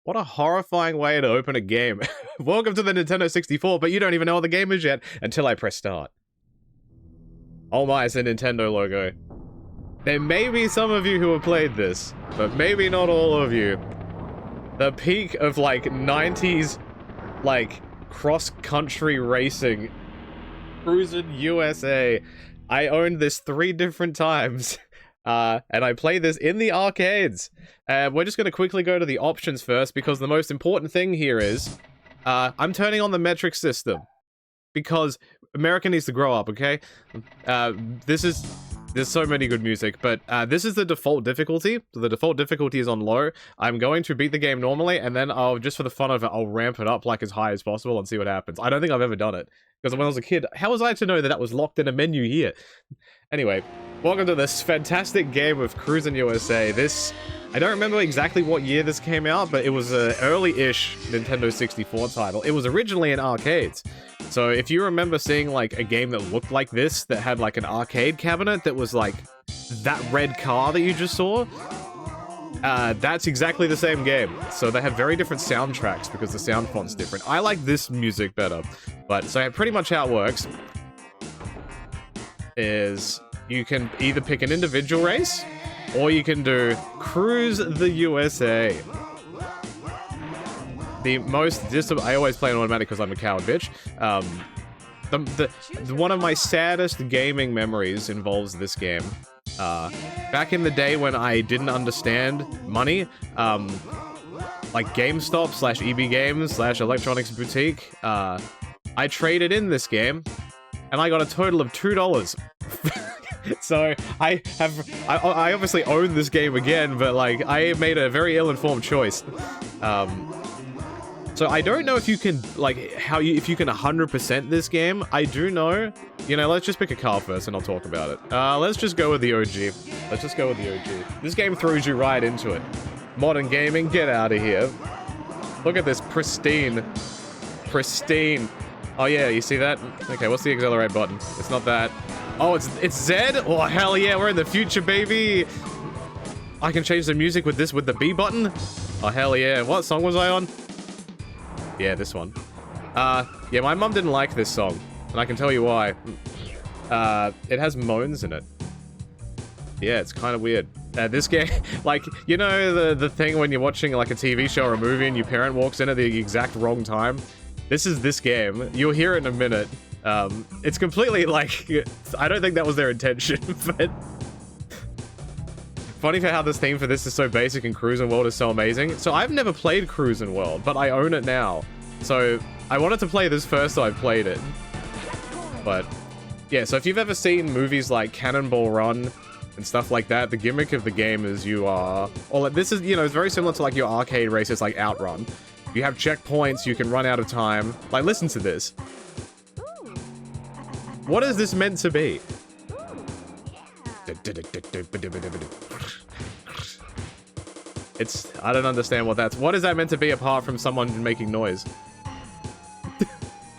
What a horrifying way to open a game. Welcome to the Nintendo 64, but you don't even know what the game is yet until I press start. Oh my, it's a Nintendo logo. There may be some of you who have played this, but maybe not all of you. The peak of, like, 90s, like, cross-country racing. Cruis'n USA. I owned this 3 different times. And I play this in the arcades. We're just going to quickly go to the options first, because the most important thing here is, I'm turning on the metric system. Because America needs to grow up, okay? There's so many good music, but this is the default difficulty. So the default difficulty is on low. I'm going to beat the game normally, and then just for the fun of it, I'll ramp it up like as high as possible and see what happens. I don't think I've ever done it. Because when I was a kid, how was I to know that that was locked in a menu here? Anyway, welcome to this fantastic game of Cruis'n USA. I don't remember exactly what year this came out, but it was an early-ish Nintendo 64 title. It was originally in arcades. So if you remember seeing like a game that looked like this, that had like an arcade cabinet that was like that red car that you just saw, that's exactly the same game. So they have very different soundtracks because the sound font's different. I like this music better. But so pretty much how it works is you can either pick an individual race, or you can do Cruis'n the USA. The most I always play on automatic because I'm a coward bitch. One of my saddest gaming memories involves this game. Back in the day when I didn't understand money, like GameStop / EB Games / Electronics Boutique, I traded in this game, and I got a total of $2. So I obviously own this game again, but like I made a very ill-informed choice. So I don't know if you can, like, if you can 100% this game. I do know, let's just pick a car first and I'll talk about it. Let's just go with the OG. Let's just go with the OG. This game throws you right into it. Modern gaming, get out of here. Look at this pristine. Oh yeah, you see that? Okay, what's the accelerate button? It's not that. Oh, it's Z? Oh, hell yeah, we're in the future, baby! I can change the music with this, with the B button? Oh, hell yeah. What song was I on? Yeah, this one. Yeah, my mum didn't like this song, and I can tell you why. It has moans in it. Yeah, it's kind of weird. This game, like, the thing when you're watching, like, a TV show or a movie and your parent walks in at the exact wrong time? This is this game. You'll hear it in a minute. It's completely, like, I don't think that was their intention, but... Funny for how this theme for this is so basic and Cruis'n World is so amazing. So I've never played Cruis'n World, but I own it now. So I wanted to play this first, so I played it. But yeah, so if you've ever seen movies like Cannonball Run and stuff like that, the gimmick of the game is you are... Or like, this is, it's very similar to like your arcade races like Outrun. You have checkpoints, you can run out of time. Like, listen to this. What is this meant to be? I don't understand what is that meant to be apart from someone making noise?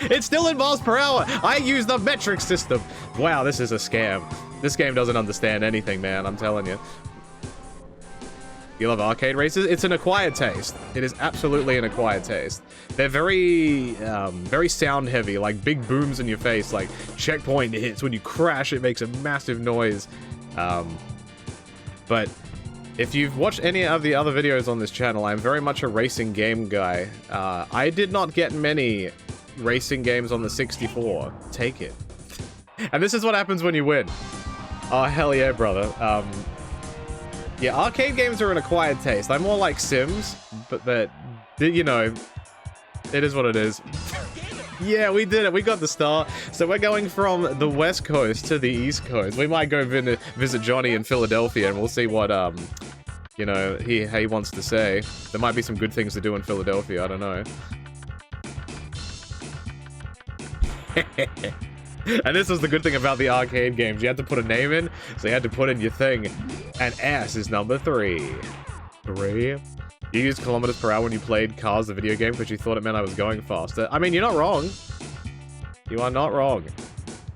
It's still in miles per hour! I use the metric system! Wow, this is a scam. This game doesn't understand anything, man, I'm telling you. You love arcade races? It's an acquired taste. It is absolutely an acquired taste. They're very sound heavy, like big booms in your face, like checkpoint hits. When you crash, it makes a massive noise. But if you've watched any of the other videos on this channel, I'm very much a racing game guy. I did not get many racing games on the 64. Take it. And this is what happens when you win. Oh, hell yeah, brother. Yeah, arcade games are an acquired taste. I'm more like Sims, but it is what it is. Yeah, we did it. We got the start. So we're going from the West Coast to the East Coast. We might go visit Johnny in Philadelphia, and we'll see what, he wants to say. There might be some good things to do in Philadelphia. I don't know. And this was the good thing about the arcade games. You had to put a name in, so you had to put in your thing. And S is number 3. 3? You used kilometers per hour when you played Cars, the video game, because you thought it meant I was going faster. I mean, you're not wrong. You are not wrong.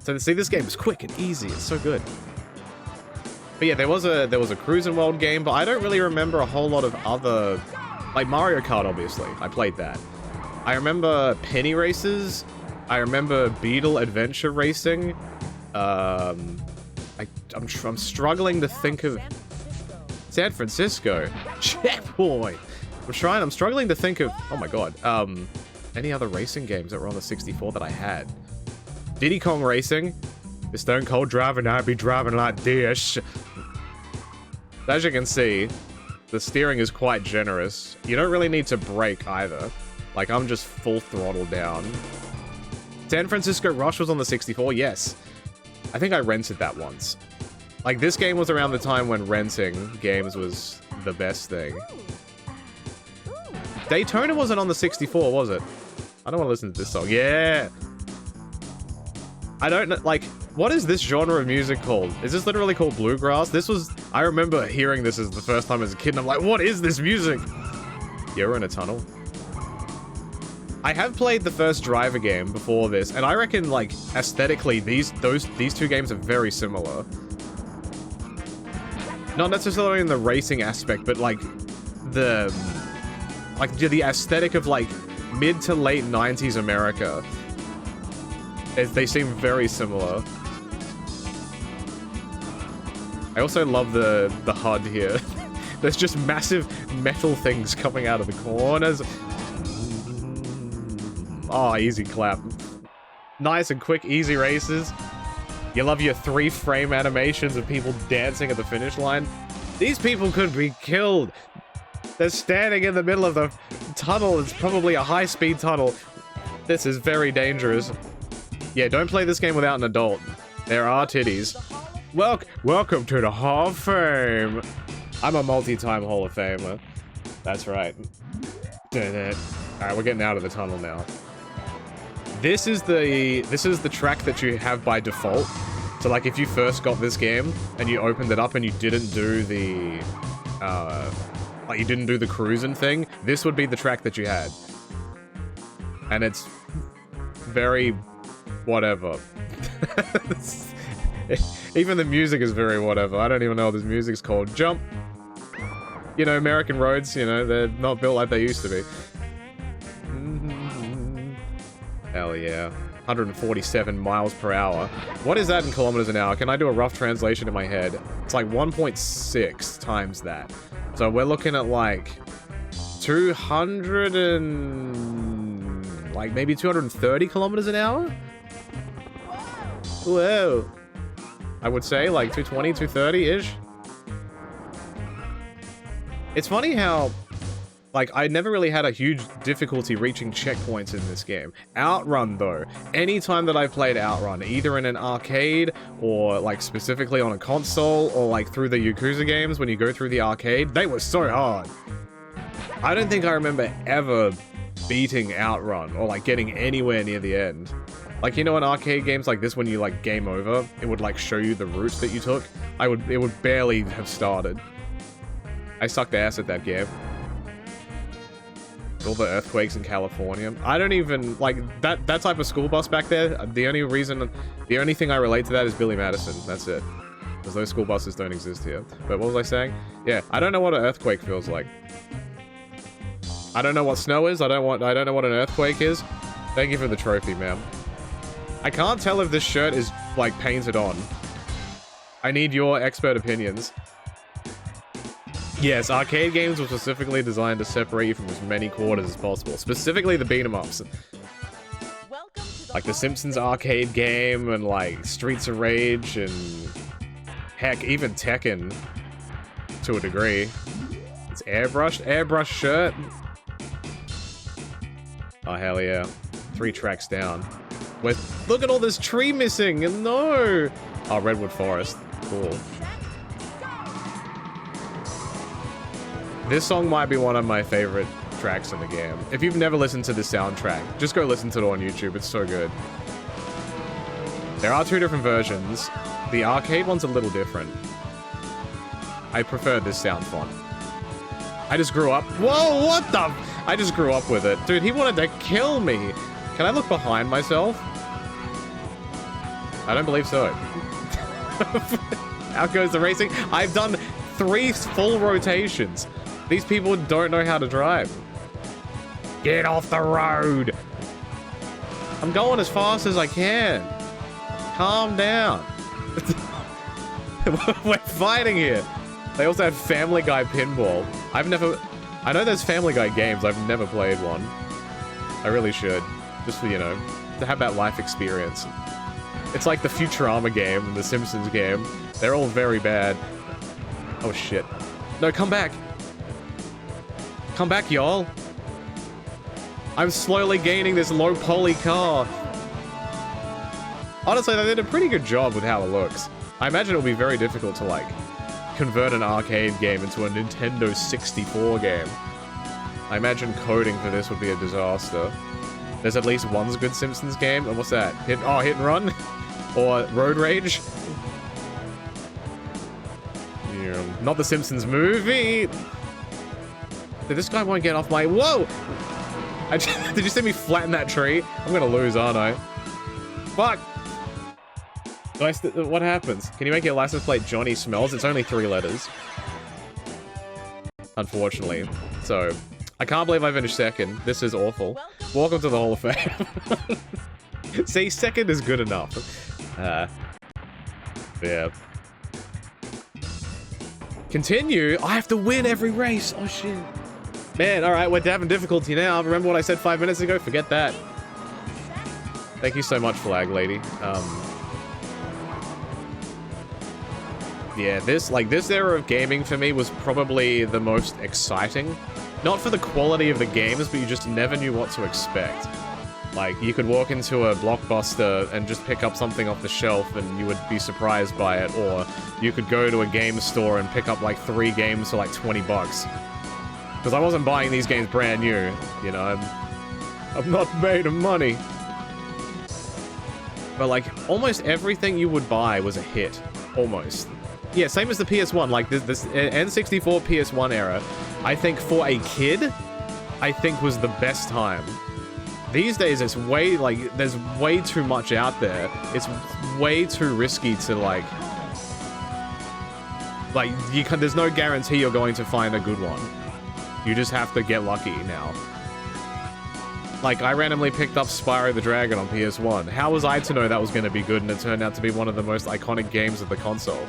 So, see, this game is quick and easy. It's so good. But yeah, there was a Cruis'n World game, but I don't really remember a whole lot of other Like Mario Kart, obviously. I played that. I remember Penny Races. I remember Beetle Adventure Racing. I'm struggling to think of... San Francisco. Checkpoint! I'm struggling to think of... Oh my god. Any other racing games that were on the 64 that I had? Diddy Kong Racing. The Stone Cold driving, I'd be driving like this. As you can see, the steering is quite generous. You don't really need to brake either. Like, I'm just full throttle down. San Francisco Rush was on the 64, yes. I think I rented that once. Like, this game was around the time when renting games was the best thing. Daytona wasn't on the 64, was it? I don't want to listen to this song. Yeah! I don't know, like, what is this genre of music called? Is this literally called bluegrass? This was... I remember hearing this as the first time as a kid, and I'm like, what is this music? Yeah, we're in a tunnel. I have played the first Driver game before this, and I reckon, like, aesthetically, these two games are very similar. Not necessarily in the racing aspect, but, like, the aesthetic of, like, mid to late 90s America. They seem very similar. I also love the HUD here. There's just massive metal things coming out of the corners. Oh, easy clap. Nice and quick, easy races. You love your 3-frame animations of people dancing at the finish line. These people could be killed. They're standing in the middle of the tunnel. It's probably a high-speed tunnel. This is very dangerous. Yeah, don't play this game without an adult. There are titties. Welcome to the Hall of Fame. I'm a multi-time Hall of Famer. That's right. Alright, we're getting out of the tunnel now. This is the track that you have by default. So, like, if you first got this game and you opened it up and you didn't do the like, you didn't do the cruising thing, this would be the track that you had. And it's very whatever. Even the music is very whatever. I don't even know what this music's called. Jump. You know, American roads, you know, they're not built like they used to be. Hell yeah. 147 miles per hour. What is that in kilometers an hour? Can I do a rough translation in my head? It's like 1.6 times that. So we're looking at like 200 and... like maybe 230 kilometers an hour? Whoa. I would say like 220, 230-ish. It's funny how, like, I never really had a huge difficulty reaching checkpoints in this game. Outrun, though. Anytime that I played Outrun, either in an arcade, or, like, specifically on a console, or, like, through the Yakuza games, when you go through the arcade, they were so hard. I don't think I remember ever beating Outrun, or, like, getting anywhere near the end. Like, you know, in arcade games like this, when you, like, game over, it would, like, show you the routes that you took? It would barely have started. I sucked ass at that game. All the earthquakes in California. I don't even, like, that type of school bus back there, the only thing I relate to that is Billy Madison. That's it. Because those school buses don't exist here. But what was I saying? Yeah, I don't know what an earthquake feels like. I don't know what snow is. I don't know what an earthquake is. Thank you for the trophy, ma'am. I can't tell if this shirt is, like, painted on. I need your expert opinions. Yes, arcade games were specifically designed to separate you from as many quarters as possible. Specifically the beat-em-ups. Like the Simpsons arcade game, and like Streets of Rage, and heck, even Tekken. To a degree. It's airbrush shirt. Oh, hell yeah. 3 tracks down. Look at all this tree missing! No! Oh, Redwood Forest. Cool. This song might be one of my favorite tracks in the game. If you've never listened to the soundtrack, just go listen to it on YouTube. It's so good. There are 2 different versions. The arcade one's a little different. I prefer this sound font. I just grew up... Whoa, what the... I just grew up with it. Dude, he wanted to kill me. Can I look behind myself? I don't believe so. Out goes the racing. I've done 3 full rotations. These people don't know how to drive. Get off the road. I'm going as fast as I can. Calm down. We're fighting here. They also have Family Guy pinball. I know there's Family Guy games. I've never played one. I really should. Just for, you know, to have that life experience. It's like the Futurama game and the Simpsons game. They're all very bad. Oh shit. No, come back. Come back, y'all. I'm slowly gaining this low poly car. Honestly, they did a pretty good job with how it looks. I imagine it'll be very difficult to, like, convert an arcade game into a Nintendo 64 game. I imagine coding for this would be a disaster. There's at least one good Simpsons game. And what's that? Hit and Run? Or Road Rage? Yeah, not the Simpsons movie! This guy won't get off my... Whoa! Did you see me flatten that tree? I'm gonna lose, aren't I? Fuck! What happens? Can you make your license plate Johnny Smells? It's only 3 letters. Unfortunately. So, I can't believe I finished second. This is awful. Welcome to the Hall of Fame. See, second is good enough. Yeah. Continue? I have to win every race. Oh, shit. Man, alright, we're having difficulty now. Remember what I said 5 minutes ago? Forget that. Thank you so much, Flag Lady. Yeah, this era of gaming for me was probably the most exciting. Not for the quality of the games, but you just never knew what to expect. Like, you could walk into a Blockbuster and just pick up something off the shelf and you would be surprised by it, or you could go to a game store and pick up like 3 games for like 20 bucks. Because I wasn't buying these games brand new, you know, I'm not made of money. But like, almost everything you would buy was a hit. Almost. Yeah, same as the PS1, like this N64 PS1 era, I think for a kid, I think was the best time. These days, it's way, like, there's way too much out there. It's way too risky to, like, there's no guarantee you're going to find a good one. You just have to get lucky now. Like, I randomly picked up Spyro the Dragon on PS1. How was I to know that was going to be good and it turned out to be one of the most iconic games of the console?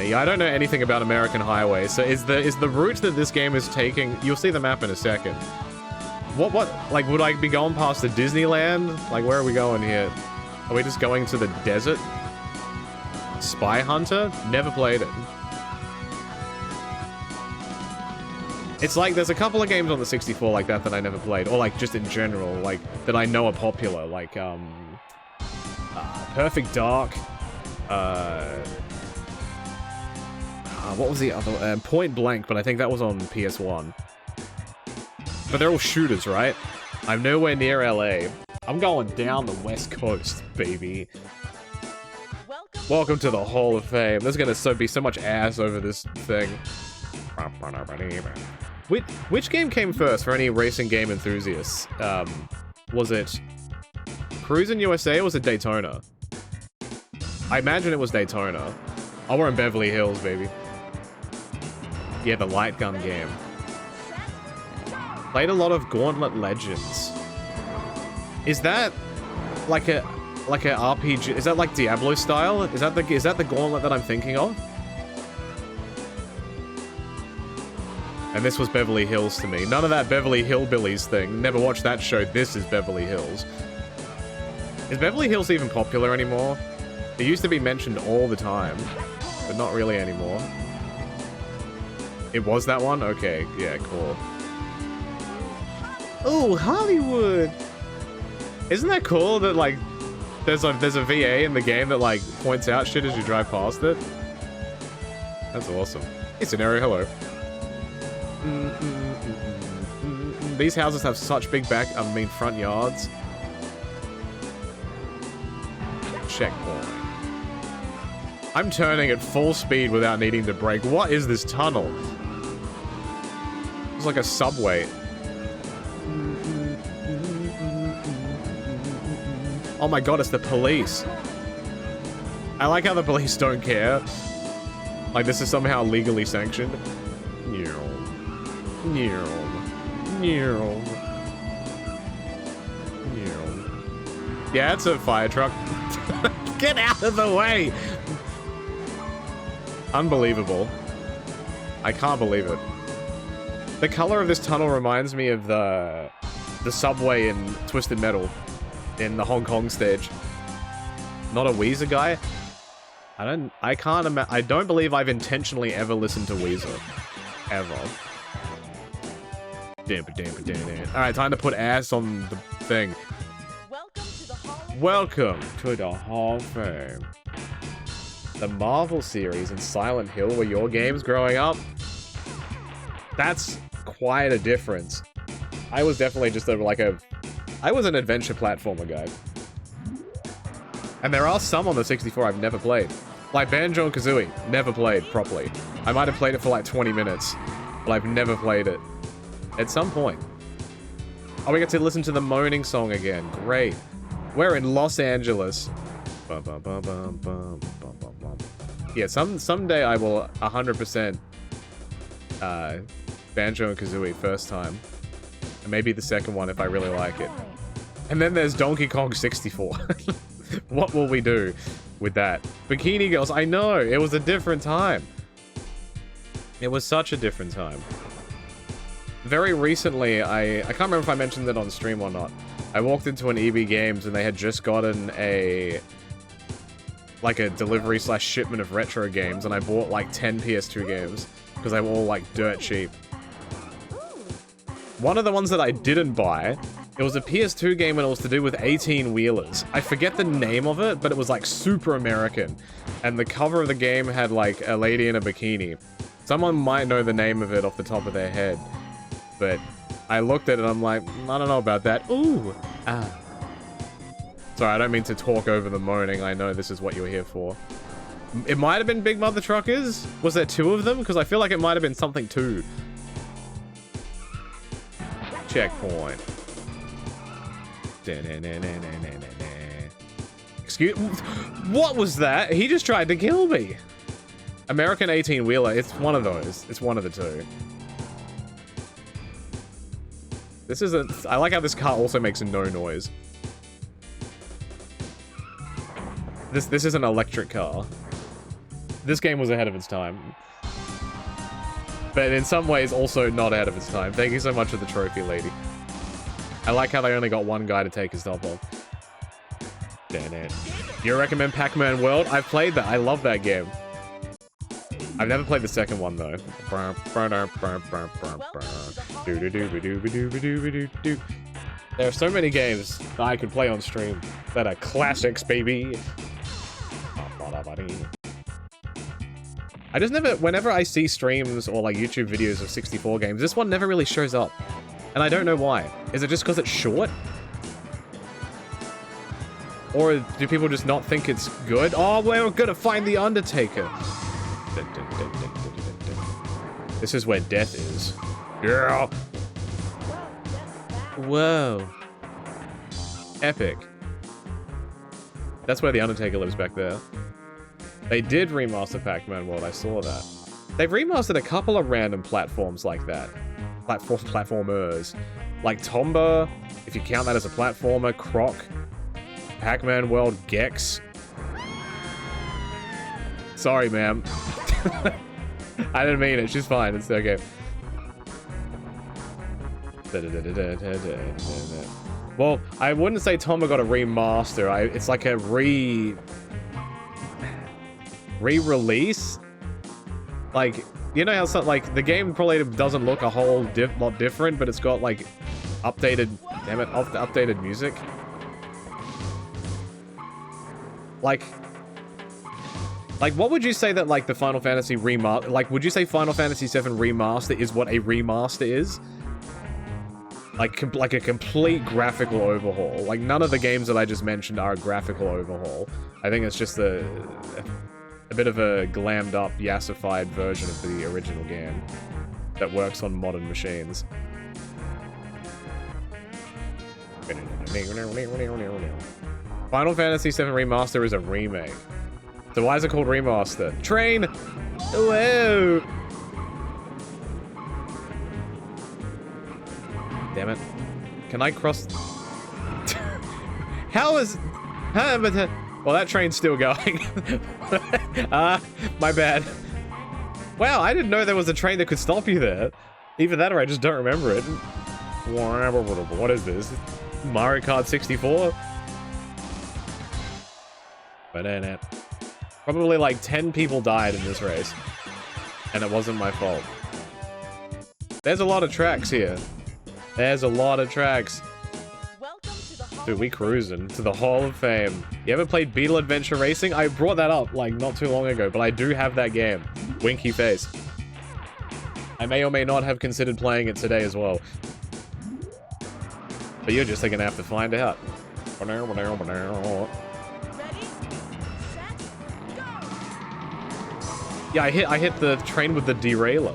I don't know anything about American Highway, so is the route that this game is taking... You'll see the map in a second. What, like, would I be going past the Disneyland? Like, where are we going here? Are we just going to the desert? Spy Hunter? Never played it. It's like, there's a couple of games on the 64 like that I never played, or like, just in general, like, that I know are popular, like, Perfect Dark, what was the other? Point Blank, but I think that was on PS1. But they're all shooters, right? I'm nowhere near LA. I'm going down the West Coast, baby. Welcome to the Hall of Fame. There's gonna be so much ass over this thing. Which game came first for any racing game enthusiasts? Was it Cruis'n USA or was it Daytona? I imagine it was Daytona. Oh, we're in Beverly Hills, baby. Yeah, the light gun game. Played a lot of Gauntlet Legends. Is that like a RPG? Is that like Diablo style? Is that the Gauntlet that I'm thinking of? And this was Beverly Hills to me. None of that Beverly Hillbillies thing. Never watched that show. This is Beverly Hills. Is Beverly Hills even popular anymore? It used to be mentioned all the time, but not really anymore. It was that one? Okay, yeah, cool. Oh, Hollywood! Isn't that cool that, like, there's a VA in the game that, like, points out shit as you drive past it? That's awesome. Hey, Scenario, hello. These houses have such big front yards. Checkpoint. I'm turning at full speed without needing to brake. What is this tunnel? It's like a subway. Oh my god, it's the police. I like how the police don't care. Like this is somehow legally sanctioned. Yeah, it's a fire truck. Get out of the way! Unbelievable. I can't believe it. The color of this tunnel reminds me of the subway in Twisted Metal in the Hong Kong stage. Not a Weezer guy? I don't believe I've intentionally ever listened to Weezer. Ever. Alright, time to put ass on the thing. Welcome to the Hall of Fame. The Marvel series and Silent Hill were your games growing up? That's quite a difference. I was definitely just I was an adventure platformer guy. And there are some on the 64 I've never played. Like Banjo and Kazooie, never played properly. I might have played it for like 20 minutes, but I've never played it. At some point. Oh, we get to listen to the moaning song again. Great. We're in Los Angeles. Yeah, someday I will 100% Banjo and Kazooie first time. And maybe the second one if I really like it. And then there's Donkey Kong 64. What will we do with that? Bikini Girls, I know, it was a different time. It was such a different time. Very recently, I can't remember if I mentioned it on stream or not. I walked into an EB Games and they had just gotten a delivery / shipment of retro games, and I bought like 10 PS2 games because they were all like dirt cheap. One of the ones that I didn't buy, it was a PS2 game and it was to do with 18-wheelers. I forget the name of it, but it was like super American. And the cover of the game had like a lady in a bikini. Someone might know the name of it off the top of their head. But I looked at it and I'm like, I don't know about that. Ooh! Ah. Sorry, I don't mean to talk over the moaning. I know this is what you're here for. It might have been Big Mother Truckers? Was there 2 of them? Because I feel like it might have been something 2. Checkpoint. Excuse... What was that? He just tried to kill me. American 18-wheeler. It's one of those. It's one of the 2. This is a... I like how this car also makes no noise. This is an electric car. This game was ahead of its time. But in some ways, also not ahead of its time. Thank you so much for the trophy, lady. I like how they only got one guy to take his top off. Damn it. You recommend Pac-Man World? I've played that. I love that game. I've never played the second one, though. There are so many games that I could play on stream that are classics, baby. I just never, whenever I see streams or like YouTube videos of 64 games, this one never really shows up. And I don't know why. Is it just because it's short? Or do people just not think it's good? Oh, we're gonna find the Undertaker. This is where death is. Yeah. Whoa. Epic. That's where the Undertaker lives back there. They did remaster Pac-Man World, I saw that. They've remastered a couple of random platforms like that. Platformers. Like Tomba, if you count that as a platformer, Croc, Pac-Man World, Gex. Sorry, ma'am. I didn't mean it, she's fine, it's okay. Well, I wouldn't say Tomba got a remaster, it's like a re-release? Like, you know how like the game probably doesn't look a whole lot different, but it's got like updated, damn it, updated music. Like what would you say that like the Final Fantasy remaster, like would you say Final Fantasy VII Remaster is what a remaster is? Like a complete graphical overhaul. Like none of the games that I just mentioned are a graphical overhaul. I think it's just a bit of a glammed up, yassified version of the original game that works on modern machines. Final Fantasy VII Remaster is a remake. So why is it called Remaster? Train! Whoa! Damn it. Can I cross? How is... Well, that train's still going. My bad. Wow, I didn't know there was a train that could stop you there. Either that or I just don't remember it. What is this? Mario Kart 64? Probably like 10 people died in this race. And it wasn't my fault. There's a lot of tracks here. There's a lot of tracks. Dude, we cruising to the Hall of Fame. You ever played Beetle Adventure Racing? I brought that up, like, not too long ago, but I do have that game. Winky face. I may or may not have considered playing it today as well. But you're just gonna have to find out. Ready, set, go. Yeah, I hit the train with the derailleur.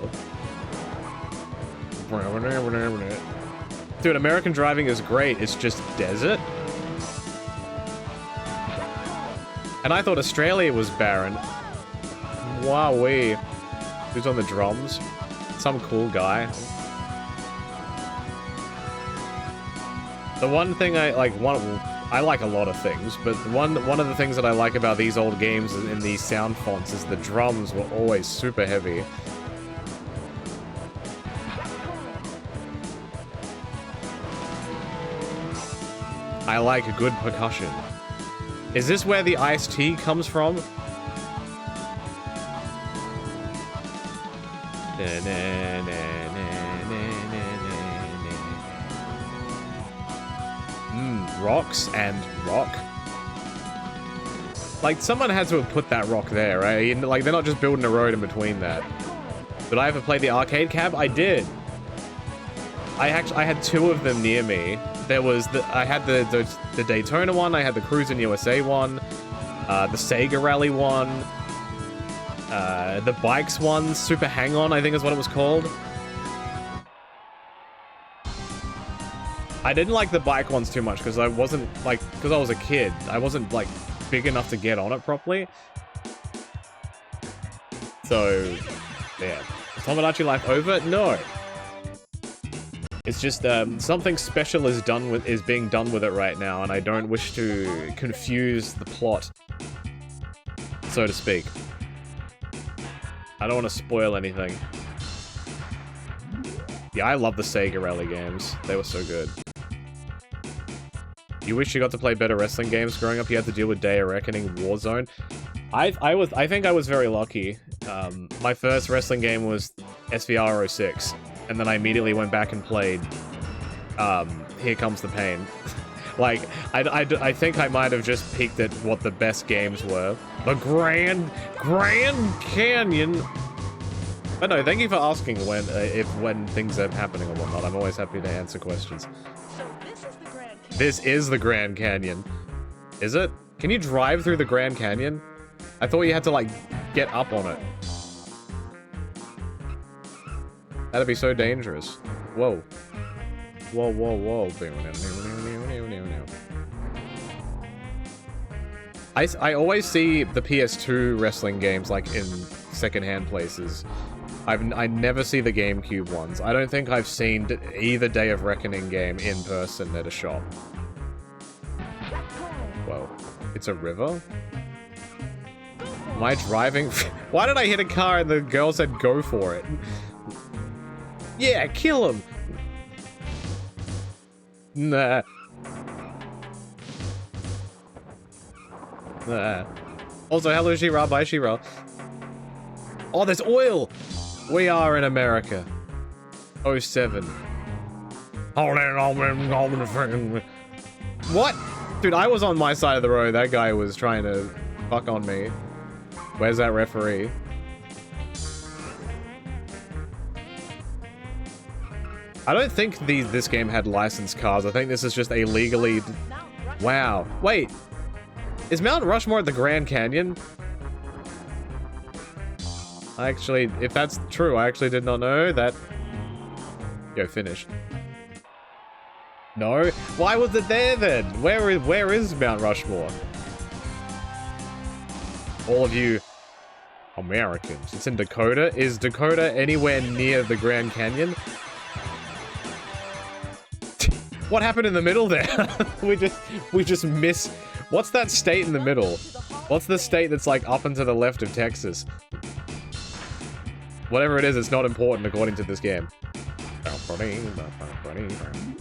Dude, American driving is great. It's just desert. And I thought Australia was barren. Wowee. Who's on the drums? Some cool guy. The one thing I like, I like a lot of things, but one of the things that I like about these old games in these sound fonts is the drums were always super heavy. I like a good percussion. Is this where the iced tea comes from? Rocks and rock. Like, someone had to have put that rock there, right? Like, they're not just building a road in between that. Did I ever play the arcade cab? I did. I had two of them near me. There was I had the Daytona one, I had the Cruis'n USA one, the Sega Rally one, the bikes one, Super Hang-On, I think is what it was called. I didn't like the bike ones too much because I wasn't, like, because I was a kid. I wasn't, like, big enough to get on it properly. So, yeah. Is Tomodachi Life over? No. It's just, something special is being done with it right now, and I don't wish to confuse the plot, so to speak. I don't want to spoil anything. Yeah, I love the Sega Rally games. They were so good. You wish you got to play better wrestling games growing up. You had to deal with Day of Reckoning, Warzone. I think I was very lucky. My first wrestling game was SVR 06, and then I immediately went back and played Here Comes the Pain. Like, I think I might have just peeked at what the best games were. The Grand Canyon. But no, thank you for asking when things are happening or whatnot. I'm always happy to answer questions. So this is the Grand This is the Grand Canyon. Canyon. Is it? Can you drive through the Grand Canyon? I thought you had to, like, get up on it. That'd be so dangerous. Whoa. Whoa, whoa, whoa. I always see the PS2 wrestling games, like, in secondhand places. I never see the GameCube ones. I don't think I've seen either Day of Reckoning game in person at a shop. Whoa. It's a river? Am I driving? Why did I hit a car and the girl said go for it? Yeah, kill him! Nah. Nah. Also, hello Shira, bye Shira. Oh, there's oil! We are in America. 07. What? Dude, I was on my side of the road. That guy was trying to fuck on me. Where's that referee? I don't think this game had licensed cars. I think this is just a legally... Wow. Wait. Is Mount Rushmore at the Grand Canyon? Actually, if that's true, I actually did not know that... Yo, finished. No? Why was it there then? Where is Mount Rushmore? All of you Americans. It's in Dakota. Is Dakota anywhere near the Grand Canyon? What happened in the middle there? we just miss. What's that state in the middle? What's the state that's like up and to the left of Texas? Whatever it is, it's not important according to this game.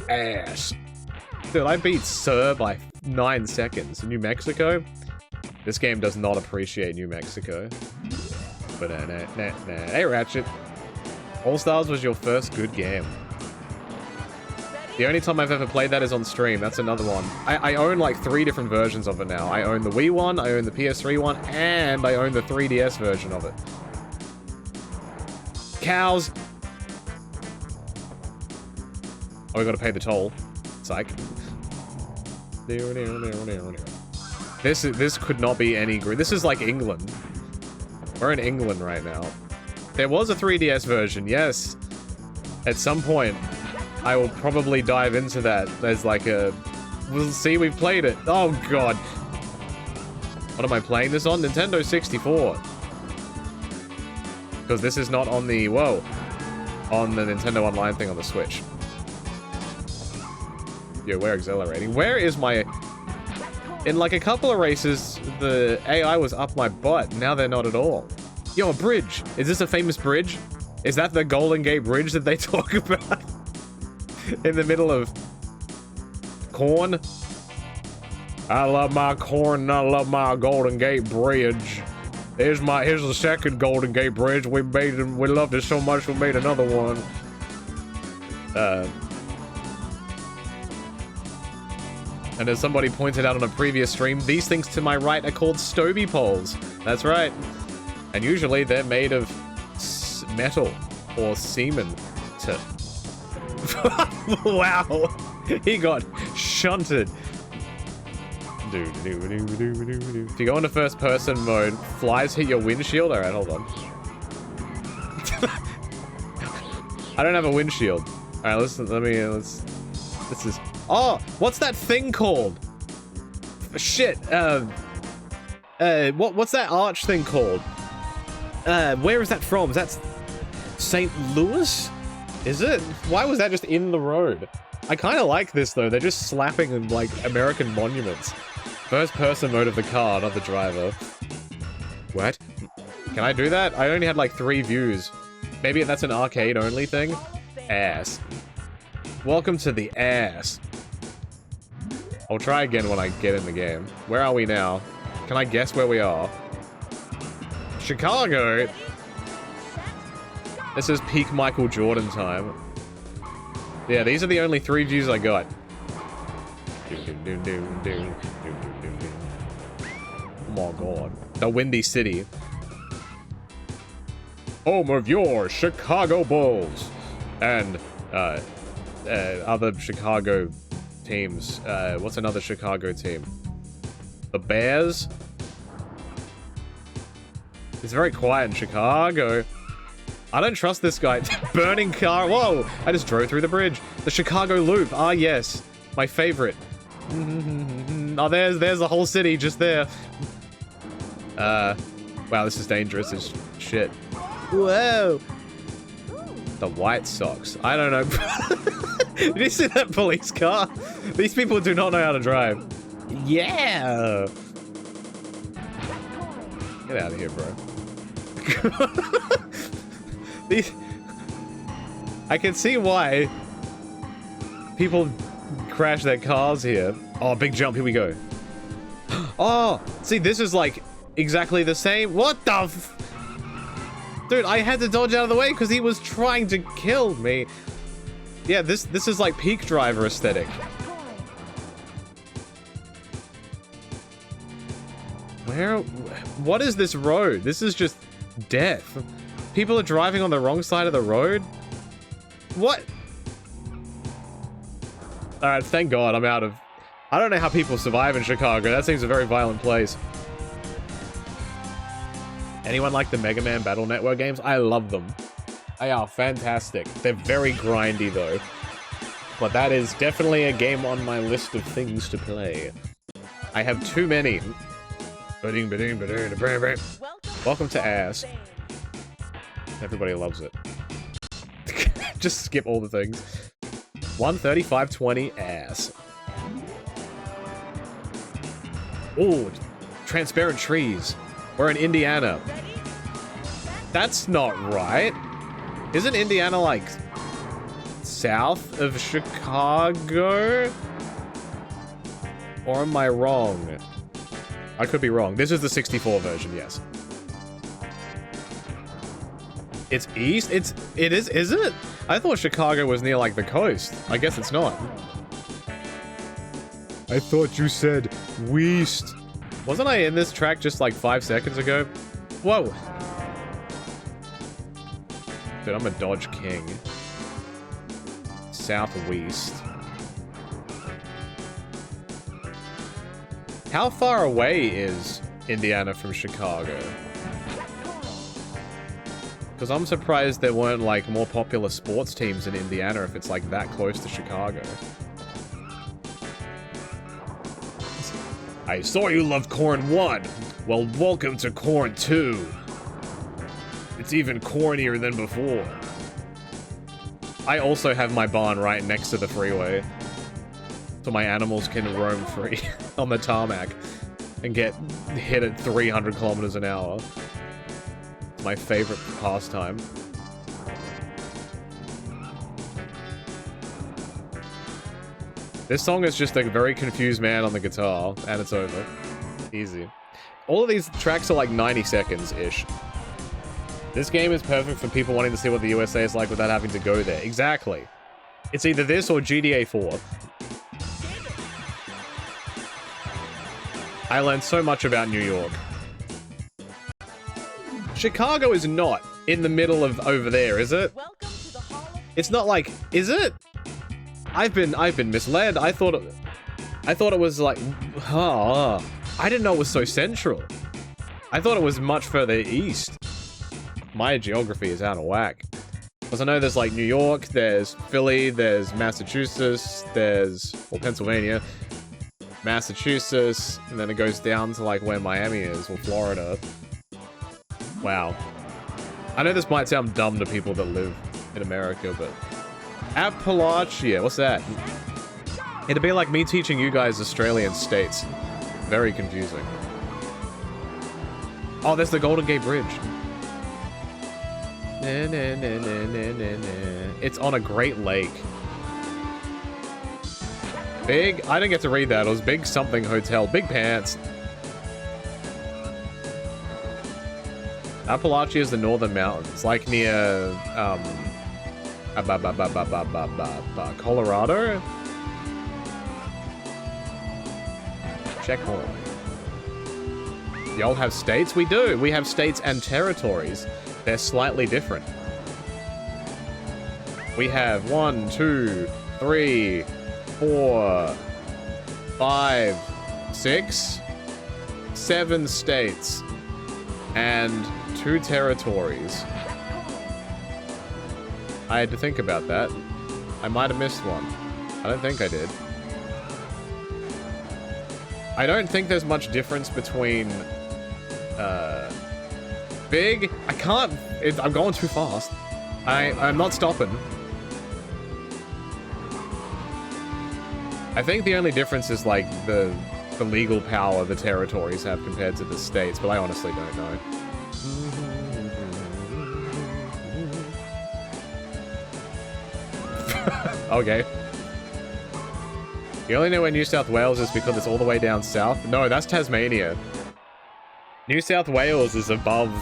Ass. Dude, I beat Sir by 9 seconds. New Mexico? This game does not appreciate New Mexico. But hey, Ratchet. All Stars was your first good game. The only time I've ever played that is on stream. That's another one. I own like 3 different versions of it now. I own the Wii one, I own the PS3 one, and I own the 3DS version of it. Cows! Oh, we gotta pay the toll. Psych. This could not be any green. This is like England. We're in England right now. There was a 3DS version, yes. At some point, I will probably dive into that. There's like a... We'll see, we've played it. Oh, God. What am I playing this on? Nintendo 64. Because this is not on the... Whoa. On the Nintendo Online thing on the Switch. Yo, we're accelerating. Where is my... In like a couple of races, the AI was up my butt. Now they're not at all. Yo, a bridge. Is this a famous bridge? Is that the Golden Gate Bridge that they talk about? In the middle of... corn? I love my corn and I love my Golden Gate Bridge. Here's the second Golden Gate Bridge. We loved it so much we made another one. And as somebody pointed out on a previous stream, these things to my right are called Stobie poles. That's right. And usually they're made of metal or semen. Wow. He got shunted. If you go into first person mode, flies hit your windshield. Alright, hold on. I don't have a windshield. Alright, this is... Oh, what's that thing called? Shit, what's that arch thing called? Where is that from? Is that St. Louis? Is it? Why was that just in the road? I kind of like this, though. They're just slapping, like, American monuments. First person mode of the car, not the driver. What? Can I do that? I only had, like, 3 views. Maybe that's an arcade-only thing? Ass. Welcome to the ass. I'll try again when I get in the game. Where are we now? Can I guess where we are? Chicago! This is peak Michael Jordan time. Yeah, these are the only 3 views I got. Oh my god. The Windy City. Home of your Chicago Bulls. And, other Chicago teams. What's another Chicago team? The Bears? It's very quiet in Chicago. I don't trust this guy. Burning car. Whoa! I just drove through the bridge. The Chicago Loop. Ah, yes. My favorite. Oh, there's the whole city just there. Wow, this is dangerous as shit. Whoa! The White Sox. I don't know. Did you see that police car? These people do not know how to drive. Yeah! Get out of here, bro. I can see why people crash their cars here. Oh, big jump. Here we go. Oh, see, this is like exactly the same. What the f... Dude, I had to dodge out of the way because he was trying to kill me. Yeah, this is like peak driver aesthetic. What is this road? This is just death. People are driving on the wrong side of the road? What? Alright, thank God I'm out of... I don't know how people survive in Chicago. That seems a very violent place. Anyone like the Mega Man Battle Network games? I love them. They are fantastic. They're very grindy, though. But that is definitely a game on my list of things to play. I have too many. Welcome Welcome to ass. Everybody loves it. Just skip all the things. 135.20 ass. Ooh, transparent trees. We're in Indiana. That's not right. Isn't Indiana like south of Chicago? Or am I wrong? I could be wrong. This is the 64 version, yes. It's east? It is it? I thought Chicago was near like the coast. I guess it's not. I thought you said west. Wasn't I in this track just like 5 seconds ago? Whoa. Dude, I'm a Dodge King. Southwest. How far away is Indiana from Chicago? Because I'm surprised there weren't like more popular sports teams in Indiana if it's like that close to Chicago. I saw you loved Corn 1. Well, welcome to Corn 2. It's even cornier than before. I also have my barn right next to the freeway, so my animals can roam free on the tarmac and get hit at 300 kilometers an hour. It's my favorite pastime. This song is just a very confused man on the guitar, and it's over. Easy. All of these tracks are like 90 seconds-ish. This game is perfect for people wanting to see what the USA is like without having to go there. Exactly. It's either this or GTA 4. I learned so much about New York. Chicago is not in the middle of over there, is it? It's not like, is it? I've been misled. I thought it was like, I didn't know it was so central. I thought it was much further east. My geography is out of whack. Because I know there's like New York, there's Philly, there's Massachusetts, there's, well, Pennsylvania, Massachusetts, and then it goes down to like where Miami is, or Florida. Wow. I know this might sound dumb to people that live in America, but Appalachia, what's that? It'd be like me teaching you guys Australian states. Very confusing. Oh, there's the Golden Gate Bridge. It's on a Great Lake. Big, I didn't get to read that. It was Big Something Hotel. Big Pants. Appalachia is the northern mountains, like near, Colorado? Check home. Y'all have states? We do. We have states and territories. They're slightly different. We have 1, 2, 3, 4, 5, 6, 7 states and 2 territories. I had to think about that. I might have missed one. I don't think I did. I don't think there's much difference between, big. I can't. I'm going too fast. I'm not stopping. I think the only difference is like the legal power the territories have compared to the states, but I honestly don't know. Okay. You only know where New South Wales is because it's all the way down south? No, that's Tasmania. New South Wales is above.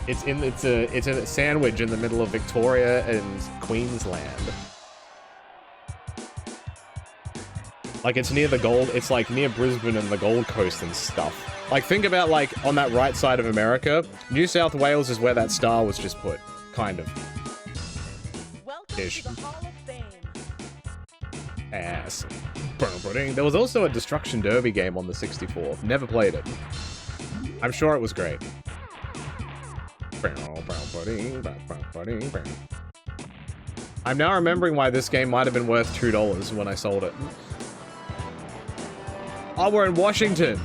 It's a sandwich in the middle of Victoria and Queensland. Like it's near the Gold. It's like near Brisbane and the Gold Coast and stuff. Like think about like on that right side of America. New South Wales is where that star was just put, kind of. Ish. Ass. There was also a Destruction Derby game on the 64. Never played it. I'm sure it was great. I'm now remembering why this game might have been worth $2 when I sold it. Oh, we're in Washington.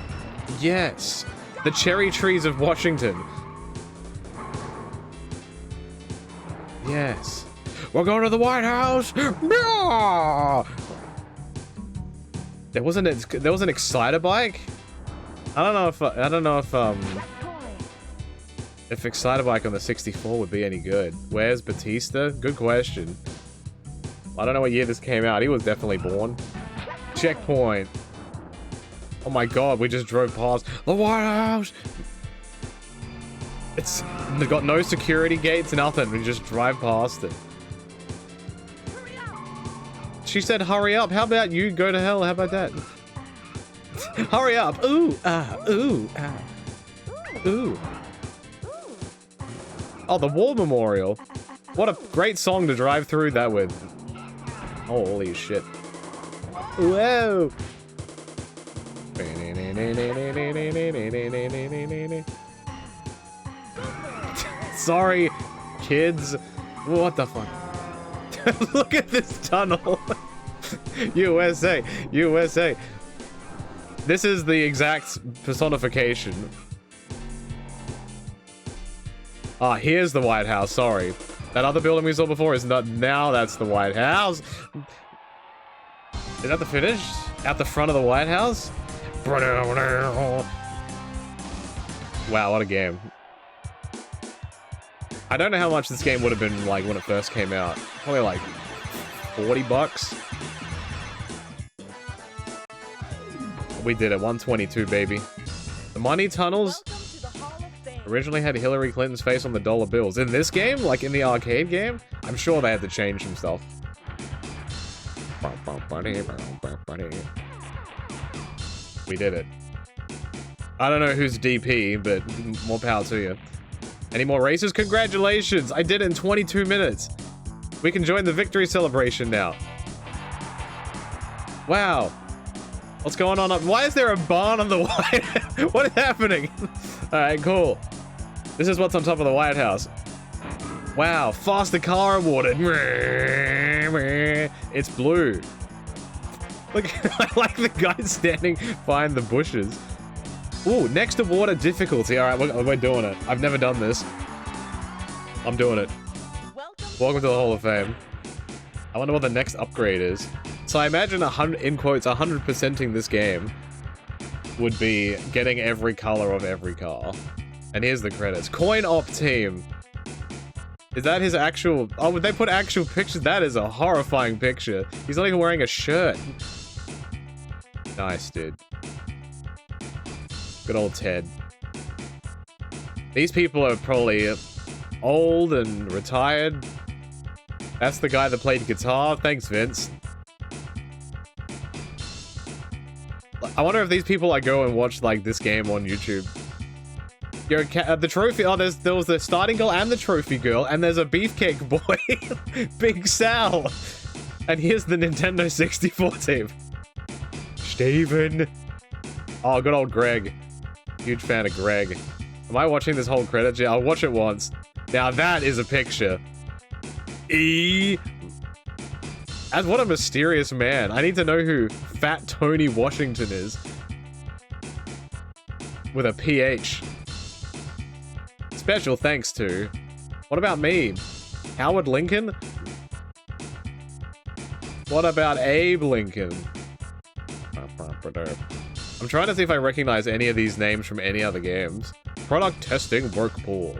Yes. The cherry trees of Washington. Yes. We're going to the White House. There was an Exciter bike. I don't know if Exciter bike on the 64 would be any good. Where's Batista? Good question. I don't know what year this came out. He was definitely born. Checkpoint. Oh my god, we just drove past the White House. They've got no security gates, nothing. We just drive past it. She said, hurry up. How about you go to hell? How about that? Hurry up. Ooh, ooh, ooh. Oh, the War Memorial. What a great song to drive through that with. Holy shit. Whoa. Sorry, kids. What the fuck? Look at this tunnel. USA, USA. This is the exact personification. Ah, here's the White House. Sorry. That other building we saw before is not. Now that's the White House. Is that the finish? At the front of the White House? Wow, what a game. I don't know how much this game would have been like when it first came out. Probably like 40 bucks. We did it, 122, baby. The money tunnels originally had Hillary Clinton's face on the dollar bills. In this game, like in the arcade game, I'm sure they had to change some stuff. We did it. I don't know who's DP, but more power to you. Any more races? Congratulations! I did it in 22 minutes. We can join the victory celebration now. Wow. What's going on up? Why is there a barn on the White House? What is happening? Alright, cool. This is what's on top of the White House. Wow, faster car awarded. It's blue. Look, I like the guy standing behind the bushes. Ooh, next to water difficulty. Alright, we're doing it. I've never done this. I'm doing it. Welcome to the Hall of Fame. I wonder what the next upgrade is. So I imagine 100, in quotes, 100%ing this game would be getting every color of every car. And here's the credits. Coin Op Team. Is that his actual... Oh, would they put actual pictures? That is a horrifying picture. He's not even wearing a shirt. Nice, dude. Good old Ted. These people are probably old and retired. That's the guy that played guitar. Thanks, Vince. I wonder if these people like go and watch like this game on YouTube. Yo, the trophy. Oh, there was the starting girl and the trophy girl, and there's a beefcake boy, Big Sal. And here's the Nintendo 64 team. Steven. Oh, good old Greg. Huge fan of Greg. Am I watching this whole credit? Yeah, I'll watch it once. Now that is a picture. As what a mysterious man. I need to know who Fat Tony Washington is. With a PH. Special thanks to... What about me? Howard Lincoln? What about Abe Lincoln? I'm trying to see if I recognize any of these names from any other games. Product testing work pool.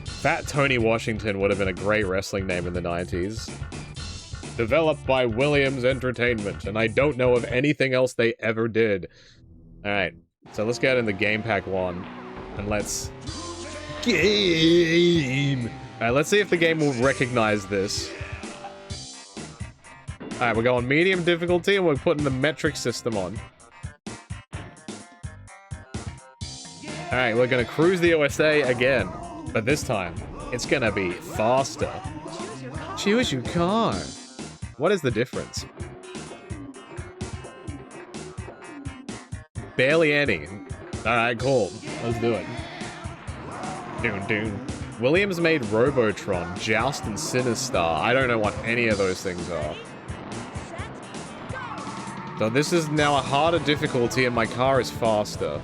Fat Tony Washington would have been a great wrestling name in the 90s. Developed by Williams Entertainment, and I don't know of anything else they ever did. Alright, so let's get in the Game Pack 1, and let's... Game! Alright, let's see if the game will recognize this. Alright, we're going medium difficulty, and we're putting the metric system on. Alright, we're gonna cruise the USA again. But this time, it's gonna be faster. Choose your car. What is the difference? Barely any. Alright, cool. Let's do it. Doon. Williams made Robotron, Joust, and Sinistar. I don't know what any of those things are. So this is now a harder difficulty and my car is faster.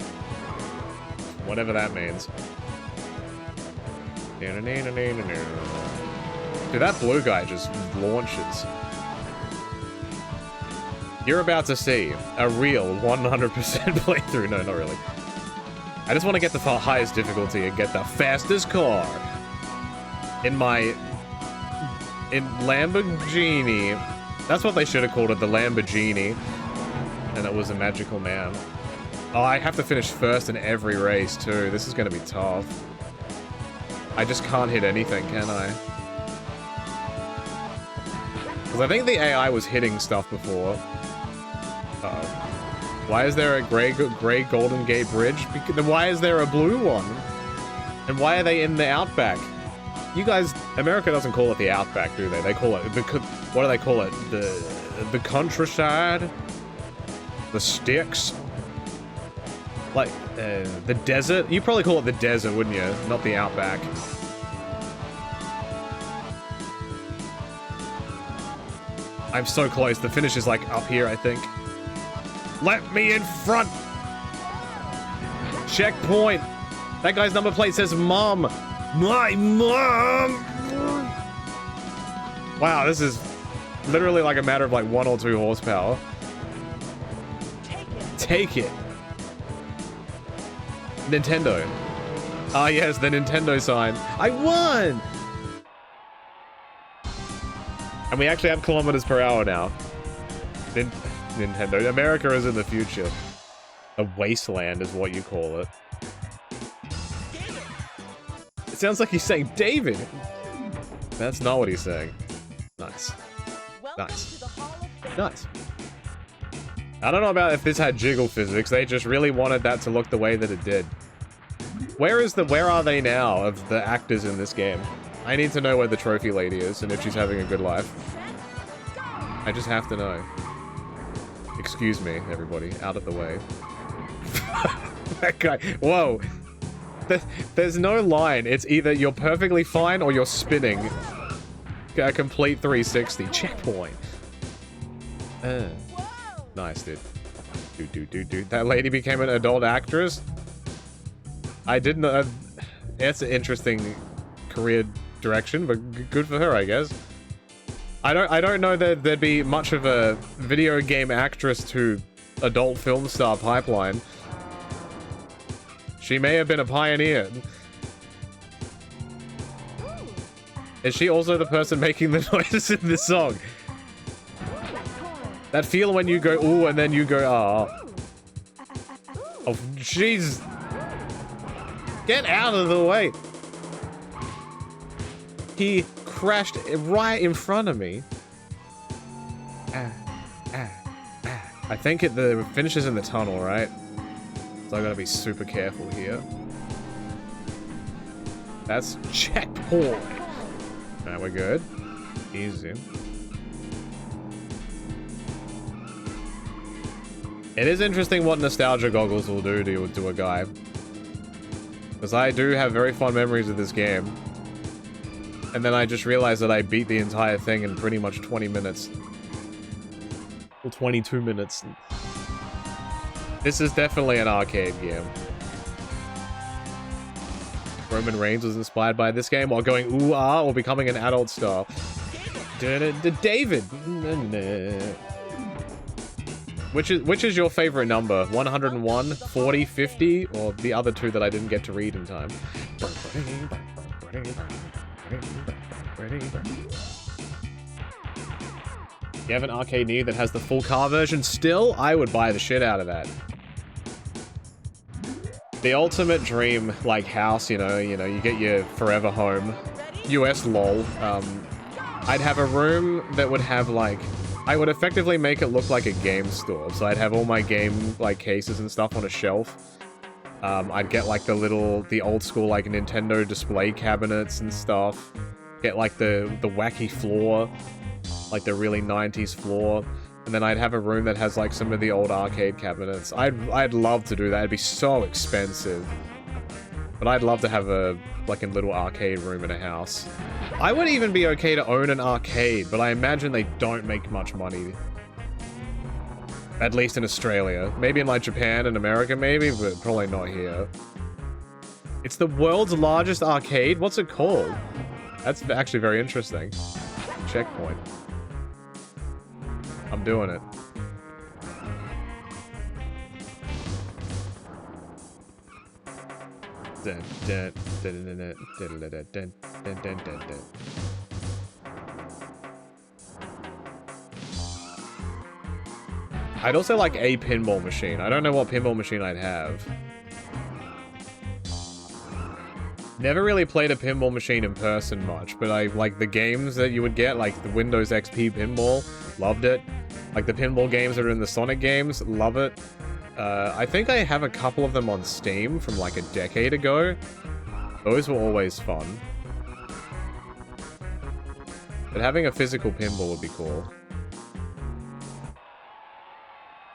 Whatever that means. Dude, that blue guy just launches. You're about to see a real 100% playthrough. No, not really. I just want to get the highest difficulty and get the fastest car. In Lamborghini. That's what they should have called it, the Lamborghini. And it was a magical man. Oh, I have to finish first in every race, too. This is going to be tough. I just can't hit anything, can I? Because I think the AI was hitting stuff before. Uh-oh. Why is there a gray Golden Gate Bridge? Then why is there a blue one? And why are they in the Outback? You guys, America doesn't call it the Outback, do they? They call it, what do they call it? The countryside? The sticks? Like, the desert? You probably call it the desert, wouldn't you? Not the Outback. I'm so close. The finish is like up here, I think. Let me in front! Checkpoint! That guy's number plate says Mom! My mom! Wow, this is literally like a matter of like 1 or 2 horsepower. Take it! Nintendo. Ah yes, the Nintendo sign. I won! And we actually have kilometers per hour now. Nintendo. America is in the future. A wasteland is what you call it. It sounds like he's saying David. That's not what he's saying. Nice. Nice. Nice. I don't know about if this had jiggle physics. They just really wanted that to look the way that it did. Where are they now of the actors in this game? I need to know where the trophy lady is and if she's having a good life. I just have to know. Excuse me, everybody. Out of the way. That guy. Whoa. There's no line. It's either you're perfectly fine or you're spinning. A complete 360. Checkpoint. Nice, dude. Dude. That lady became an adult actress? I didn't know. It's an interesting career direction, but good for her, I guess. I don't know that there'd be much of a video game actress to adult film star pipeline. She may have been a pioneer. Is she also the person making the noises in this song? That feel when you go ooh and then you go ah. Oh jeez. Get out of the way. He crashed right in front of me. I think the finish is in the tunnel, right? So I gotta be super careful here. That's checkpoint. Alright, we're good. Easy. It is interesting what nostalgia goggles will do to a guy. Because I do have very fond memories of this game. And then I just realized that I beat the entire thing in pretty much 20 minutes. Or 22 minutes. This is definitely an arcade game. Roman Reigns was inspired by this game while going ooh-ah or becoming an adult star. David! Which is your favorite number? 101, 40, 50, or the other two that I didn't get to read in time? You have an arcade near that has the full car version still? I would buy the shit out of that. The ultimate dream, like, house, you know, you get your forever home. US lol. I'd have a room that would have, like... I would effectively make it look like a game store. So I'd have all my game, like, cases and stuff on a shelf. I'd get, like, the old school, like, Nintendo display cabinets and stuff. Get, like, the wacky floor. Like, the really 90s floor. And then I'd have a room that has, like, some of the old arcade cabinets. I'd love to do that. It'd be so expensive. But I'd love to have a little arcade room in a house. I would even be okay to own an arcade, but I imagine they don't make much money. At least in Australia. Maybe in, like, Japan and America, maybe, but probably not here. It's the world's largest arcade? What's it called? That's actually very interesting. Checkpoint. I'm doing it. I'd also like a pinball machine. I don't know what pinball machine I'd have. Never really played a pinball machine in person much, but I like the games that you would get, like the Windows XP pinball, loved it. Like the pinball games that are in the Sonic games, love it. I think I have a couple of them on Steam from like a decade ago. Those were always fun. But having a physical pinball would be cool.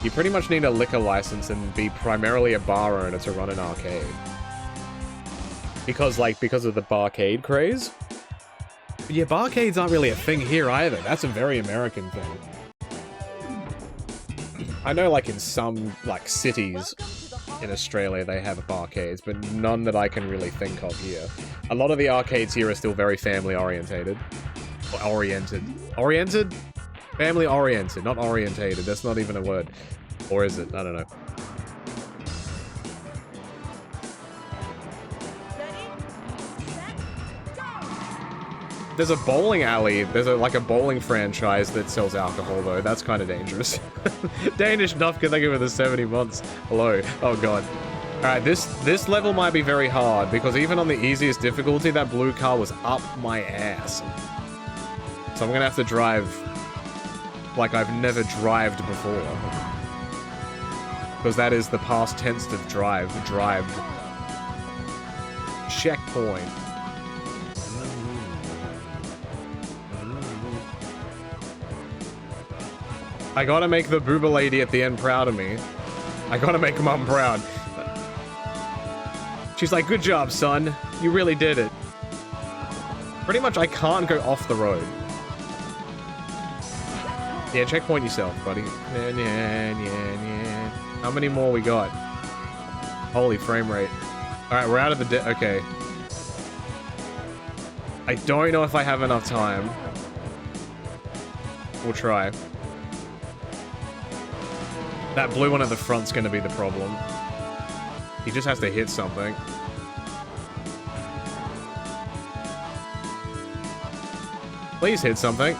You pretty much need a liquor license and be primarily a bar owner to run an arcade. Because of the barcade craze? But yeah, barcades aren't really a thing here either. That's a very American thing. I know, like, in some, like, cities in Australia they have barcades, but none that I can really think of here. A lot of the arcades here are still very family-orientated. Oriented? Family-oriented, not orientated. That's not even a word. Or is it? I don't know. There's a bowling alley. There's like a bowling franchise that sells alcohol, though. That's kind of dangerous. Danish Nufka, thank you for the 70 months. Hello. Oh, God. Alright, this level might be very hard, because even on the easiest difficulty, that blue car was up my ass. So I'm gonna have to drive like I've never drived before. Because that is the past tense of drive. Drived. Checkpoint. I gotta make the booba lady at the end proud of me. I gotta make mom proud. She's like, good job, son. You really did it. Pretty much I can't go off the road. Yeah, checkpoint yourself, buddy. How many more we got? Holy frame rate. Alright, we're out of the okay. I don't know if I have enough time. We'll try. That blue one at the front's gonna be the problem. He just has to hit something. Please hit something.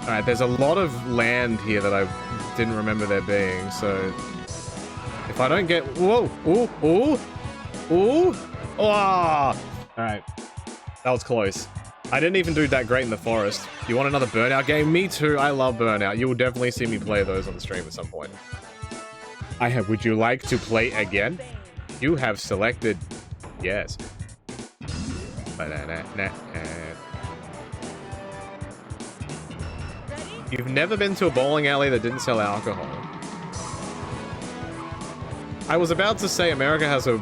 Alright, there's a lot of land here that I didn't remember there being, so... If I don't get... Whoa! Ooh! Ooh! Ooh! Ah! Alright. That was close. I didn't even do that great in the forest. You want another Burnout game? Me too, I love Burnout. You will definitely see me play those on the stream at some point. Would you like to play again? You have selected... Yes. You've never been to a bowling alley that didn't sell alcohol. I was about to say America has a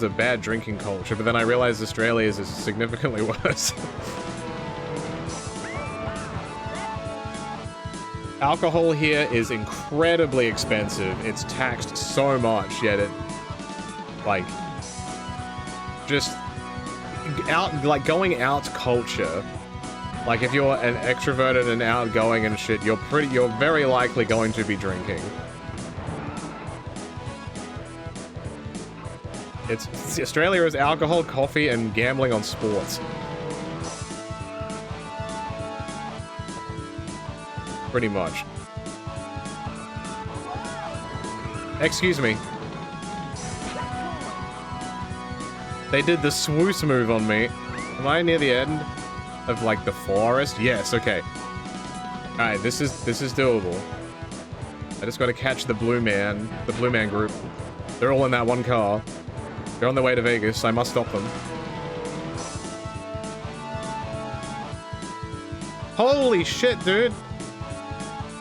bad drinking culture, but then I realized Australia's is significantly worse. Alcohol here is incredibly expensive. It's taxed so much, yet it... Like... Just... going out culture. Like, if you're an extroverted and outgoing and shit, you're very likely going to be drinking. Australia is alcohol, coffee, and gambling on sports. Pretty much. Excuse me. They did the swoosh move on me. Am I near the end of, like, the forest? Yes, okay. Alright, this is doable. I just gotta catch the blue man group. They're all in that one car. They're on their way to Vegas. I must stop them. Holy shit, dude!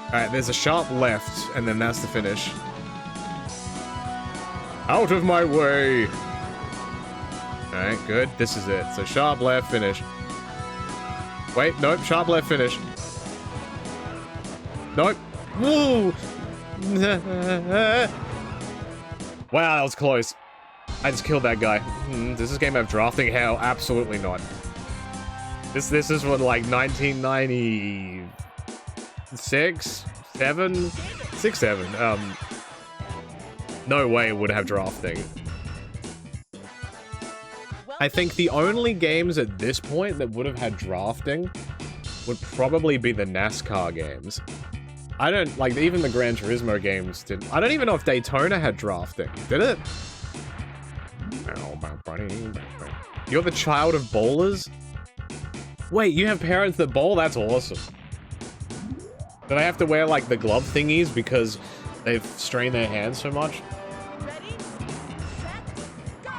Alright, there's a sharp left, and then that's the finish. Out of my way! Alright, good. This is it. So sharp left, finish. Wait, nope, sharp left, finish. Nope. Woo! Wow, that was close. I just killed that guy. Does this game have drafting? Hell, absolutely not. This is what, like 1996, 7, 6, 7. No way it would have drafting. I think the only games at this point that would have had drafting would probably be the NASCAR games. I don't, like, even the Gran Turismo games didn't. I don't even know if Daytona had drafting. Did it? You're the child of bowlers? Wait, you have parents that bowl? That's awesome. Do they have to wear, like, the glove thingies because they've strained their hands so much? Ready, set, go!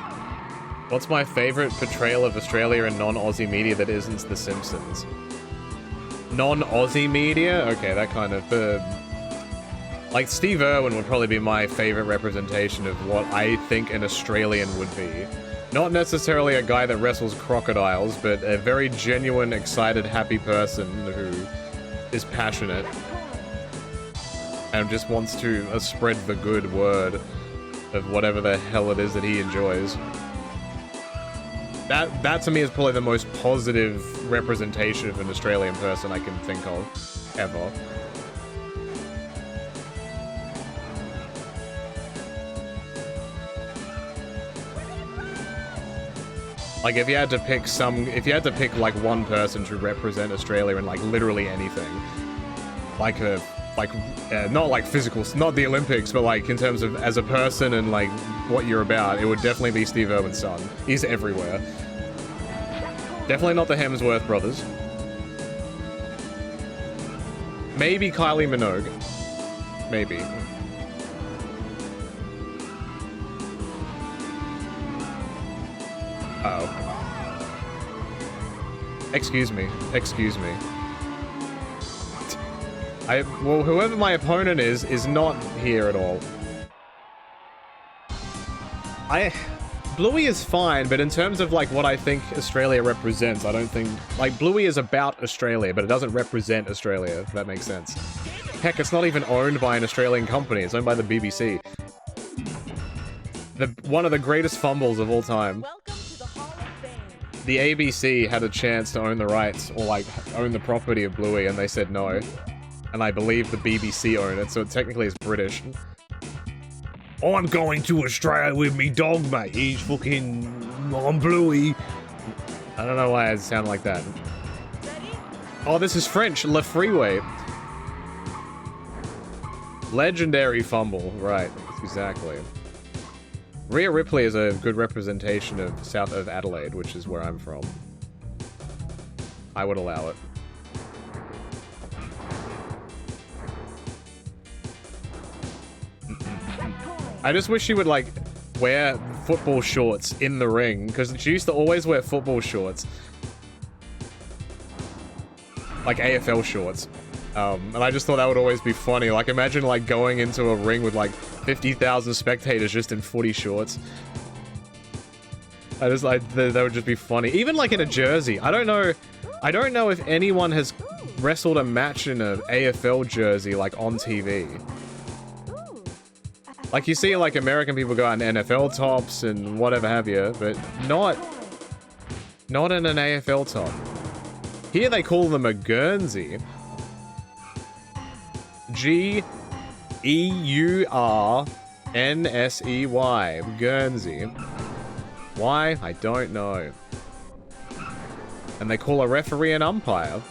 What's my favorite portrayal of Australia in non-Aussie media that isn't The Simpsons? Non-Aussie media? Okay, that kind of... like, Steve Irwin would probably be my favorite representation of what I think an Australian would be. Not necessarily a guy that wrestles crocodiles, but a very genuine, excited, happy person who is passionate and just wants to spread the good word of whatever the hell it is that he enjoys. That to me is probably the most positive representation of an Australian person I can think of, ever. Like, if you had to pick like one person to represent Australia in like literally anything, not like physical, not the Olympics, but like in terms of as a person and like what you're about, it would definitely be Steve Irwin's son. He's everywhere. Definitely not the Hemsworth brothers. Maybe Kylie Minogue. Maybe. Uh-oh. Excuse me. Excuse me. Well, whoever my opponent is not here at all. Bluey is fine, but in terms of, like, what I think Australia represents, I don't think... Like, Bluey is about Australia, but it doesn't represent Australia, if that makes sense. Heck, it's not even owned by an Australian company. It's owned by the BBC. One of the greatest fumbles of all time. Welcome to the Hall of Fame. The ABC had a chance to own the rights, or, like, own the property of Bluey, and they said no. And I believe the BBC own it, so it technically is British. I'm going to Australia with me dog, mate. He's fucking... I'm Bluey. I don't know why I sound like that. Ready? Oh, this is French. Le Freeway. Legendary fumble. Right, exactly. Rhea Ripley is a good representation of south of Adelaide, which is where I'm from. I would allow it. I just wish she would, like, wear football shorts in the ring, because she used to always wear football shorts. Like AFL shorts. And I just thought that would always be funny. Like, imagine, like, going into a ring with, like, 50,000 spectators just in footy shorts. That would just be funny. Even, like, in a jersey. I don't know if anyone has wrestled a match in an AFL jersey, like, on TV. Like, you see, like, American people go out in NFL tops and whatever have you, but not in an AFL top. Here they call them a Guernsey. G-E-U-R-N-S-E-Y. Guernsey. Why? I don't know. And they call a referee an umpire.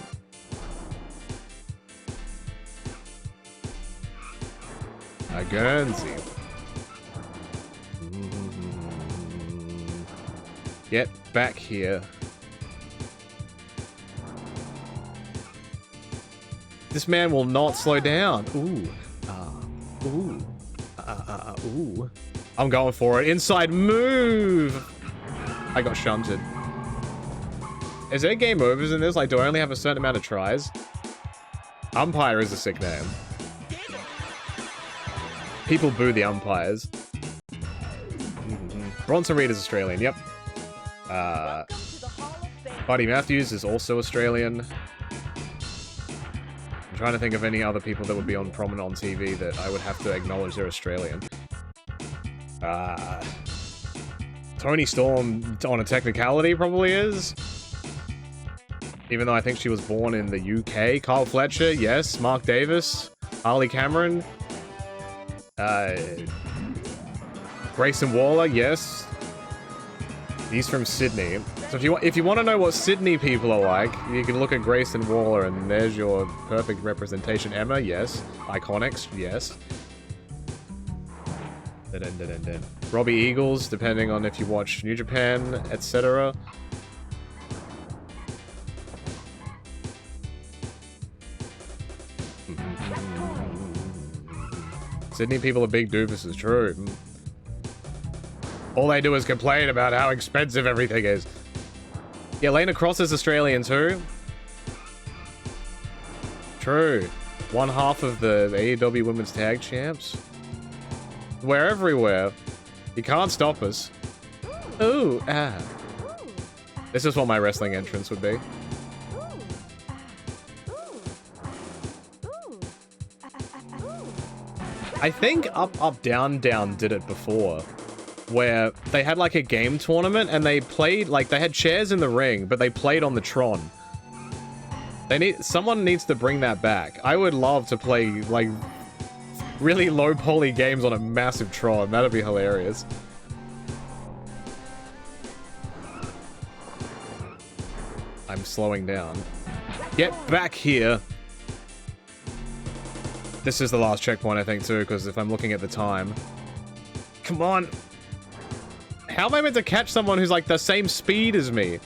A Guernsey. Get back here. This man will not slow down. Ooh. Ooh. Ooh. I'm going for it. Inside move! I got shunted. Is there game overs in this? Like, do I only have a certain amount of tries? Umpire is a sick name. People boo the umpires. Bronson Reed is Australian, yep. Buddy Matthews is also Australian. I'm trying to think of any other people that would be prominent on TV that I would have to acknowledge they're Australian. Tony Storm, on a technicality, probably is. Even though I think she was born in the UK. Kyle Fletcher, yes. Mark Davis. Harley Cameron. Grayson Waller, yes. He's from Sydney. So if you want to know what Sydney people are like, you can look at Grayson Waller and there's your perfect representation. Emma, yes. Iconics, yes. Dun. Robbie Eagles, depending on if you watch New Japan, etc. Sydney people are big doofuses, true. All they do is complain about how expensive everything is. Yeah, Lena Cross is Australian too. True. One half of the AEW Women's Tag Champs. We're everywhere. You can't stop us. Ooh, ah. This is what my wrestling entrance would be. I think Up, Down, Down did it before. Where they had like a game tournament and they played, like they had chairs in the ring, but they played on the Tron. Someone needs to bring that back. I would love to play like really low poly games on a massive Tron. That'd be hilarious. I'm slowing down. Get back here. This is the last checkpoint, I think, too, because if I'm looking at the time. Come on. How am I meant to catch someone who's like the same speed as me?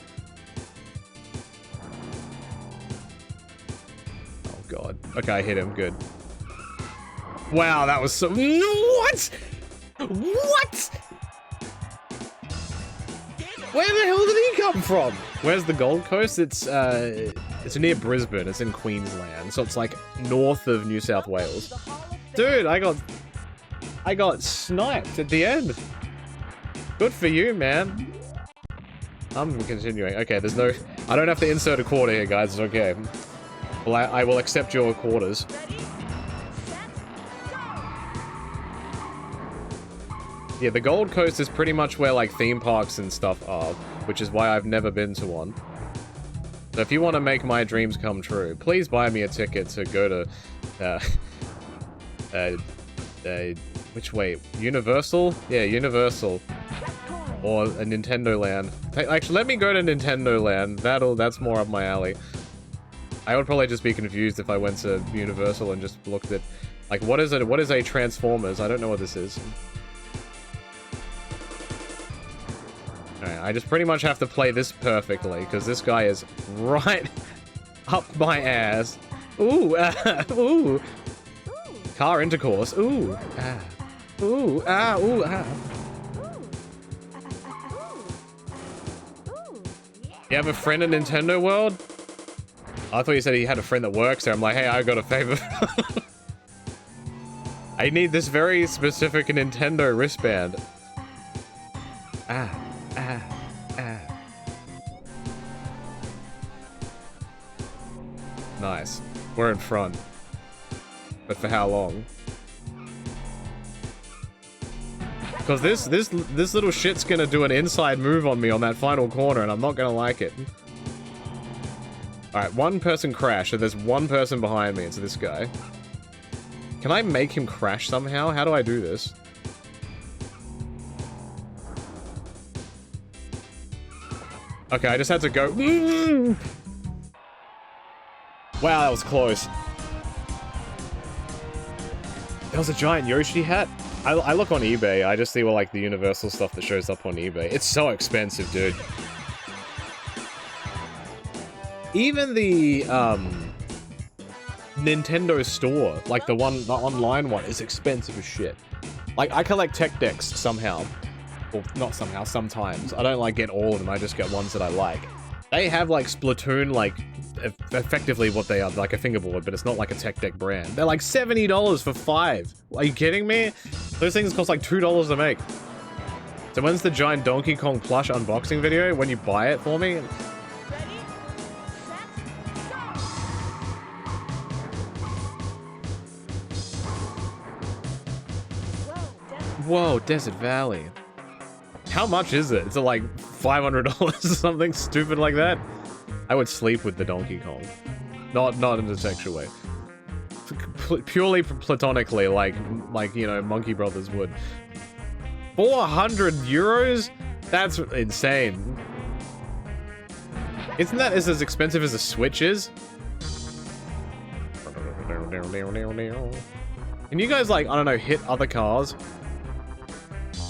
Oh, God. Okay, I hit him. Good. Wow, that was so... What? What? Where the hell did he come from? Where's the Gold Coast? It's near Brisbane. It's in Queensland. So it's like north of New South Wales. Dude, I got sniped at the end. Good for you, man. I'm continuing. Okay, there's no... I don't have to insert a quarter here, guys. It's okay. Well, I will accept your quarters. Yeah, the Gold Coast is pretty much where, like, theme parks and stuff are, which is why I've never been to one. So if you want to make my dreams come true, please buy me a ticket to go to, which way? Universal? Yeah, Universal. Or a Nintendo Land. Actually, let me go to Nintendo Land. That's more up my alley. I would probably just be confused if I went to Universal and just looked at, like, what is it? What is a Transformers? I don't know what this is. Alright, I just pretty much have to play this perfectly, because this guy is right up my ass. Ooh, ooh. Car intercourse. Ooh, ah. Ooh, ah, ooh, ah. You have a friend in Nintendo World? I thought you said he had a friend that works there. I'm like, hey, I got a favor. I need this very specific Nintendo wristband. Ah, ah, ah. Nice. We're in front. But for how long? Because this little shit's gonna do an inside move on me on that final corner, and I'm not gonna like it. Alright, one person crashed, so there's one person behind me. It's this guy. Can I make him crash somehow? How do I do this? Okay, I just had to go. Wow, that was close. There was a giant Yoshi hat. I look on eBay. I just see what, like, the Universal stuff that shows up on eBay. It's so expensive, dude. Even the Nintendo store, like the online one, is expensive as shit. Like, I collect tech decks somehow. Well, not somehow, sometimes. I don't, like, get all of them. I just get ones that I like. They have, like, Splatoon, like, effectively what they are, like a fingerboard, but it's not like a tech deck brand. They're like $70 for 5. Are you kidding me? Those things cost like $2 to make. So when's the giant Donkey Kong plush unboxing video? When you buy it for me? Whoa, Desert Valley. How much is it? Is it like $500 or something stupid like that? I would sleep with the Donkey Kong. Not in a sexual way. Purely platonically, like, you know, Monkey Brothers would. 400 euros? That's insane. Isn't that as expensive as a Switch is? Can you guys, like, I don't know, hit other cars?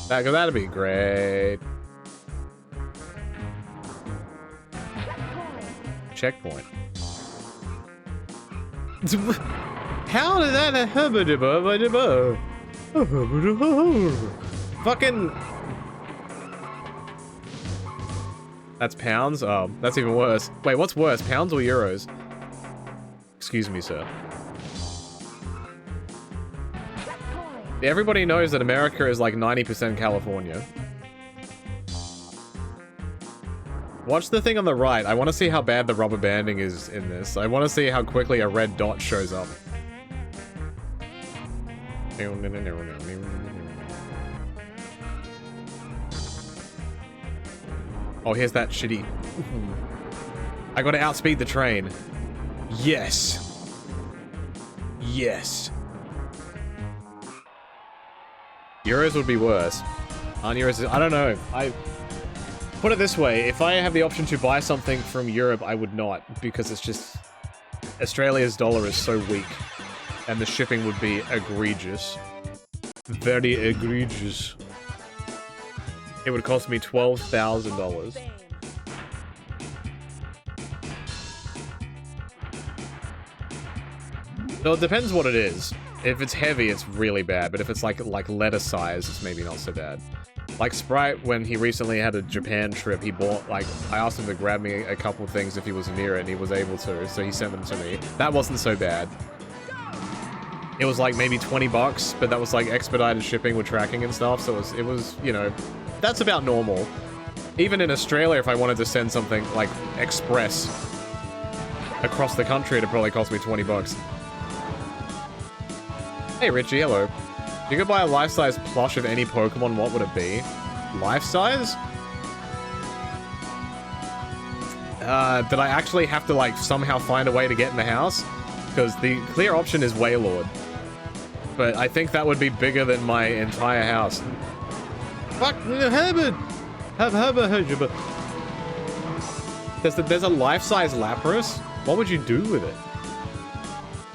That'd be great. Checkpoint. How did that fucking... That's pounds? Oh, that's even worse. Wait, what's worse, pounds or euros? Excuse me, sir. Everybody knows that America is like 90% California. Watch the thing on the right. I want to see how bad the rubber banding is in this. I want to see how quickly a red dot shows up. Oh, here's that shitty... I gotta outspeed the train. Yes. Yes. Euros would be worse. Non-Euros, I don't know. Put it this way, if I have the option to buy something from Europe, I would not, because it's just... Australia's dollar is so weak, and the shipping would be egregious. Very egregious. It would cost me $12,000. So it depends what it is. If it's heavy, it's really bad, but if it's like letter size, it's maybe not so bad. Like Sprite, when he recently had a Japan trip, he bought, like, I asked him to grab me a couple things if he was near it, and he was able to, so he sent them to me. That wasn't so bad. It was like maybe 20 bucks, but that was like expedited shipping with tracking and stuff, so it was, you know, that's about normal. Even in Australia, if I wanted to send something, like, express across the country, it'd probably cost me 20 bucks. Hey Richie, hello. If you could buy a life-size plush of any Pokemon, what would it be? Life-size? That I actually have to, like, somehow find a way to get in the house? Because the clear option is Wailord. But I think that would be bigger than my entire house. Fuck, Herbert! There's a life-size Lapras? What would you do with it?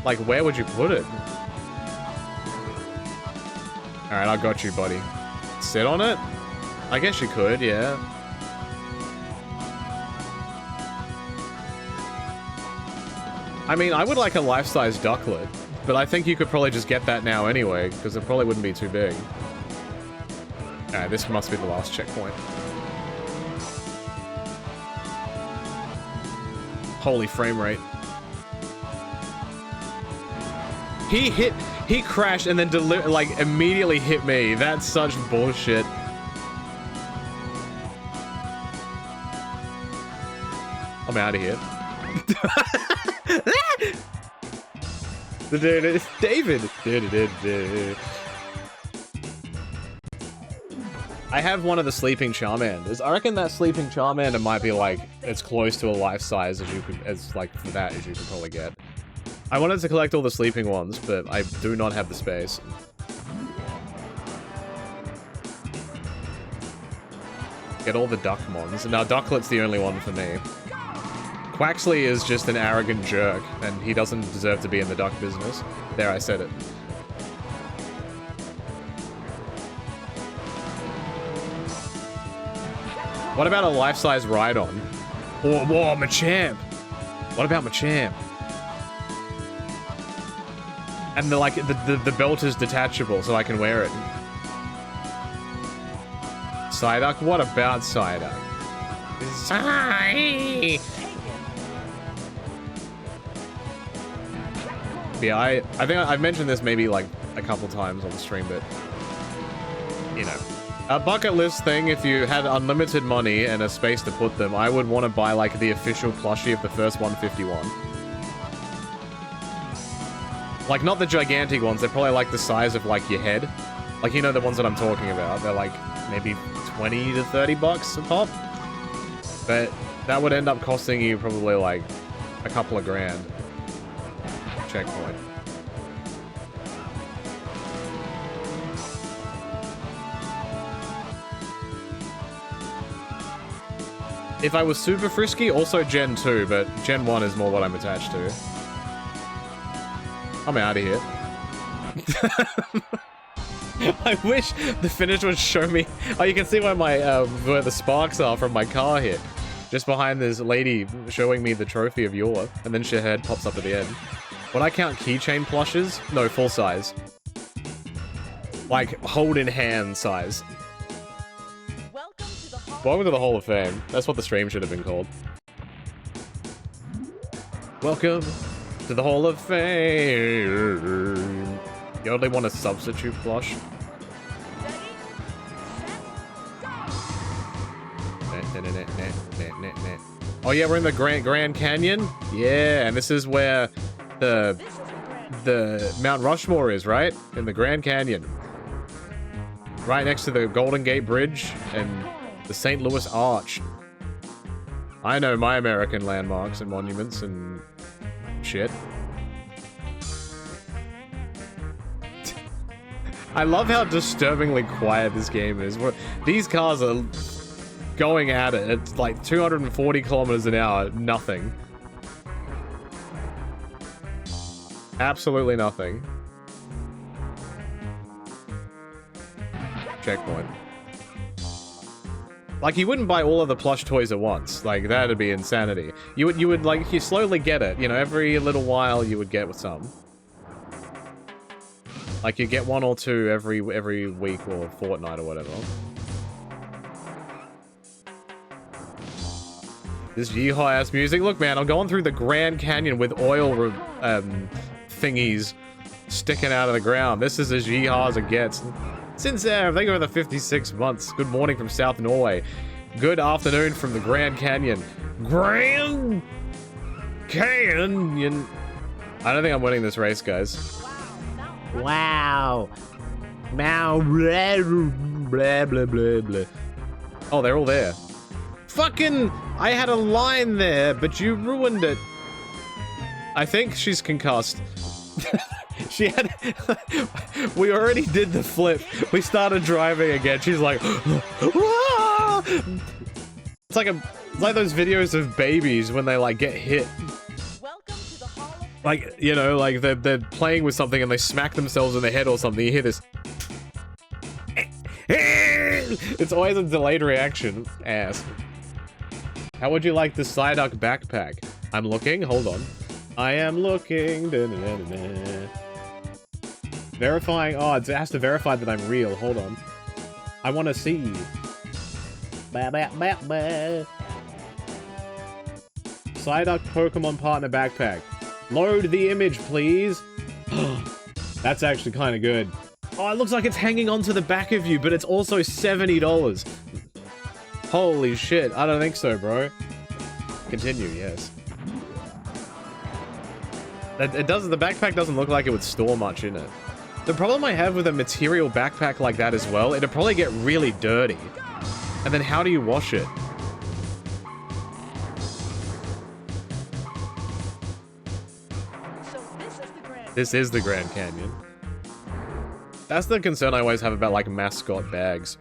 Like, where would you put it? Alright, I got you, buddy. Sit on it? I guess you could, yeah. I mean, I would like a life-size Ducklet, but I think you could probably just get that now anyway, because it probably wouldn't be too big. Alright, this must be the last checkpoint. Holy frame rate. He crashed and then like immediately hit me. That's such bullshit. I'm out of here. David. I have one of the sleeping Charmanders. I reckon that sleeping Charmander might be like as close to a life size as you could, as like for that as you could probably get. I wanted to collect all the sleeping ones, but I do not have the space. Get all the Duckmons. Now Ducklet's the only one for me. Quaxley is just an arrogant jerk, and he doesn't deserve to be in the duck business. There, I said it. What about a life-size Rhydon? Or, whoa, Machamp! What about Machamp? And the belt is detachable, so I can wear it. Psyduck? What about Psyduck? Yeah, I think I've mentioned this maybe like a couple times on the stream, but you know. A bucket list thing, if you had unlimited money and a space to put them, I would want to buy like the official plushie of the first 151. Like, not the gigantic ones, they're probably like the size of like your head. Like, you know the ones that I'm talking about. They're like maybe 20 to 30 bucks a pop. But that would end up costing you probably like a couple of grand. Checkpoint. If I was super frisky, also Gen 2, but Gen 1 is more what I'm attached to. I'm out of here. I wish the finish would show me. Oh, you can see where my where the sparks are from my car hit. Just behind this lady showing me the trophy of yore, and then her head pops up at the end. Would I count keychain plushes? No, full size. Like, hold in hand size. Welcome to the Hall of Fame. That's what the stream should have been called. Welcome to the Hall of Fame. You only want a substitute plush? Oh yeah, we're in the Grand Canyon? Yeah, and this is where the Mount Rushmore is, right? In the Grand Canyon. Right next to the Golden Gate Bridge and the St. Louis Arch. I know my American landmarks and monuments and shit. I love how disturbingly quiet this game is. These cars are going at it. It's like 240 kilometers an hour. Nothing. Absolutely nothing. Checkpoint. Like, you wouldn't buy all of the plush toys at once. Like, that'd be insanity. You would like, you slowly get it. You know, every little while you would get with some. Like, you get one or two every week or fortnight or whatever. This yeehaw-ass music. Look, man, I'm going through the Grand Canyon with oil thingies sticking out of the ground. This is as yeehaw as it gets. Since thank you for the 56 months. Good morning from South Norway. Good afternoon from the Grand Canyon. Grand Canyon. I don't think I'm winning this race, guys. Wow. Blah, blah, blah, blah, blah. Oh, they're all there. Fucking, I had a line there, but you ruined it. I think she's concussed. She had... We already did the flip. We started driving again. She's like... Wah! It's like those videos of babies when they, like, get hit. Like, you know, like, they're playing with something and they smack themselves in the head or something. You hear this... It's always a delayed reaction. Ass. How would you like the Psyduck backpack? I'm looking. Hold on. I am looking. Da, da, da, da, da. Verifying. Oh, it has to verify that I'm real. Hold on. I want to see. Ba, ba, ba, ba. Psyduck Pokemon Partner Backpack. Load the image, please. That's actually kind of good. Oh, it looks like it's hanging onto the back of you, but it's also $70. Holy shit. I don't think so, bro. Continue, yes. The backpack doesn't look like it would store much in it. The problem I have with a material backpack like that as well, it'd probably get really dirty. And then how do you wash it? This is the Grand Canyon. That's the concern I always have about, like, mascot bags.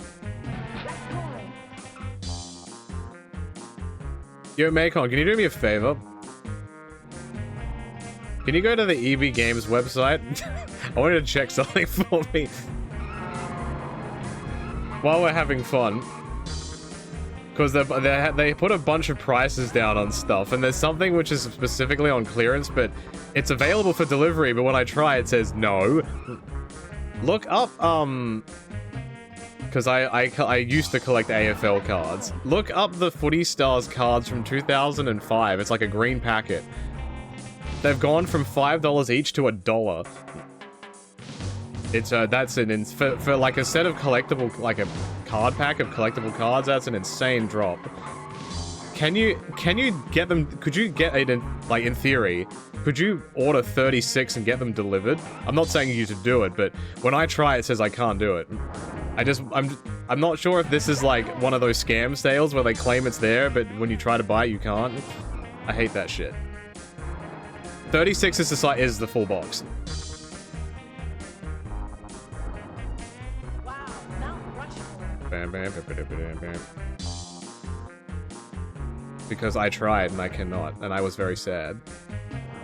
Yo, Macon, can you do me a favor? Can you go to the EB Games website? I wanted to check something for me. While we're having fun. Because they put a bunch of prices down on stuff, and there's something which is specifically on clearance, but it's available for delivery, but when I try it says no. Look up, because I used to collect AFL cards. Look up the Footy Stars cards from 2005. It's like a green packet. They've gone from $5 each to $1. It's that's for like a set of collectible, like a card pack of collectible cards. That's an insane drop. Can you get them? Could you get it in, like, in theory? Could you order 36 and get them delivered? I'm not saying you to do it, but when I try, it says I can't do it. I'm not sure if this is like one of those scam sales where they claim it's there, but when you try to buy it, you can't. I hate that shit. 36 is the full box. Wow, Mount Rushmore. Bam, bam, bam, bam, bam, bam. Because I tried and I cannot, and I was very sad.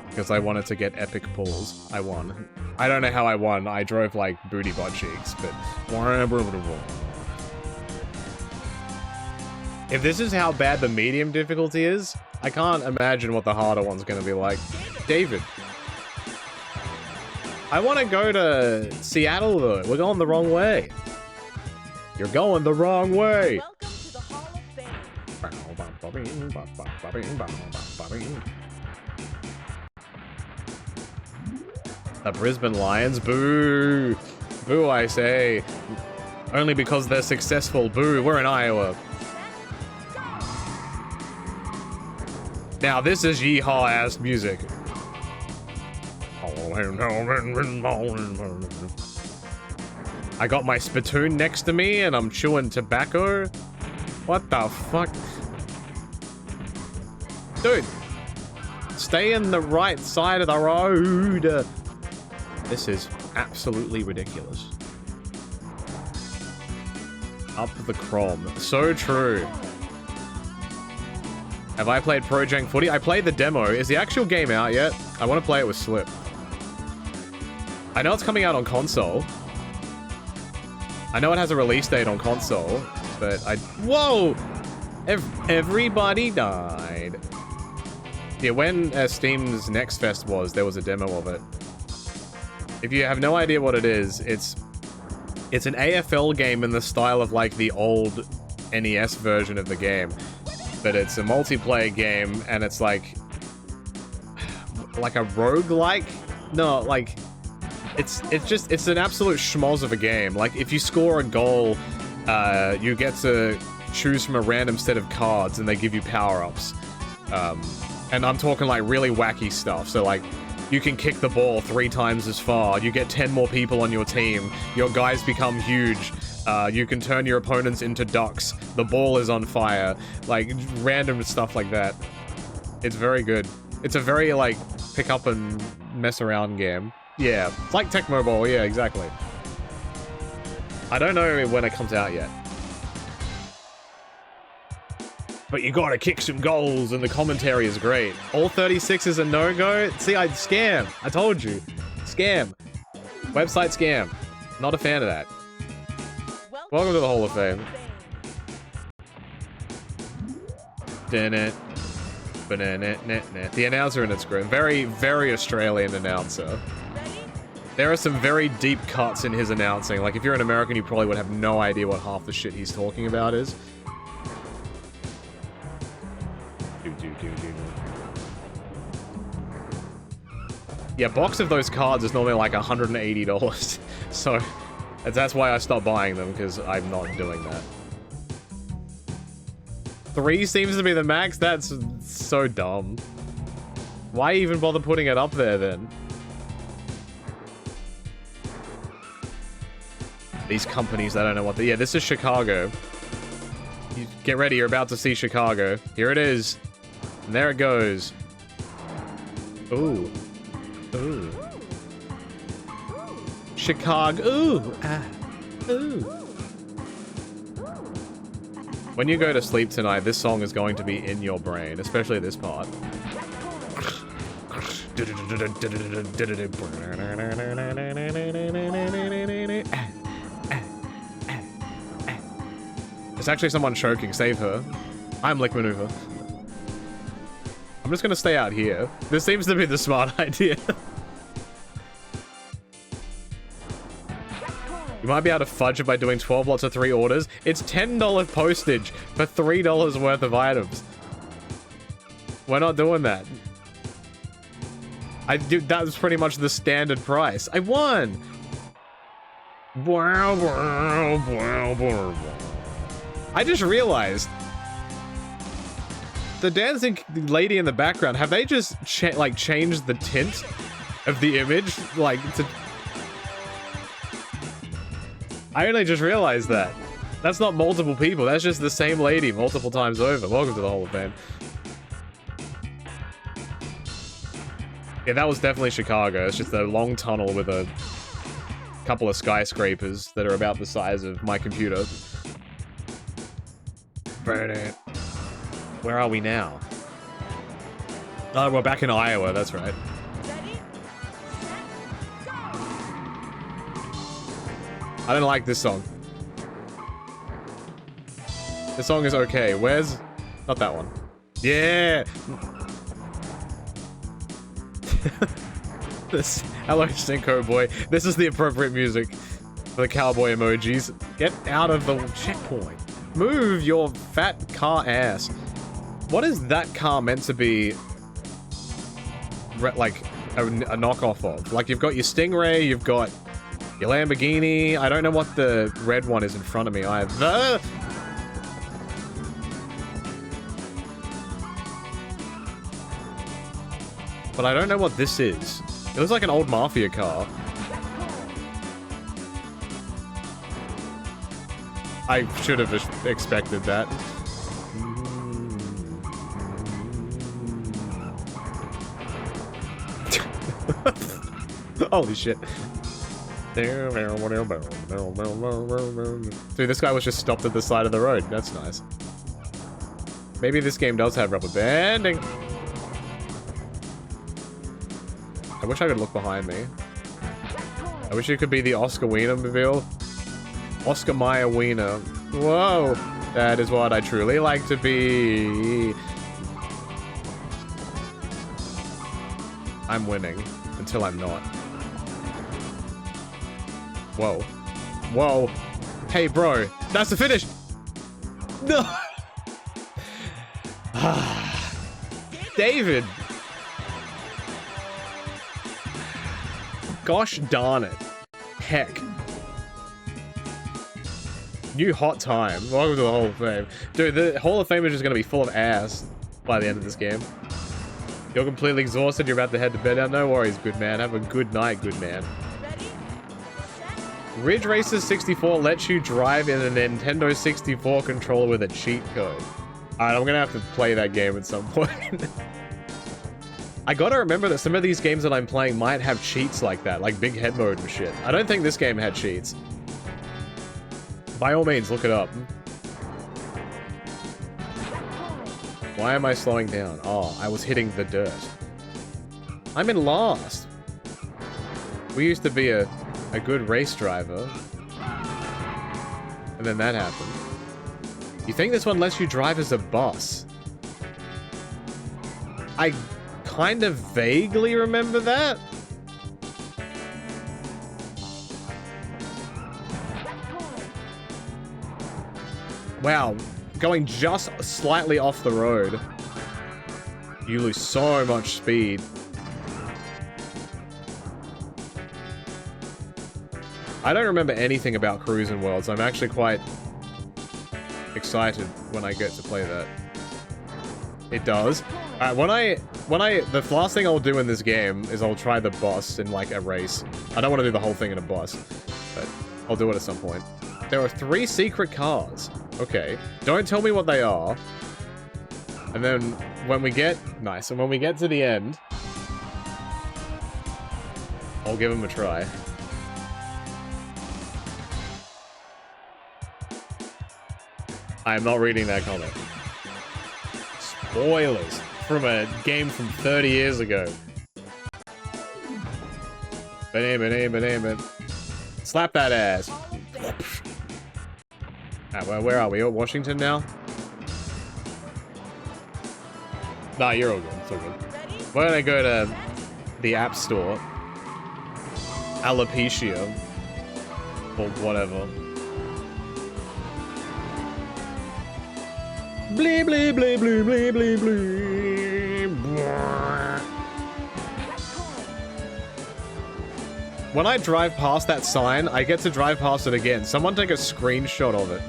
Because I wanted to get epic pulls. I won. I don't know how I won. I drove like booty butt cheeks, but... If this is how bad the medium difficulty is, I can't imagine what the harder one's gonna be like. David. I want to go to Seattle though. We're going the wrong way. You're going the wrong way. Welcome to the Hall of Fame. The Brisbane Lions, boo! Boo, I say. Only because they're successful, boo, we're in Iowa. Now this is yeehaw-ass music. I got my spittoon next to me and I'm chewing tobacco. What the fuck? Dude! Stay in the right side of the road! This is absolutely ridiculous. Up the crom. So true. Have I played Pro Jank Footy? I played the demo. Is the actual game out yet? I want to play it with Slip. I know it's coming out on console. I know it has a release date on console, but Whoa! Everybody died. Yeah, when Steam's Next Fest was, there was a demo of it. If you have no idea what it is, it's an AFL game in the style of like the old NES version of the game. But it's a multiplayer game, and it's like a roguelike? No, like it's an absolute schmoz of a game. Like if you score a goal, you get to choose from a random set of cards, and they give you power-ups. And I'm talking like really wacky stuff. So like you can kick the ball 3 times as far. You get 10 more people on your team. Your guys become huge. You can turn your opponents into ducks. The ball is on fire. Like, random stuff like that. It's very good. It's a very, like, pick up and mess around game. Yeah, it's like Tecmo Bowl. Yeah, exactly. I don't know when it comes out yet. But you gotta kick some goals, and the commentary is great. All 36 is a no-go? See, I scam. I told you. Scam. Website scam. Not a fan of that. Welcome to the Hall of Fame. The announcer in its group. Very, very Australian announcer. There are some very deep cuts in his announcing. Like, if you're an American, you probably would have no idea what half the shit he's talking about is. Yeah, box of those cards is normally like $180. So, that's why I stopped buying them, because I'm not doing that. 3 seems to be the max? That's so dumb. Why even bother putting it up there, then? These companies, I don't know what they... Yeah, this is Chicago. You get ready, you're about to see Chicago. Here it is. And there it goes. Ooh. Ooh. Chicago. Ooh. Ah. Ooh. When you go to sleep tonight, this song is going to be in your brain, especially this part. It's actually someone choking. Save her. I'm Lick Maneuver. I'm just gonna stay out here. This seems to be the smart idea. You might be able to fudge it by doing 12 lots of 3 orders. It's $10 postage for $3 worth of items. We're not doing that. That was pretty much the standard price. I won! I just realized the dancing lady in the background, have they just like changed the tint of the image? Like, I only just realized that. That's not multiple people, that's just the same lady multiple times over. Welcome to the Hall of Fame. Yeah, that was definitely Chicago. It's just a long tunnel with a couple of skyscrapers that are about the size of my computer. Where are we now? Oh, we're back in Iowa, that's right. Ready, set, go! I don't like this song. This song is okay. Where's... Not that one. Yeah! This... Hello, Cinco Boy. This is the appropriate music for the cowboy emojis. Get out of the checkpoint. Move your fat car ass. What is that car meant to be... like, a knockoff of? Like, you've got your Stingray, you've got your Lamborghini. I don't know what the red one is in front of me either. But I don't know what this is. It looks like an old mafia car. I should have expected that. Holy shit. Dude, this guy was just stopped at the side of the road. That's nice. Maybe this game does have rubber banding. I wish I could look behind me. I wish it could be the Oscar Wiener mobile. Oscar Mayer Wiener. Whoa! That is what I truly like to be. I'm winning. Until I'm not. Whoa. Whoa. Hey, bro. That's the finish! No! David! Gosh darn it. Heck. New hot time. Welcome to the Hall of Fame. Dude, the Hall of Fame is just gonna be full of ass by the end of this game. You're completely exhausted, you're about to head to bed now. No worries, good man. Have a good night, good man. Ready, set, Ridge Racer 64 lets you drive in a Nintendo 64 controller with a cheat code. Alright, I'm gonna have to play that game at some point. I gotta remember that some of these games that I'm playing might have cheats like that, like Big Head Mode and shit. I don't think this game had cheats. By all means, look it up. Why am I slowing down? Oh, I was hitting the dirt. I'm in last. We used to be a good race driver. And then that happened. You think this one lets you drive as a bus? I kind of vaguely remember that. Wow, going just slightly off the road, you lose so much speed. I don't remember anything about Cruis'n World, so I'm actually quite excited when I get to play that. It does. The last thing I'll do in this game is I'll try the boss in like a race. I don't want to do the whole thing in a bus, but I'll do it at some point. There are 3 secret cars. Okay. Don't tell me what they are. And then when we get... Nice. And when we get to the end... I'll give them a try. I am not reading that comment. Spoilers from a game from 30 years ago. Slap that ass. Where are we? At Washington now? Nah, you're all good. It's all good. We're gonna go to the App Store. Alopecia. Or whatever. Blee, blee, blee, blee, blee, blee, blee. When I drive past that sign, I get to drive past it again. Someone take a screenshot of it.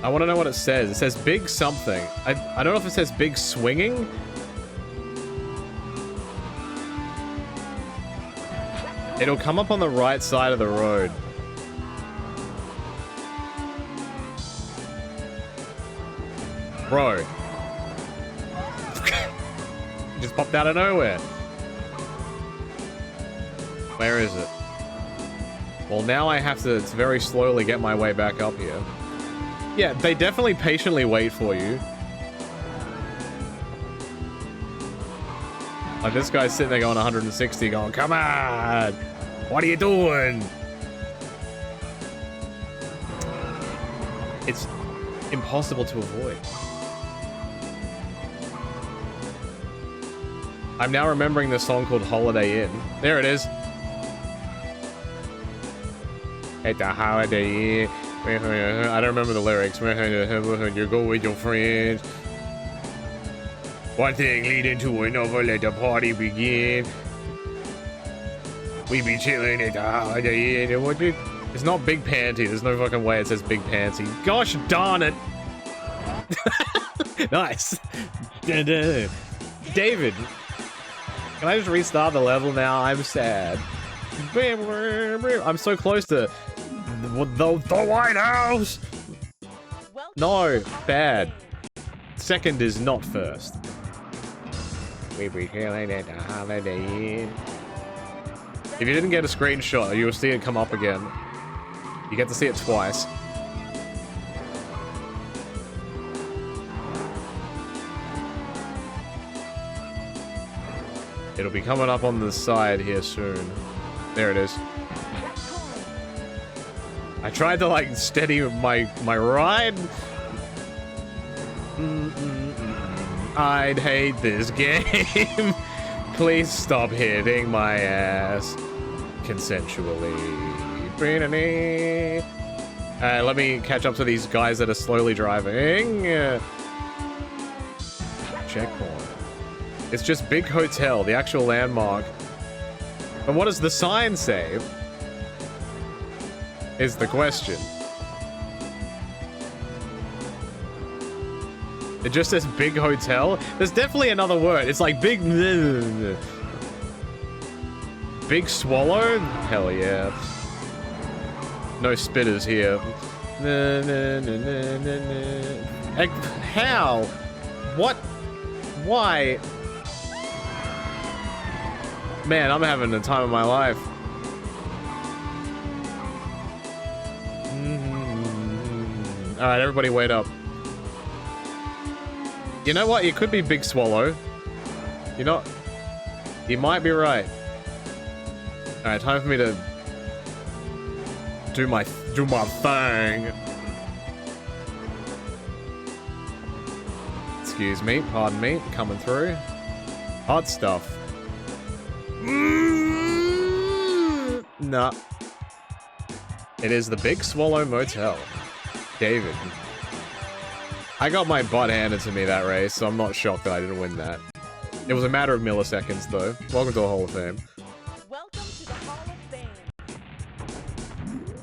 I want to know what it says. It says big something. I don't know if it says big swinging. It'll come up on the right side of the road. Bro. Just popped out of nowhere. Where is it? Well, now I have to very slowly get my way back up here. Yeah, they definitely patiently wait for you. Like, this guy's sitting there going 160, going, come on! What are you doing? It's impossible to avoid. I'm now remembering this song called Holiday Inn. There it is. At the Holiday Inn. I don't remember the lyrics. You go with your friends. One thing leading to another, let the party begin. We be chilling at the Holiday Inn. It's not Big Panty. There's no fucking way it says Big Panty. Gosh darn it. Nice. David. Can I just restart the level now? I'm sad. I'm so close to the White House. No, bad. Second is not first. We be chilling at the Holiday Inn. If you didn't get a screenshot, you'll see it come up again. You get to see it twice. It'll be coming up on the side here soon. There it is. I tried to like steady my ride. I'd hate this game. Please stop hitting my ass consensually. Let me catch up to these guys that are slowly driving. Checkpoint. It's just Big Hotel, the actual landmark. And what does the sign say? Is the question. It just says Big Hotel. There's definitely another word. It's like big... Big Swallow? Hell yeah. No spitters here. How? What? Why? Man, I'm having the time of my life. Alright, everybody wait up. You know what? It could be Big Swallow. You know... You might be right. Alright, time for me to... Do my thing. Excuse me, pardon me, coming through. Hot stuff. Nah. It is the Big Swallow Motel. David. I got my butt handed to me that race, so I'm not shocked that I didn't win that. It was a matter of milliseconds, though. Welcome to the Hall of Fame. Welcome to the Hall of Fame.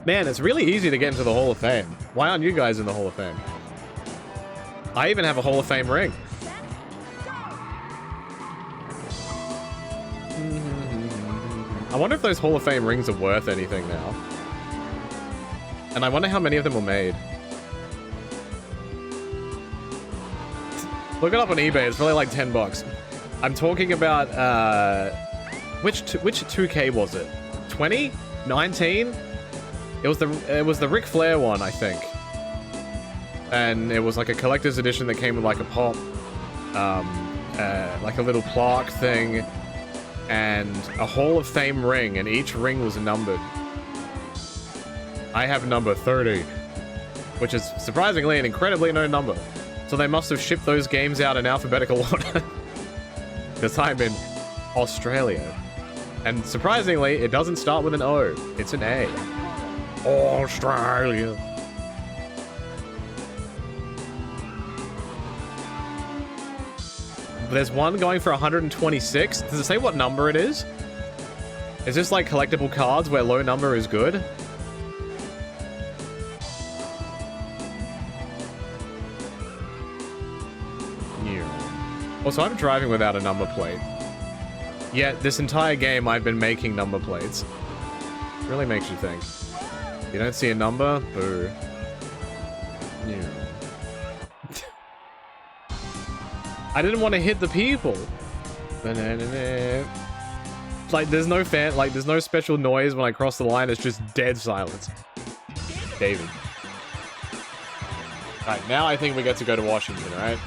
Man, it's really easy to get into the Hall of Fame. Why aren't you guys in the Hall of Fame? I even have a Hall of Fame ring. I wonder if those Hall of Fame rings are worth anything now. And I wonder how many of them were made. Look it up on eBay, it's probably like 10 bucks. I'm talking about, which 2K was it? 20? 19? It was the Ric Flair one, I think. And it was like a collector's edition that came with like a pop, like a little plaque thing, and a Hall of Fame ring, and each ring was numbered. I have number 30, which is surprisingly an incredibly known number. So they must have shipped those games out in alphabetical order. Because I'm in Australia. And surprisingly, it doesn't start with an O. It's an A. Australia. There's one going for 126. Does it say what number it is? Is this like collectible cards where low number is good? Also, I'm driving without a number plate. Yet, this entire game, I've been making number plates. Really makes you think. You don't see a number? Boo. Yeah. I didn't want to hit the people. Like, there's no there's no special noise when I cross the line. It's just dead silence. David. Alright, now I think we get to go to Washington, right?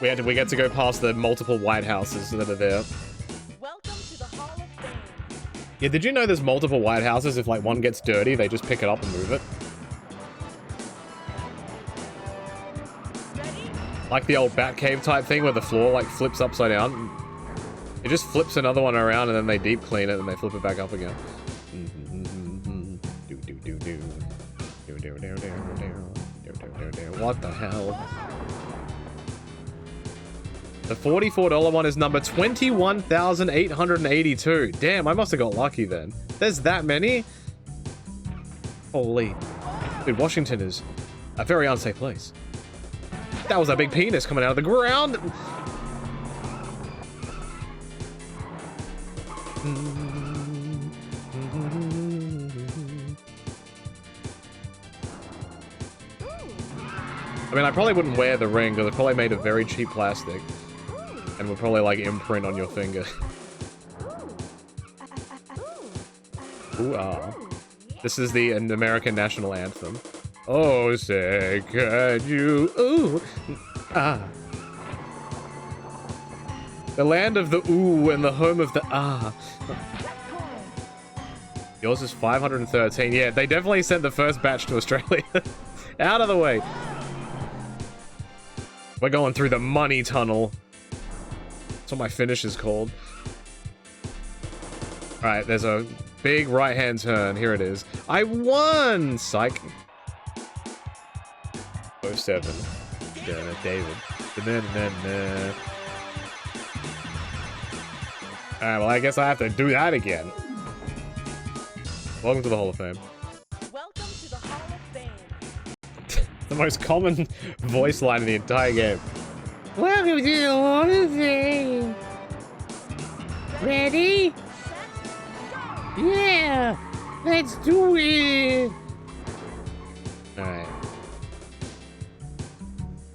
We get to go past the multiple White Houses that are there. Welcome to the Hall of Fame. Yeah, did you know there's multiple White Houses? If, like, one gets dirty, they just pick it up and move it? Ready? Like the old Batcave type thing where the floor, like, flips upside down. It just flips another one around and then they deep clean it and they flip it back up again. What the hell? The $44 one is number 21,882. Damn, I must have got lucky then. There's that many? Holy. Dude, Washington is a very unsafe place. That was a big penis coming out of the ground. I mean, I probably wouldn't wear the ring because it's probably made of very cheap plastic and would probably like imprint on your finger. Ooh, ah. This is the American national anthem. Oh, say can you? Ooh, ah. The land of the ooh and the home of the ah. Yours is 513. Yeah, they definitely sent the first batch to Australia. Out of the way. We're going through the money tunnel. That's what my finish is called. Alright, there's a big right-hand turn. Here it is. I won! Psych. 07. David. Alright, well, I guess I have to do that again. Welcome to the Hall of Fame. Welcome to the Hall of Fame. The most common voice line in the entire game. Welcome to the Hall of Fame. Ready? Yeah! Let's do it! Alright.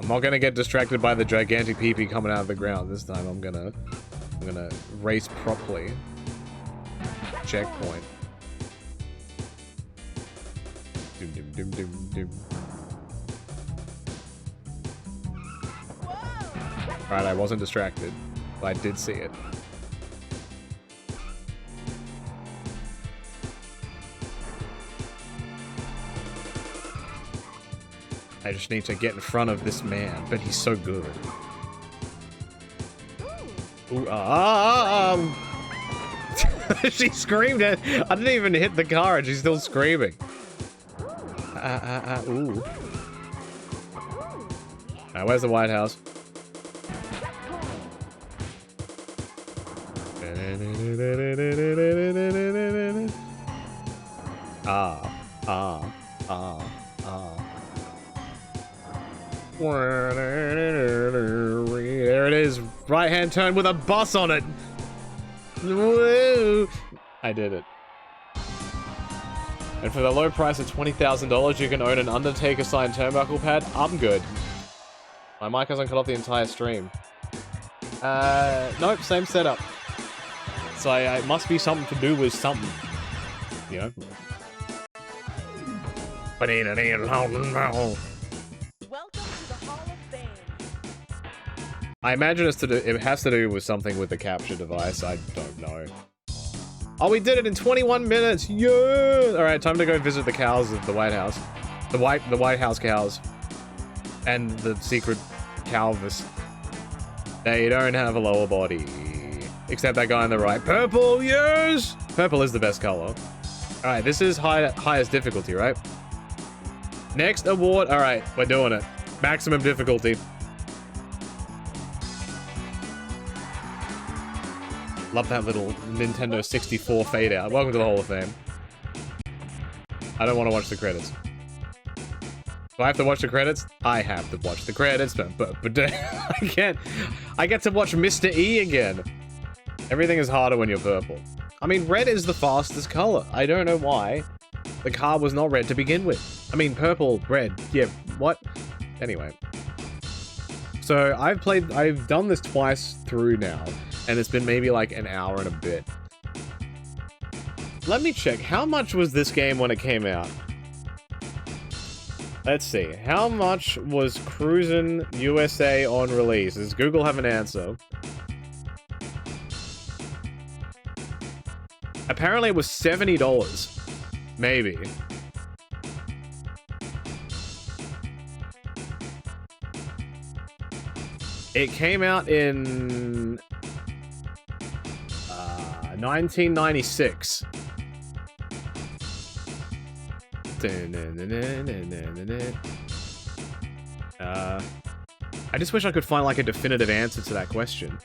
I'm not gonna get distracted by the gigantic pee-pee coming out of the ground this time. I'm gonna race properly. Checkpoint. Doom doom doom doom doom. Alright, I wasn't distracted, but I did see it. I just need to get in front of this man, but he's so good. Ooh, she screamed at. I didn't even hit the car and she's still screaming. Ooh. Alright, where's the White House? There it is. Right-hand turn with a bus on it. Woo! I did it. And for the low price of $20,000, you can own an Undertaker signed turnbuckle pad. I'm good. My mic hasn't cut off the entire stream. Nope, same setup. So it must be something to do with something. You know? Welcome to the Hall of Fame. I imagine it has to do with something with the capture device. I don't know. Oh, we did it in 21 minutes! Yeah! Alright, time to go visit the cows of the White House. The White House cows. And the secret Calvis. They don't have a lower body. Except that guy on the right. Purple, yes! Purple is the best color. Alright, this is highest difficulty, right? Next award. Alright, we're doing it. Maximum difficulty. Love that little Nintendo 64 fade out. Welcome to the Hall of Fame. I don't want to watch the credits. Do I have to watch the credits? I have to watch the credits, but I can't. I get to watch Mr. E again. Everything is harder when you're purple. I mean, red is the fastest color. I don't know why. The car was not red to begin with. I mean, purple, red. Yeah, what? Anyway. So, I've done this twice through now, and it's been maybe like an hour and a bit. Let me check. How much was this game when it came out? Let's see. How much was Cruis'n USA on release? Does Google have an answer? Apparently it was $70. Maybe. It came out in 1996. I just wish I could find like a definitive answer to that question.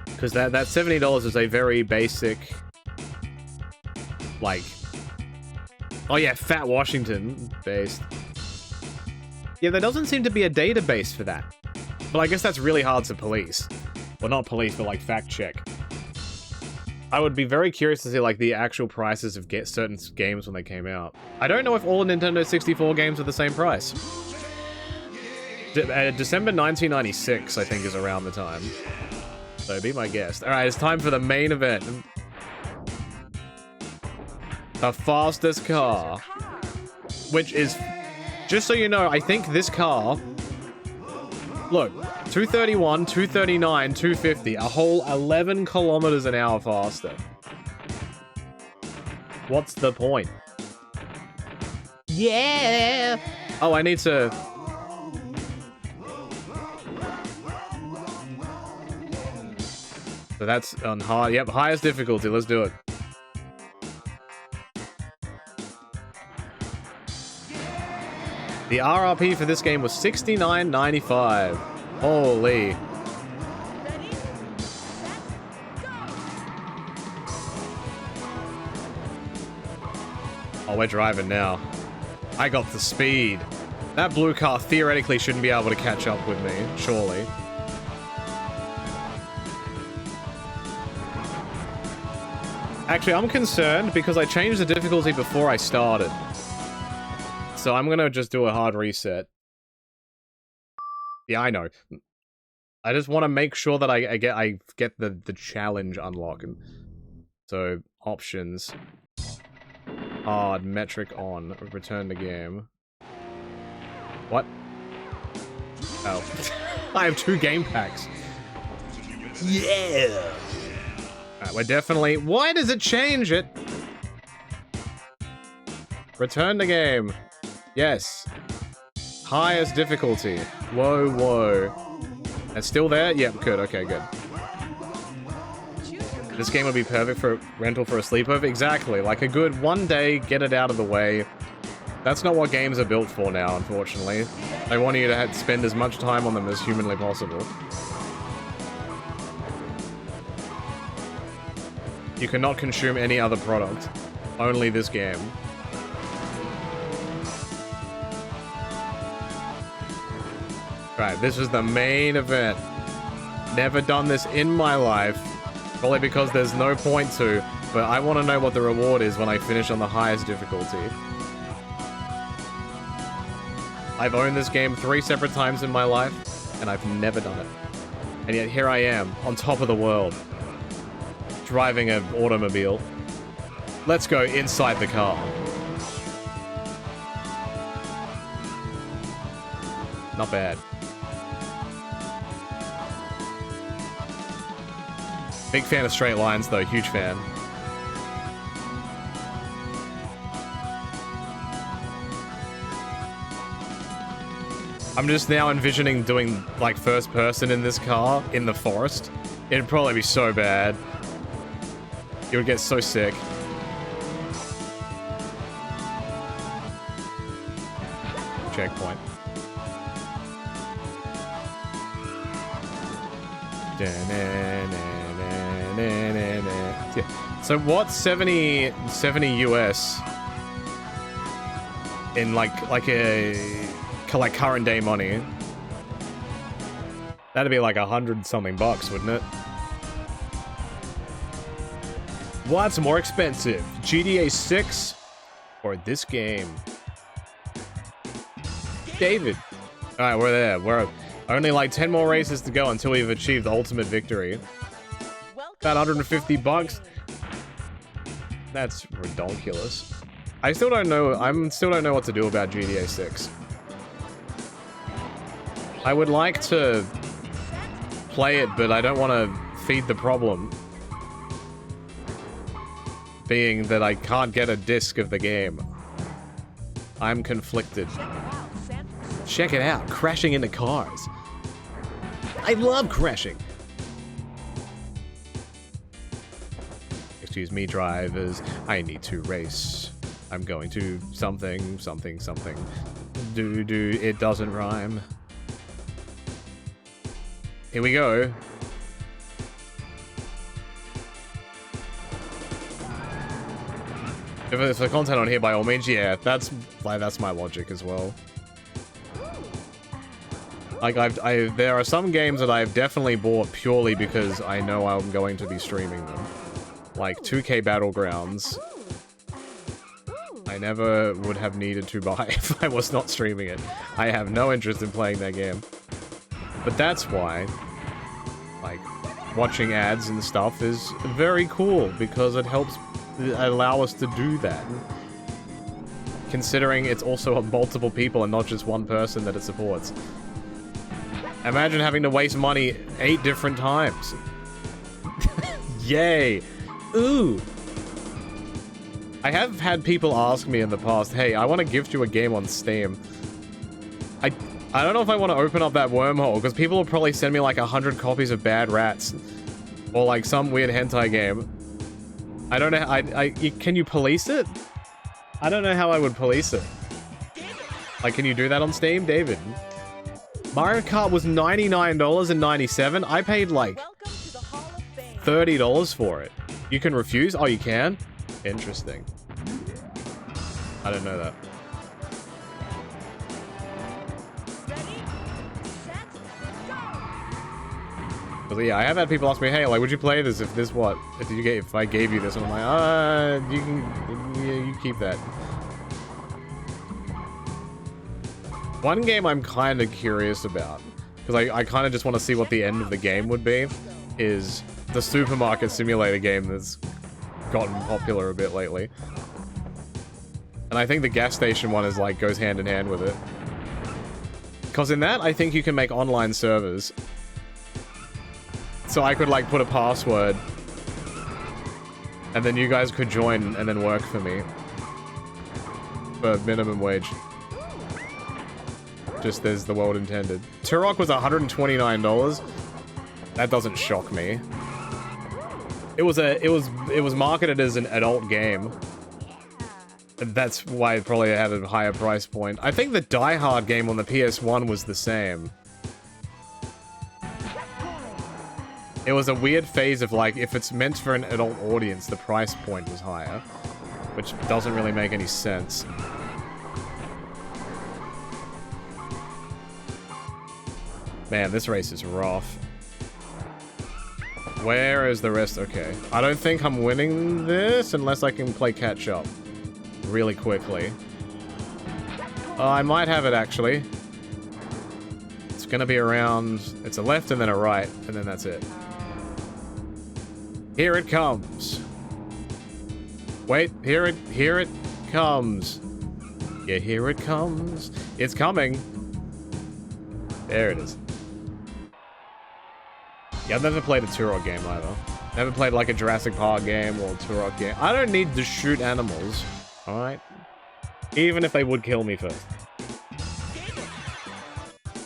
Because that $70 is a very basic, like, oh yeah, Fat Washington based. Yeah, there doesn't seem to be a database for that. But I guess that's really hard to police. Well, not police, but like fact check. I would be very curious to see like the actual prices of certain games when they came out. I don't know if all Nintendo 64 games are the same price. December 1996, I think, is around the time. So be my guest. Alright, it's time for the main event. The fastest car. Which is, just so you know, I think this car... Look, 231, 239, 250, a whole 11 kilometers an hour faster. What's the point? Yeah! Oh, I need to... So that's on hard. Yep, highest difficulty. Let's do it. The RRP for this game was $69.95. Holy. Ready? Set, go! Oh, we're driving now. I got the speed. That blue car theoretically shouldn't be able to catch up with me, surely. Actually, I'm concerned because I changed the difficulty before I started. So I'm gonna just do a hard reset. Yeah, I know. I just want to make sure that I get the challenge unlocked. So options, hard, metric on, return to game. What? Oh, I have 2 game packs. Yeah. Alright, we're definitely. Why does it change it? Return to game. Yes. Highest difficulty. Whoa, whoa. It's still there? Yep, good. Okay, good. This game would be perfect for rental for a sleepover. Exactly. Like a good one day, get it out of the way. That's not what games are built for now, unfortunately. They want you to spend as much time on them as humanly possible. You cannot consume any other product. Only this game. Right, this is the main event. Never done this in my life. Probably because there's no point to, but I want to know what the reward is when I finish on the highest difficulty. I've owned this game 3 separate times in my life, and I've never done it. And yet here I am, on top of the world. Driving an automobile. Let's go inside the car. Not bad. Big fan of straight lines, though. Huge fan. I'm just now envisioning doing, like, first person in this car, in the forest. It'd probably be so bad. You would get so sick. Checkpoint. Yeah. So what's 70 US in like current day money? That'd be like 100 something bucks, wouldn't it? What's more expensive, GTA 6 or this game? David. All right, we're there. We're only like 10 more races to go until we've achieved the ultimate victory. About 150 bucks. That's ridiculous. I still don't know. Still don't know what to do about GTA 6. I would like to play it, but I don't want to feed the problem. Being that I can't get a disc of the game. I'm conflicted. Check it out, crashing into cars. I love crashing. Excuse me, drivers. I need to race. I'm going to something, something, something. Do, it doesn't rhyme. Here we go. If the content on here, by all means, yeah, that's my logic as well. Like, there are some games that I've definitely bought purely because I know I'm going to be streaming them. Like 2K Battlegrounds. I never would have needed to buy if I was not streaming it. I have no interest in playing that game. But that's why, like, watching ads and stuff is very cool because it helps allow us to do that. Considering it's also multiple people and not just one person that it supports. Imagine having to waste money 8 different times. Yay. Ooh. I have had people ask me in the past, hey, I want to gift you a game on Steam. I don't know if I want to open up that wormhole, because people will probably send me like 100 copies of Bad Rats. Or like some weird hentai game. I don't know, can you police it? I don't know how I would police it. Like, can you do that on Steam, David? Mario Kart was $99.97. I paid like $30 for it. You can refuse? Oh, you can? Interesting. I didn't know that. But yeah, I have had people ask me, hey, like, would you play this if this what? If I gave you this? And I'm like, you keep that. One game I'm kind of curious about, because I kind of just want to see what the end of the game would be, is the supermarket simulator game that's gotten popular a bit lately. And I think the gas station one is like, goes hand in hand with it. Because in that, I think you can make online servers. So I could like put a password, and then you guys could join and then work for me. For minimum wage. Just as the world intended. Turok was $129. That doesn't shock me. It was marketed as an adult game. And that's why it probably had a higher price point. I think the Die Hard game on the PS1 was the same. It was a weird phase of like, if it's meant for an adult audience, the price point was higher. Which doesn't really make any sense. Man, this race is rough. Where is the rest? Okay. I don't think I'm winning this unless I can play catch up really quickly. I might have it actually. It's gonna be around... It's a left and then a right, and then that's it. Here it comes. Wait, here it comes. Yeah, here it comes. It's coming. There it is. Yeah, I've never played a Turok game either. Never played like a Jurassic Park game or a Turok game. I don't need to shoot animals, alright? Even if they would kill me first.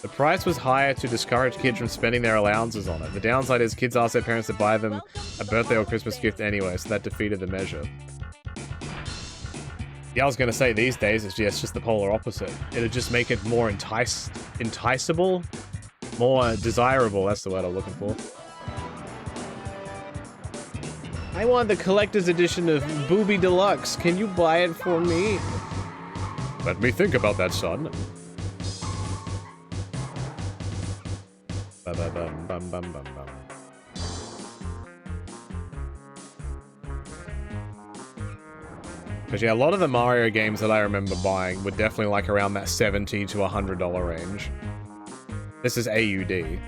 The price was higher to discourage kids from spending their allowances on it. The downside is kids ask their parents to buy them a birthday or Christmas gift anyway, so that defeated the measure. Yeah, I was gonna say these days it's just the polar opposite. It'd just make it more enticable? More desirable, that's the word I'm looking for. I want the collector's edition of Booby Deluxe. Can you buy it for me? Let me think about that, son. Ba-ba-bum-bum-bum-bum-bum. Because yeah, a lot of the Mario games that I remember buying were definitely like around that $70 to $100 range. This is AUD.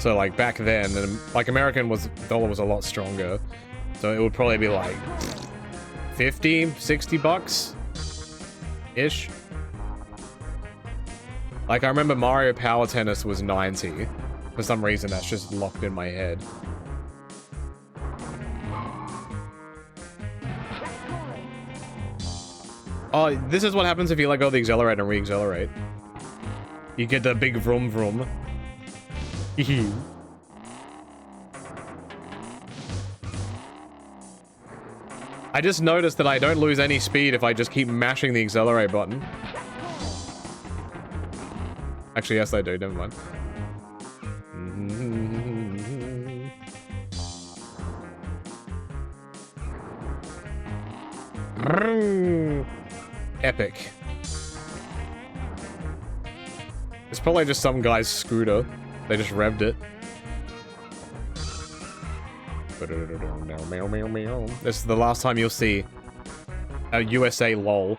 So like back then, like American dollar was a lot stronger. So it would probably be like 50, 60 bucks ish. Like I remember Mario Power Tennis was 90. For some reason that's just locked in my head. Oh, this is what happens if you let go of the accelerate and re-accelerate. You get the big vroom vroom. I just noticed that I don't lose any speed if I just keep mashing the accelerate button. Actually, yes I do, never mind. Epic. It's probably just some guy's scooter. They just revved it. This is the last time you'll see a USA lol.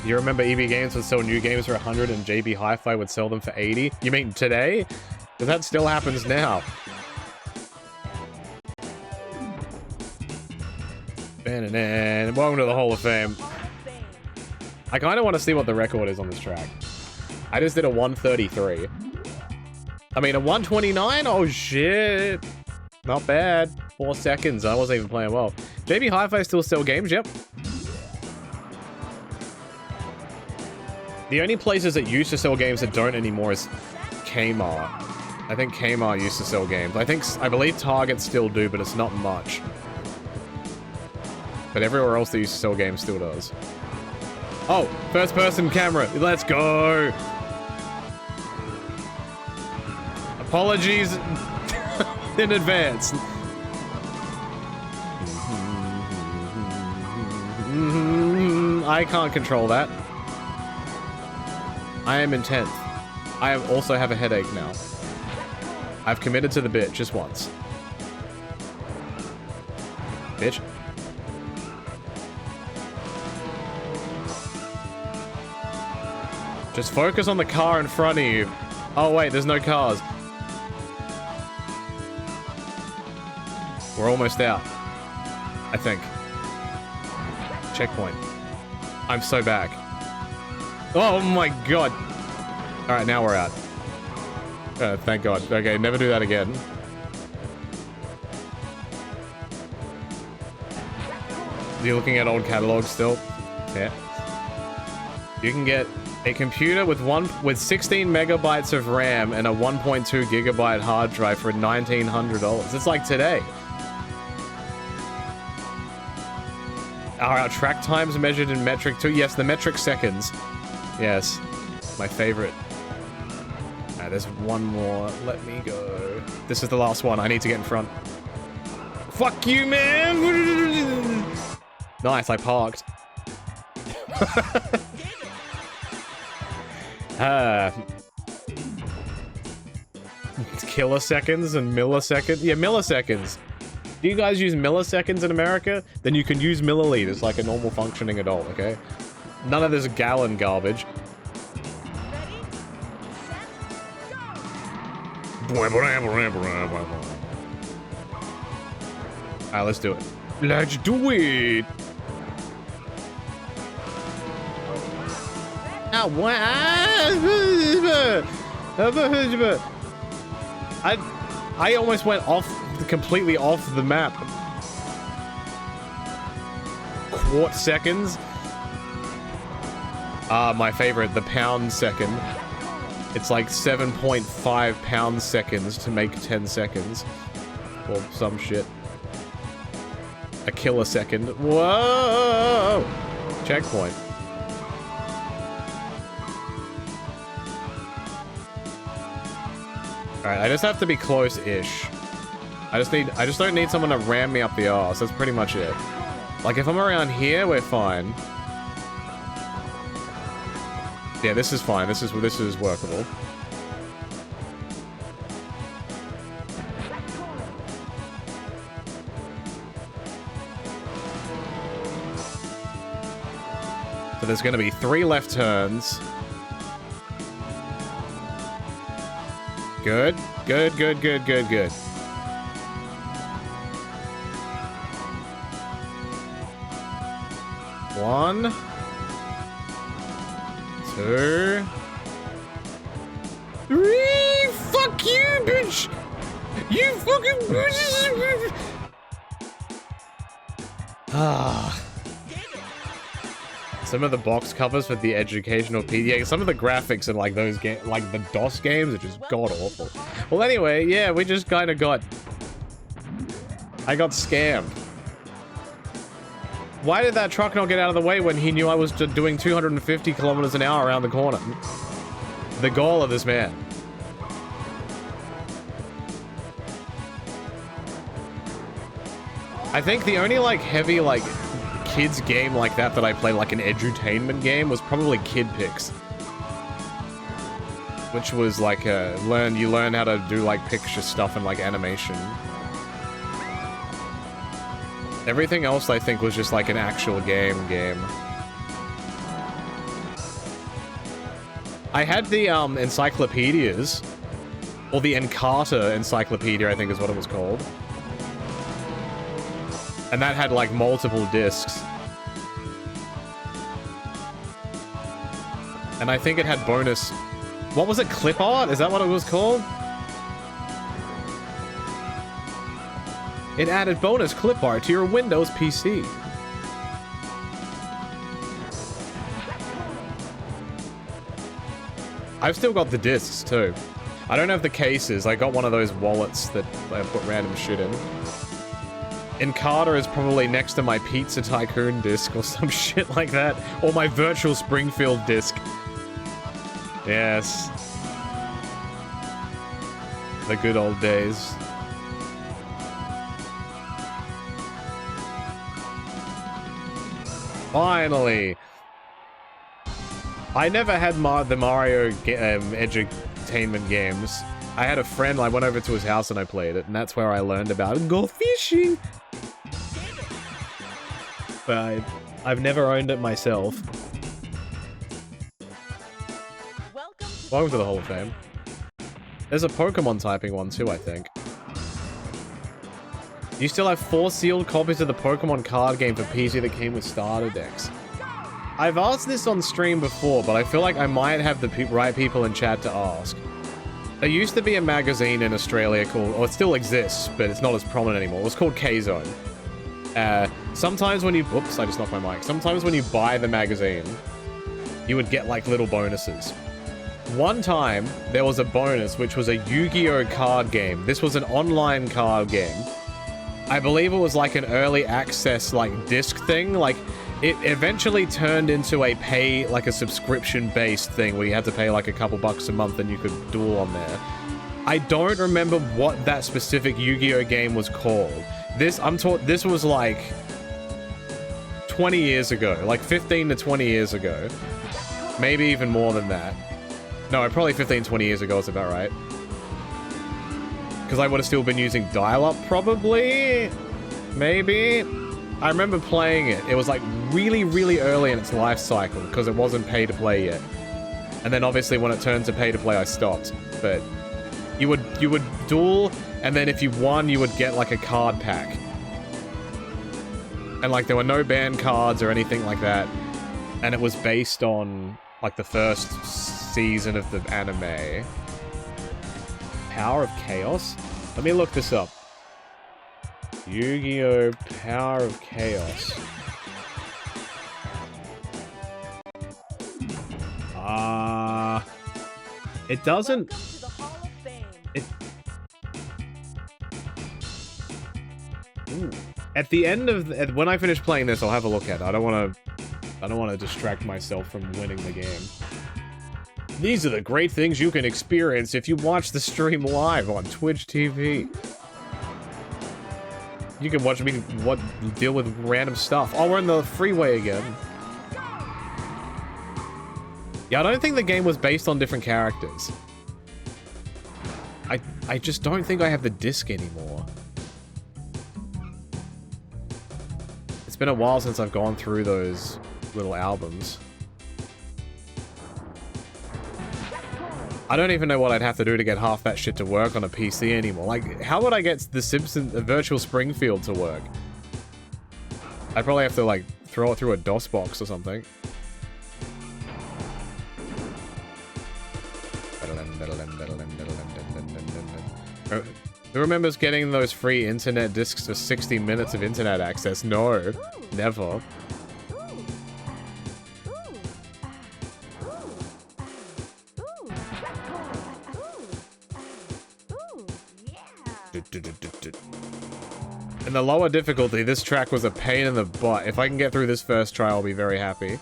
You remember EB Games would sell new games for 100 and JB Hi-Fi would sell them for 80? You mean today? Because that still happens now. Welcome to the Hall of Fame. I kind of want to see what the record is on this track. I just did a 133. I mean, a 129? Oh, shit. Not bad. 4 seconds. I wasn't even playing well. JB Hi-Fi still sell games? Yep. The only places that used to sell games that don't anymore is Kmart. I think Kmart used to sell games. I believe Target still do, but it's not much. But everywhere else that used to sell games still does. Oh, first person camera. Let's go. Apologies in advance. I can't control that. I am intent. I also have a headache now. I've committed to the bit just once. Bitch. Just focus on the car in front of you. Oh wait, there's no cars. We're almost out. I think. Checkpoint. I'm so back. Oh my god. Alright, now we're out. Thank god. Okay, never do that again. Are you looking at old catalogs still? Yeah. You can get a computer with 16 megabytes of RAM and a 1.2 gigabyte hard drive for $1,900. It's like today. Are our track times measured in metric too? Yes, the metric seconds. Yes, my favorite. Alright, there's one more. Let me go. This is the last one. I need to get in front. Fuck you, man! Nice, I parked. Kiloseconds and milliseconds? Yeah, milliseconds. Do you guys use milliseconds in America? Then you can use milliliters like a normal functioning adult, okay? None of this gallon garbage. Alright, let's do it. Let's do it! I almost went completely off the map. Quart seconds. My favorite, the pound second. It's like 7.5 pound seconds to make 10 seconds. Or some shit. A kilosecond. Whoa! Checkpoint. Alright, I just have to be close-ish. I just don't need someone to ram me up the arse. That's pretty much it. Like, if I'm around here, we're fine. Yeah, this is fine. This is workable. So there's gonna be 3 left turns. Good. Good, good, good, good, good. One. 2. 3. Fuck you, bitch! You fucking bitch! Ah. Some of the box covers for the educational yeah, some of the graphics in like those like the DOS games are just god awful. Well, anyway, yeah, we just kind of got. I got scammed. Why did that truck not get out of the way when he knew I was just doing 250 kilometers an hour around the corner? The goal of this man. I think the only like heavy like kids game like that I played, like an edutainment game, was probably Kid Pix, which was like you learn how to do like picture stuff and like animation. Everything else I think was just like an actual game. I had the encyclopedias, or the Encarta encyclopedia, I think is what it was called. And that had like multiple discs. And I think it had bonus. What was it? Clip art? Is that what it was called? It added bonus clip art to your Windows PC. I've still got the discs too. I don't have the cases. I got one of those wallets that I put random shit in. Encarta is probably next to my Pizza Tycoon disc or some shit like that. Or my Virtual Springfield disc. Yes. The good old days. Finally! I never had the Mario edutainment games. I had a friend, I went over to his house and I played it, and that's where I learned about it. Go fishing! But I've never owned it myself. Welcome to the Hall of Fame. There's a Pokemon typing one too, I think. You still have 4 sealed copies of the Pokemon card game for PC that came with starter decks. I've asked this on stream before, but I feel like I might have the right people in chat to ask. There used to be a magazine in Australia called, or it still exists, but it's not as prominent anymore. It was called K-Zone. Sometimes when you, oops, I just knocked my mic. Sometimes when you buy the magazine, you would get like little bonuses. One time, there was a bonus, which was a Yu-Gi-Oh card game. This was an online card game. I believe it was like an early access, like, disc thing. Like, it eventually turned into a like a subscription-based thing where you had to pay like a couple bucks a month and you could duel on there. I don't remember what that specific Yu-Gi-Oh game was called. This was like 20 years ago, like 15 to 20 years ago. Maybe even more than that. No, probably 15, 20 years ago is about right. Because I would have still been using dial-up, probably? Maybe? I remember playing it. It was like really, really early in its life cycle, because it wasn't pay-to-play yet. And then obviously when it turned to pay-to-play, I stopped. But you would duel, and then if you won, you would get like a card pack. And like there were no banned cards or anything like that. And it was based on like the first season of the anime. Power of Chaos? Let me look this up. Yu-Gi-Oh! Power of Chaos. It doesn't... It... Ooh. At the end of... When I finish playing this, I'll have a look at it. I don't want to distract myself from winning the game. These are the great things you can experience if you watch the stream live on Twitch TV. You can watch me deal with random stuff. Oh, we're in the freeway again. Yeah, I don't think the game was based on different characters. I just don't think I have the disc anymore. It's been a while since I've gone through those little albums. I don't even know what I'd have to do to get half that shit to work on a PC anymore. Like, how would I get the Virtual Springfield to work? I'd probably have to, like, throw it through a DOS box or something. Who remembers getting those free internet discs for 60 minutes of internet access? No, never. In the lower difficulty, this track was a pain in the butt. If I can get through this first try, I'll be very happy.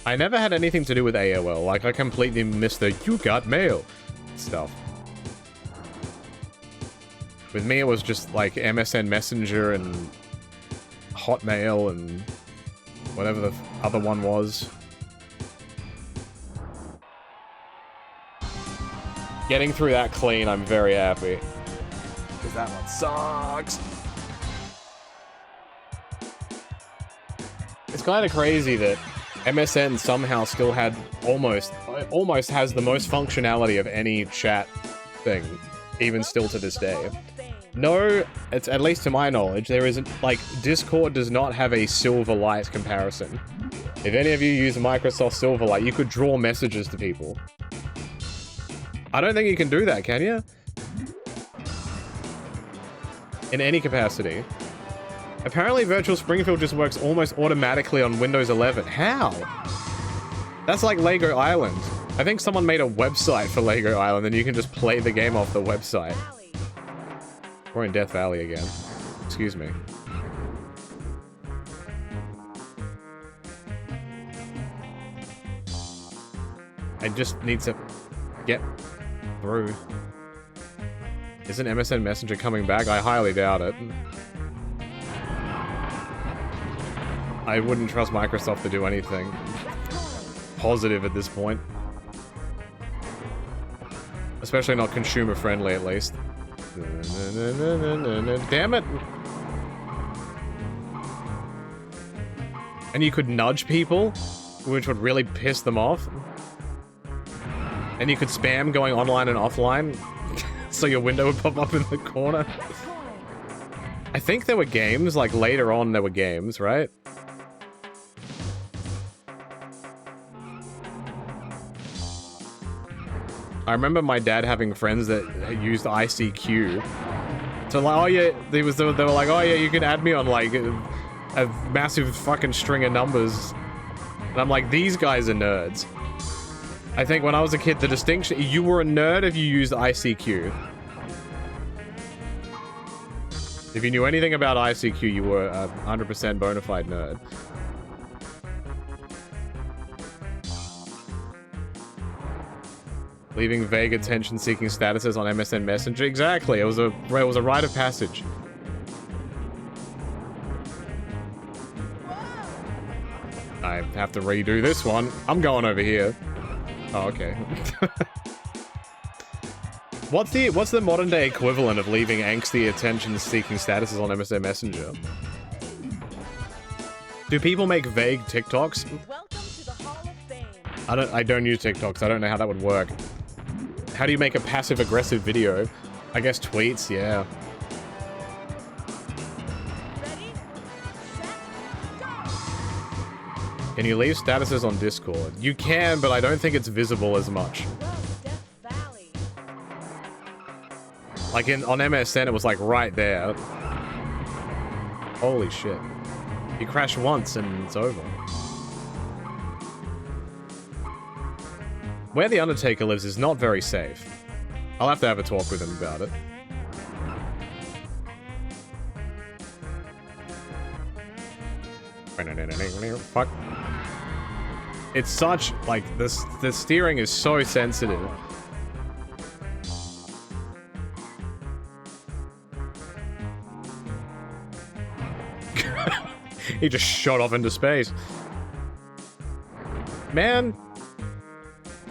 I never had anything to do with AOL. Like, I completely missed the "you got mail" stuff. With me, it was just like MSN Messenger and Hotmail and whatever the other one was. Getting through that clean, I'm very happy. Because that one sucks. It's kind of crazy that MSN somehow still had almost has the most functionality of any chat thing, even still to this day. No, it's at least to my knowledge, there isn't, like, Discord does not have a Silverlight comparison. If any of you use Microsoft Silverlight, you could draw messages to people. I don't think you can do that, can you? In any capacity. Apparently Virtual Springfield just works almost automatically on Windows 11. How? That's like Lego Island. I think someone made a website for Lego Island and you can just play the game off the website. We're in Death Valley again. Excuse me. I just need to get through. Isn't MSN Messenger coming back? I highly doubt it. I wouldn't trust Microsoft to do anything positive at this point. Especially not consumer friendly, at least. Damn it! And you could nudge people, which would really piss them off. And you could spam going online and offline, so your window would pop up in the corner. I think there were games, like later on there were games, right? I remember my dad having friends that used ICQ. So like, oh yeah, they were like, oh yeah, you can add me on like a massive fucking string of numbers. And I'm like, these guys are nerds. I think when I was a kid, the distinction, you were a nerd if you used ICQ. If you knew anything about ICQ, you were a 100% bona fide nerd. Leaving vague attention-seeking statuses on MSN Messenger. Exactly. It was a rite of passage. I have to redo this one. I'm going over here. Oh, okay. What's the modern day equivalent of leaving angsty attention-seeking statuses on MSN Messenger? Do people make vague TikToks? Welcome to the Hall of Fame. I don't use TikToks. I don't know how that would work. How do you make a passive-aggressive video? I guess tweets, yeah. Ready, set, go! Can you leave statuses on Discord? You can, but I don't think it's visible as much. Road, Death Valley. Like on MSN, it was like right there. Holy shit. You crash once and it's over. where the Undertaker lives is not very safe. I'll have to have a talk with him about it. Fuck. It's such, like, the steering is so sensitive. He just shot off into space. Man.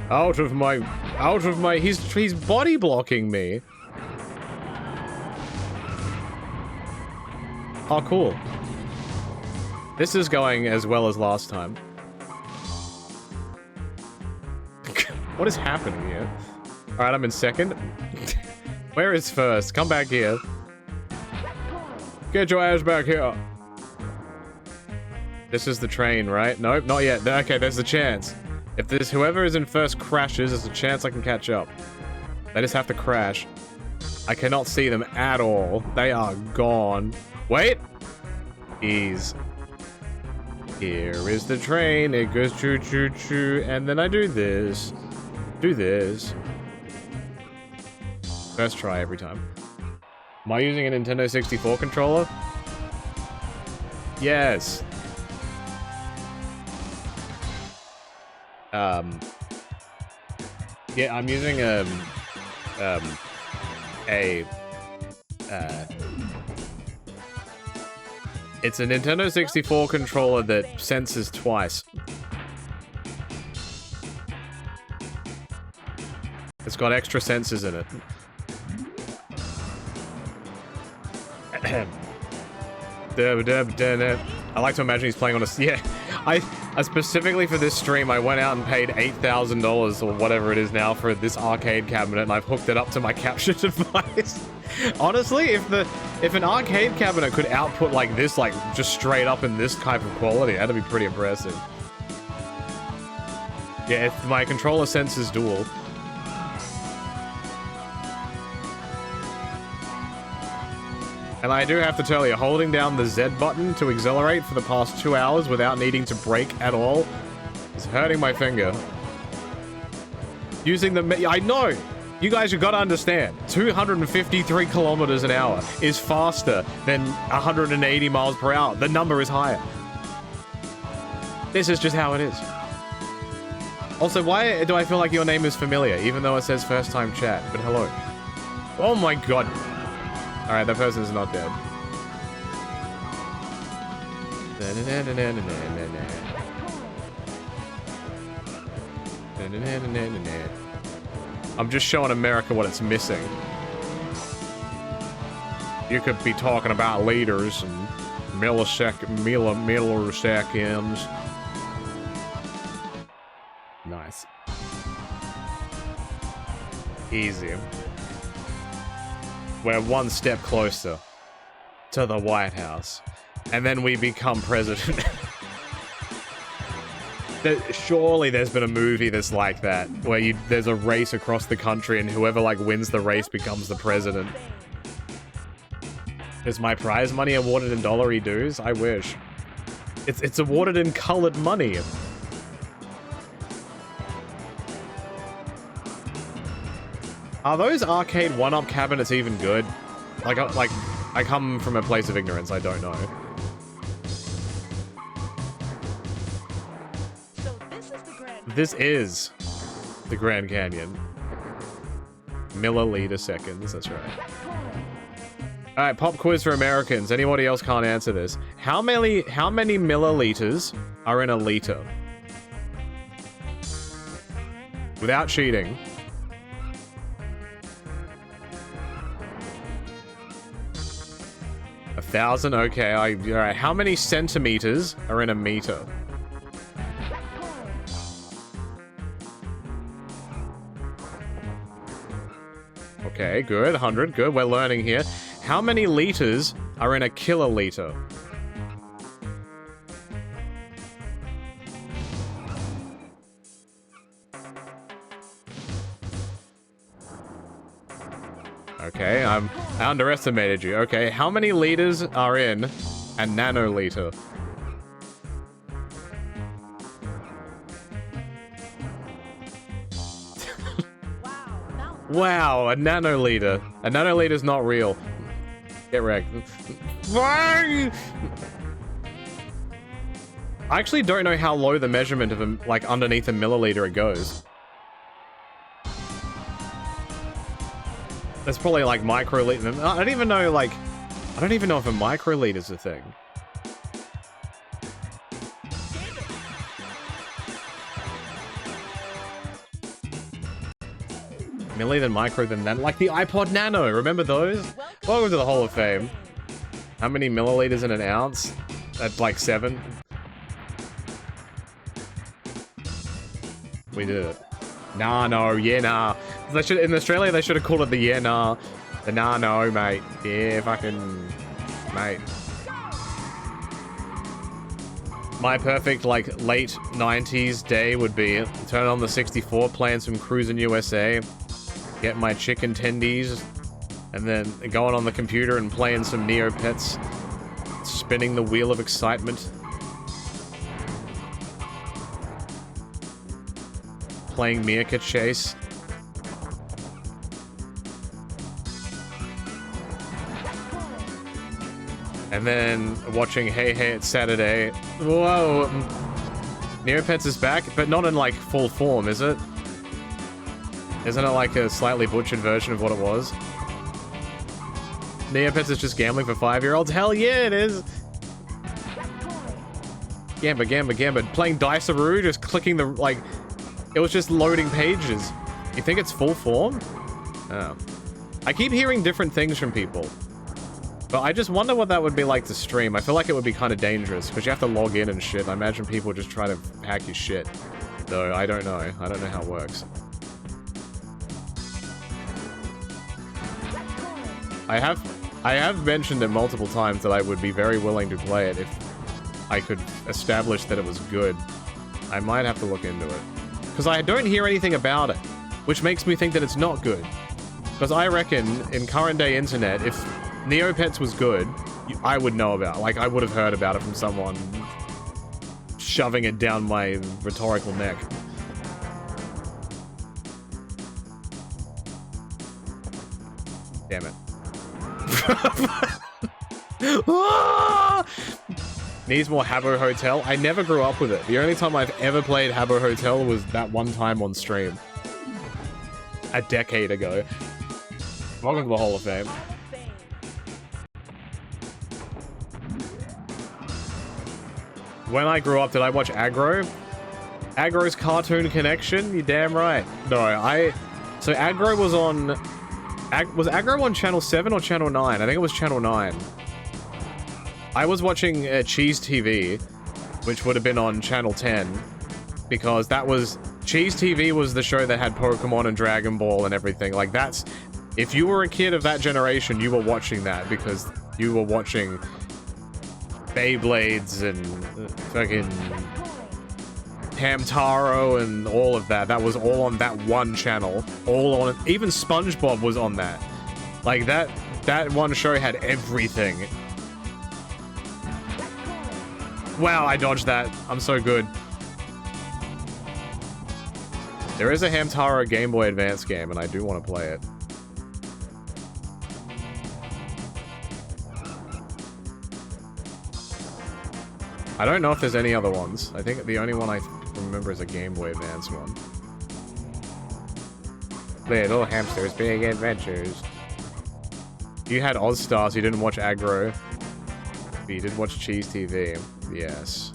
Out of my, he's body blocking me. Oh, cool. This is going as well as last time. What is happening here? Alright, I'm in second. Where is first? Come back here. Get your ass back here. This is the train, right? Nope, not yet. Okay, there's a chance. If this whoever is in first crashes, there's a chance I can catch up. They just have to crash. I cannot see them at all. They are gone. Wait! Ease. Here is the train. It goes choo choo choo. And then I do this. Do this. First try every time. Am I using a Nintendo 64 controller? Yes. Yeah, I'm using it's a Nintendo 64 controller that senses twice. It's got extra sensors in it. I like to imagine he's playing on a... Yeah, I specifically for this stream, I went out and paid $8,000 or whatever it is now for this arcade cabinet, and I've hooked it up to my capture device. Honestly, if an arcade cabinet could output like this, like just straight up in this type of quality, that'd be pretty impressive. Yeah, if my controller senses dual. And I do have to tell you, holding down the Z button to accelerate for the past 2 hours without needing to brake at all is hurting my finger. Using the... I know! You guys have got to understand, 253 kilometers an hour is faster than 180 miles per hour. The number is higher. This is just how it is. Also, why do I feel like your name is familiar, even though it says first time chat? But hello. Oh my god. Alright, that person's not dead. I'm just showing America what it's missing. You could be talking about liters and milliseconds. Nice. Easy. We're one step closer to the White House. And then we become president. Surely there's been a movie that's like that, where there's a race across the country and whoever like wins the race becomes the president. Is my prize money awarded in dollary dues? I wish. It's awarded in colored money. Are those arcade one-up cabinets even good? Like, I come from a place of ignorance, I don't know. This is the Grand Canyon. Milliliter seconds, that's right. Alright, pop quiz for Americans. Anybody else can't answer this. How many milliliters are in a liter? Without cheating. A 1,000? Okay, alright. How many centimeters are in a meter? Okay, good. 100, good. We're learning here. How many liters are in a kiloliter? Okay, I underestimated you. Okay, how many liters are in a nanoliter? Wow, a nanoliter. A nanoliter's not real. Get wrecked. Bang! I actually don't know how low the measurement of a, like, underneath a milliliter it goes. That's probably like microliter. I don't even know, like, I don't even know if a microliter's a thing. Milli, then micro, then nano. Like the iPod Nano, remember those? Welcome to the Hall of Fame. How many milliliters in an ounce? That's like 7. We did it. Nah, no, yeah, nah. They should, in Australia, they should have called it the yeah, nah. The nah, no, mate. Yeah, fucking... Mate. My perfect, like, late 90s day would be turn on the 64, playing some Cruis'n USA, get my chicken tendies, and then going on the computer and playing some Neopets, spinning the wheel of excitement. Playing Meerkat Chase. And then watching Hey Hey It's Saturday. Whoa! Neopets is back, but not in like full form, is it? Isn't it like a slightly butchered version of what it was? Neopets is just gambling for 5-year-olds? Hell yeah, it is! Gamba, gamba, gamba. Playing Dice-a-roo, just clicking the, like... It was just loading pages. You think it's full form? Oh. I keep hearing different things from people. But I just wonder what that would be like to stream. I feel like it would be kind of dangerous, because you have to log in and shit. I imagine people just try to hack your shit. Though, I don't know. I don't know how it works. I have mentioned it multiple times that I would be very willing to play it if I could establish that it was good. I might have to look into it. Because I don't hear anything about it, which makes me think that it's not good. Because I reckon, in current day internet, if Neopets was good, I would know about it. Like, I would have heard about it from someone shoving it down my rhetorical neck. Damn it. Needs more Habbo Hotel. I never grew up with it. The only time I've ever played Habbo Hotel was that one time on stream. A decade ago. Welcome to the Hall of Fame. When I grew up, did I watch Aggro? Aggro's Cartoon Connection? You damn right. No, so Aggro was on... was Aggro on Channel 7 or Channel 9? I think it was Channel 9. I was watching Cheese TV, which would have been on Channel 10, because that was... Cheese TV was the show that had Pokemon and Dragon Ball and everything. Like, that's... If you were a kid of that generation, you were watching that, because you were watching Beyblades and fucking Hamtaro and all of that. That was all on that one channel. All on it. Even SpongeBob was on that. Like, that one show had everything. Wow, I dodged that. I'm so good. There is a Hamtaro Game Boy Advance game, and I do want to play it. I don't know if there's any other ones. I think the only one I remember is a Game Boy Advance one. Little Hamsters, Big Adventures. You had Ozstar, so you didn't watch Aggro. But you did watch Cheese TV. Yes.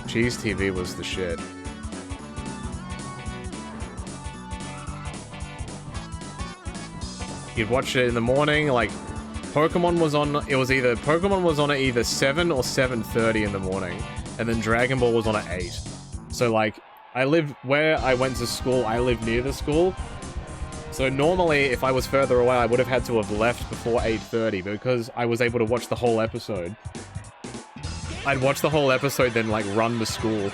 Cheese TV was the shit. You'd watch it in the morning, like... Pokemon was on, Pokemon was on at either 7 or 7:30 in the morning, and then Dragon Ball was on at 8. So, like, where I went to school, I lived near the school, so normally, if I was further away, I would have had to have left before 8:30, because I was able to watch the whole episode. I'd watch the whole episode, then, like, run to school.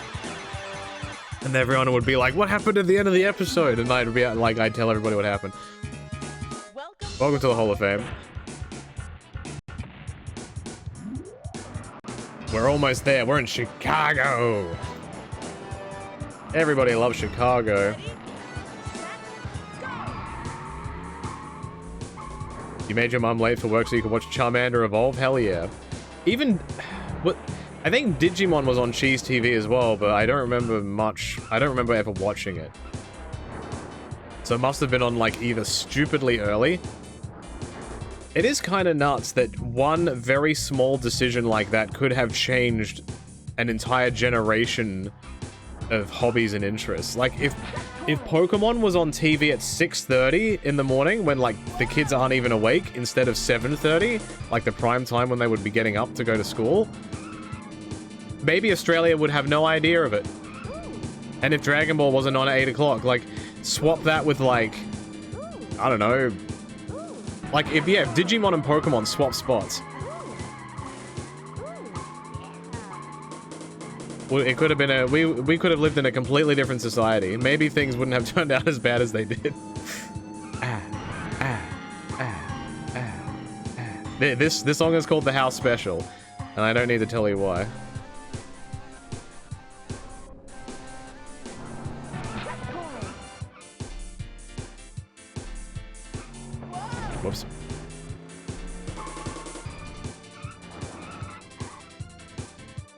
And everyone would be like, what happened at the end of the episode? And I'd be like, I'd tell everybody what happened. Welcome to the Hall of Fame. We're almost there. We're in Chicago. Everybody loves Chicago. You made your mum late for work so you could watch Charmander evolve? Hell yeah. Even... what? I think Digimon was on Cheese TV as well, but I don't remember much. I don't remember ever watching it. So it must have been on, like, either stupidly early. It is kind of nuts that one very small decision like that could have changed an entire generation of hobbies and interests. Like, if Pokemon was on TV at 6:30 in the morning when, like, the kids aren't even awake instead of 7:30, like the prime time when they would be getting up to go to school, maybe Australia would have no idea of it. And if Dragon Ball wasn't on at 8 o'clock, like, swap that with, like, I don't know, like, if Digimon and Pokemon swap spots. Well, it could have been we could have lived in a completely different society. Maybe things wouldn't have turned out as bad as they did. This song is called The House Special, and I don't need to tell you why. Whoops.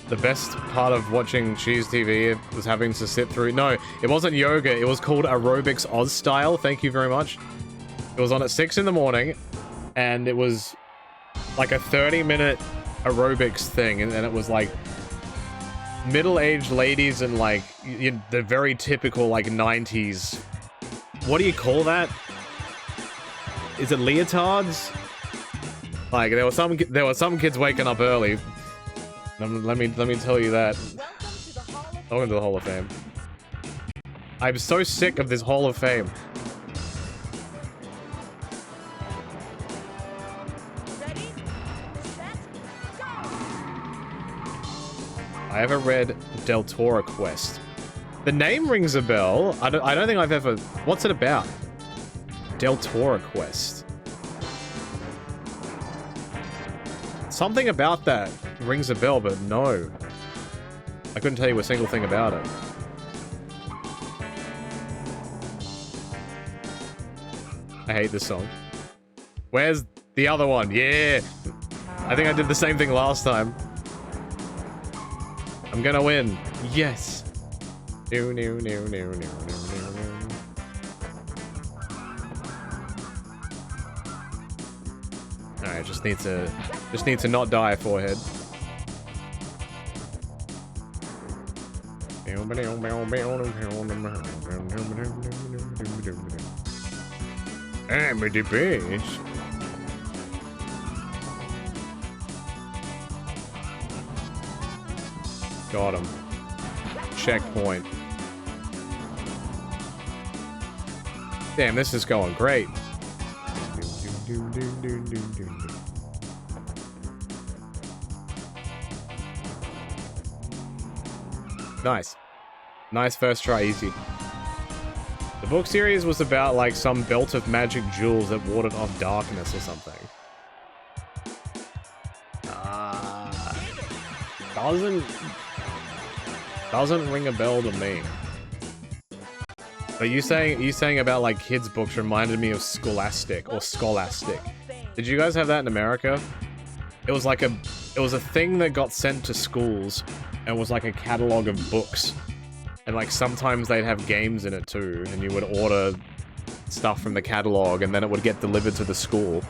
The best part of watching Cheese TV was having to sit through... No, it wasn't yoga. It was called Aerobics Oz Style. Thank you very much. It was on at 6 in the morning, and it was like a 30-minute aerobics thing, and it was like middle-aged ladies and like the very typical like 90s... What do you call that? Is it leotards? Like, there were some kids waking up early. Let me tell you that. Welcome to the Hall of Fame. I'm so sick of this Hall of Fame. Ready, set, go! I haven't read Deltora Quest. The name rings a bell. I don't think I've ever... What's it about? Deltora Quest. Something about that rings a bell, but no. I couldn't tell you a single thing about it. I hate this song. Where's the other one? Yeah! I think I did the same thing last time. I'm gonna win. Yes! No, no, no, no, no, no, no, no. Alright, just need to not die, forehead. I'm a bitch. Got him. Checkpoint. Damn, this is going great. Nice. Nice first try, easy. The book series was about, like, some belt of magic jewels that warded off darkness or something. Doesn't ring a bell to me. But you saying about, like, kids' books reminded me of Scholastic, or Scholastic. Did you guys have that in America? It was like it was a thing that got sent to schools, and was like a catalog of books. And, like, sometimes they'd have games in it too, and you would order stuff from the catalog, and then it would get delivered to the school.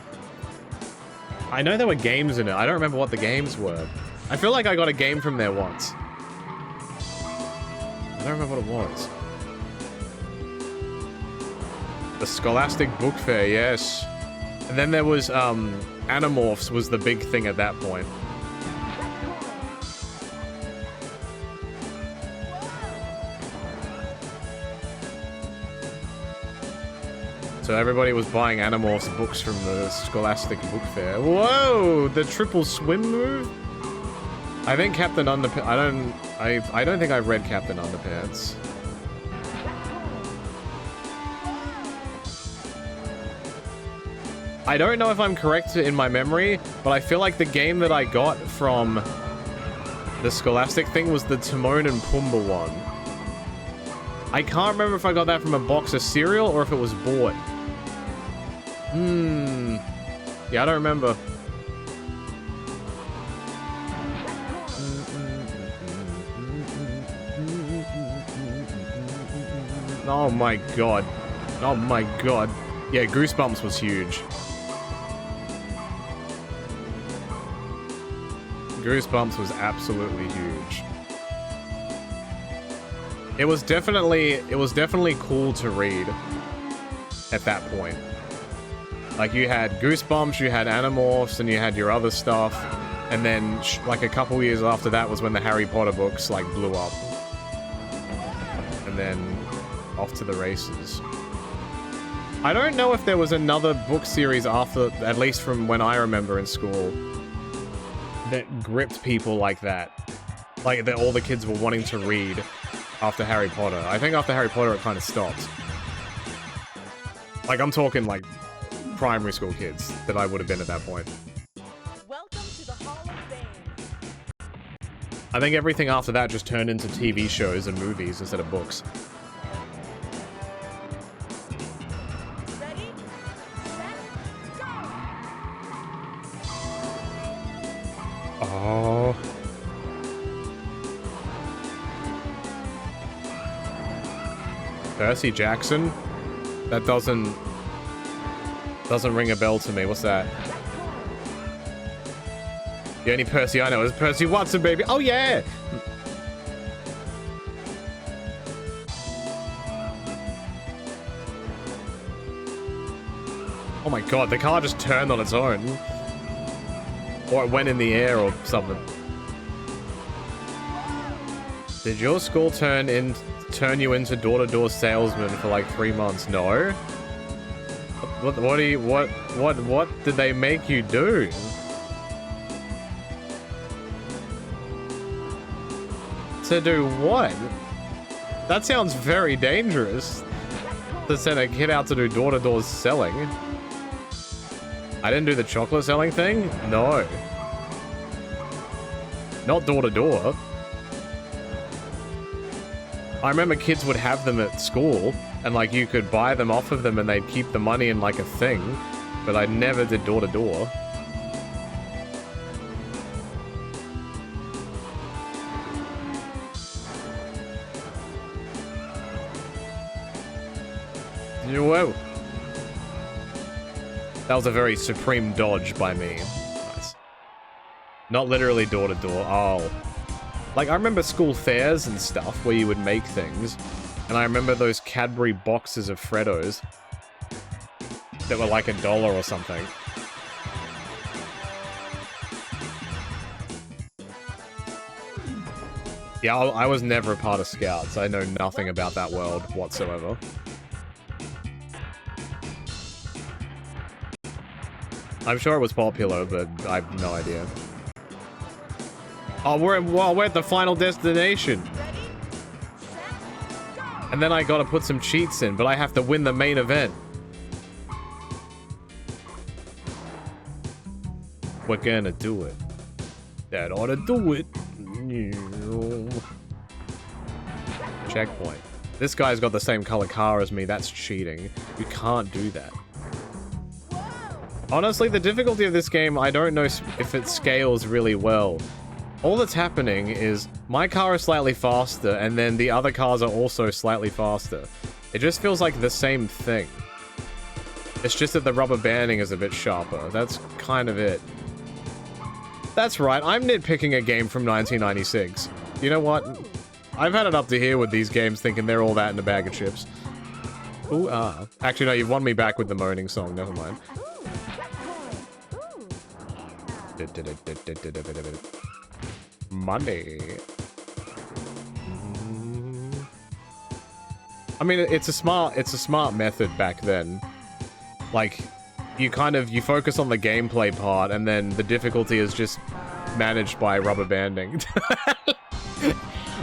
I know there were games in it. I don't remember what the games were. I feel like I got a game from there once. I don't remember what it was. The Scholastic Book Fair, yes. And then there was, Animorphs was the big thing at that point. So everybody was buying Animorphs books from the Scholastic Book Fair. Whoa! The triple swim move? I think Captain Underpants... I don't think I've read Captain Underpants. I don't know if I'm correct in my memory, but I feel like the game that I got from the Scholastic thing was the Timon and Pumbaa one. I can't remember if I got that from a box of cereal or if it was bought. Yeah, I don't remember. Oh my god. Oh my god. Yeah, Goosebumps was huge. Goosebumps was absolutely huge. It was definitely cool to read at that point. Like, you had Goosebumps, you had Animorphs, and you had your other stuff. And then, like, a couple years after that was when the Harry Potter books, like, blew up. And then, off to the races. I don't know if there was another book series after, at least from when I remember in school, that gripped people like that. Like, that all the kids were wanting to read after Harry Potter. I think after Harry Potter it kind of stopped. Like, I'm talking, like, primary school kids that I would have been at that point. Welcome to the Hall of Fame. I think everything after that just turned into TV shows and movies instead of books. Ready, set, go! Oh. Percy Jackson? That doesn't ring a bell to me. What's that? The only Percy I know is Percy Watson, baby. Oh, yeah! Oh my god, the car just turned on its own. Or it went in the air or something. Did your school turn you into door-to-door salesman for like 3 months? No. What did they make you do? To do what? That sounds very dangerous. To send a kid out to do door-to-door selling. I didn't do the chocolate selling thing? No. Not door-to-door. I remember kids would have them at school, and like you could buy them off of them and they'd keep the money in like a thing, but I never did door-to-door. Whoa. That was a very supreme dodge by me. Nice. Not literally door-to-door. Oh. Like, I remember school fairs and stuff where you would make things. And I remember those Cadbury boxes of Freddos that were like $1 or something. Yeah, I was never a part of Scouts. I know nothing about that world whatsoever. I'm sure it was popular, but I have no idea. Oh, we're at the final destination. Ready, set, go! And then I gotta put some cheats in, but I have to win the main event. We're gonna do it. That ought to do it. Checkpoint. This guy's got the same color car as me. That's cheating. You can't do that. Honestly, the difficulty of this game, I don't know if it scales really well. All that's happening is my car is slightly faster, and then the other cars are also slightly faster. It just feels like the same thing. It's just that the rubber banding is a bit sharper. That's kind of it. That's right, I'm nitpicking a game from 1996. You know what? I've had it up to here with these games thinking they're all that in a bag of chips. Ooh, ah. Actually, no, you've won me back with the moaning song. Never mind. Money. I mean, it's a smart method back then. Like, you focus on the gameplay part, and then the difficulty is just managed by rubber banding.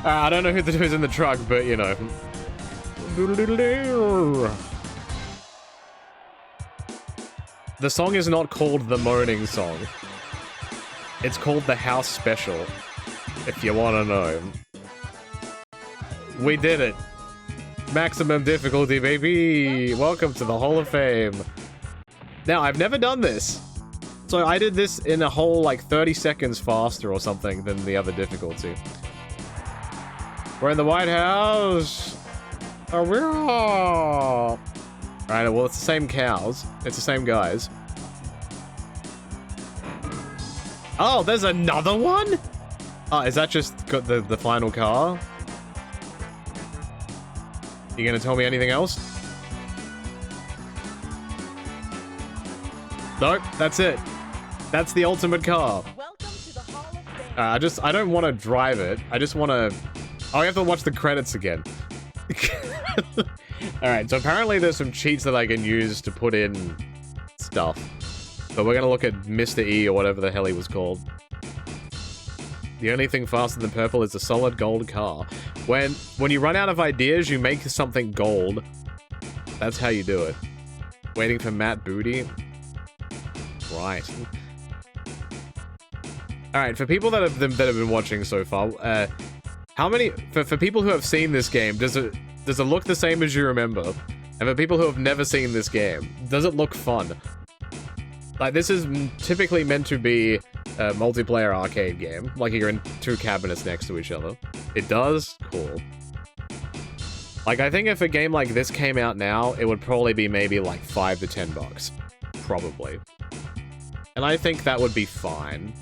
I don't know who's in the truck, but you know. The song is not called the moaning song. It's called the house special, if you want to know. We did it. Maximum difficulty, baby. Welcome to the Hall of Fame. Now, I've never done this. So I did this in a whole, like, 30 seconds faster or something than the other difficulty. We're in the White House. Oh, we're all... Alright, well, it's the same cows. It's the same guys. Oh, there's another one? Oh, is that just the final car? You gonna tell me anything else? Nope, that's it. That's the ultimate car. Welcome to the Hall of Fame. I don't want to drive it. I just want to... Oh, I have to watch the credits again. Alright, so apparently there's some cheats that I can use to put in stuff. But we're gonna look at Mr. E or whatever the hell he was called. The only thing faster than purple is a solid gold car. When you run out of ideas, you make something gold. That's how you do it. Waiting for Matt Booty. Right. Alright, for people that have been watching so far, how many... For people who have seen this game, does it look the same as you remember? And for people who have never seen this game, does it look fun? Like, this is typically meant to be a multiplayer arcade game. Like, you're in two cabinets next to each other. It does? Cool. Like, I think if a game like this came out now, it would probably be maybe like $5 to $10. Probably. And I think that would be fine.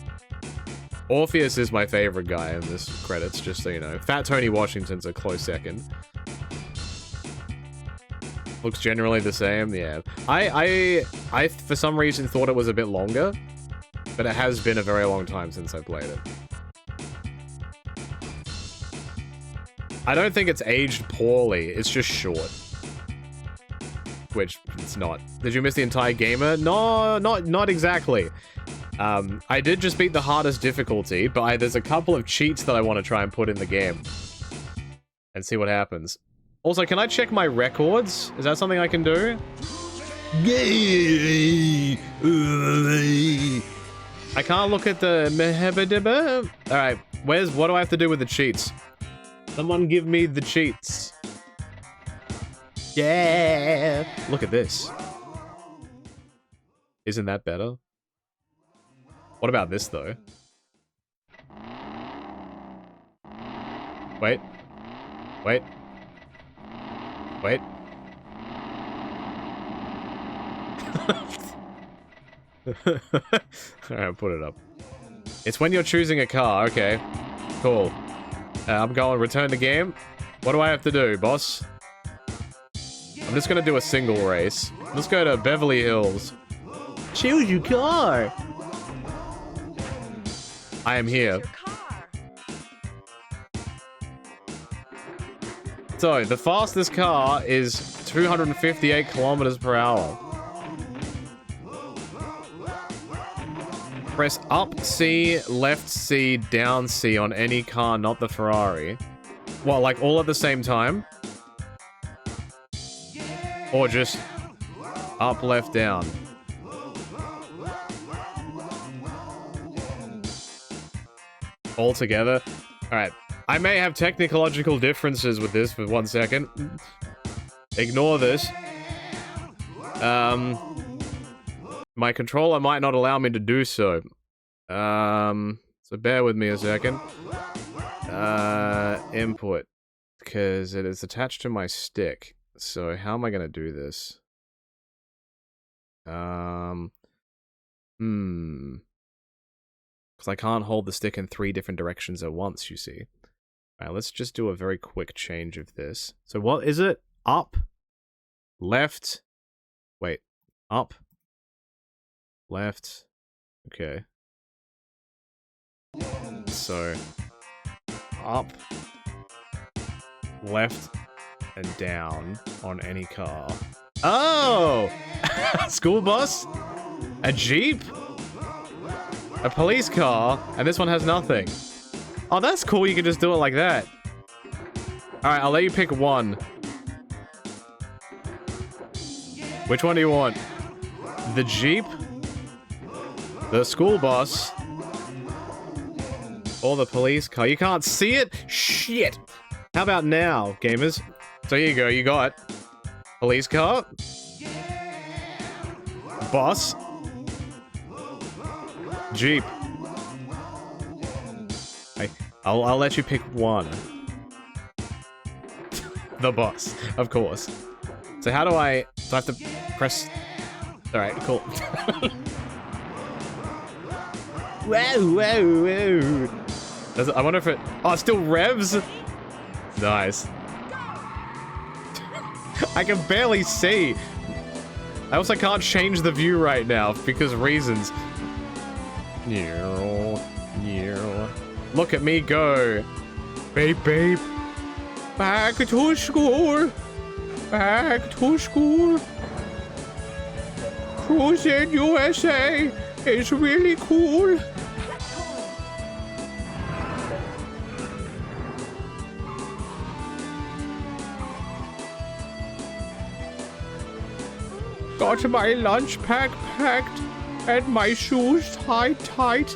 Orpheus is my favorite guy in this credits, just so you know. Fat Tony Washington's a close second. Looks generally the same, yeah. I for some reason thought it was a bit longer, but it has been a very long time since I played it. I don't think it's aged poorly, it's just short. Which, it's not. Did you miss the entire gamer? No, not exactly. I did just beat the hardest difficulty, but there's a couple of cheats that I want to try and put in the game. And see what happens. Also, can I check my records? Is that something I can do? I can't look at the... Alright, what do I have to do with the cheats? Someone give me the cheats. Yeah! Look at this. Isn't that better? What about this, though? Wait. Wait. Wait. Alright, put it up. It's when you're choosing a car. Okay. Cool. I'm going return to game. What do I have to do, boss? I'm just gonna do a single race. Let's go to Beverly Hills. Choose your car. I am here. So, the fastest car is 258 kilometers per hour. Press up C, left C, down C on any car, not the Ferrari. What, like all at the same time? Or just up, left, down? All together? Alright. I may have technological differences with this for 1 second. Ignore this. My controller might not allow me to do so. So bear with me a second. Input. Because it is attached to my stick. So how am I gonna do this? Because I can't hold the stick in 3 different directions at once, you see. Alright, let's just do a very quick change of this. So what is it? Up, left, wait, up, left, okay. So, up, left, and down on any car. Oh! School bus? A Jeep? A police car? And this one has nothing. Oh, that's cool. You can just do it like that. Alright, I'll let you pick one. Which one do you want? The Jeep? The school bus? Or the police car? You can't see it? Shit! How about now, gamers? So here you go. You got police car, bus, Jeep. I'll let you pick one. The boss, of course. So how do I have to press... Alright, cool. Whoa. I wonder if it... Oh, it still revs? Nice. I can barely see. I also can't change the view right now because reasons. Look at me go. Babe. Back to school. Cruis'n USA is really cool. Got my lunch pack packed and my shoes tight.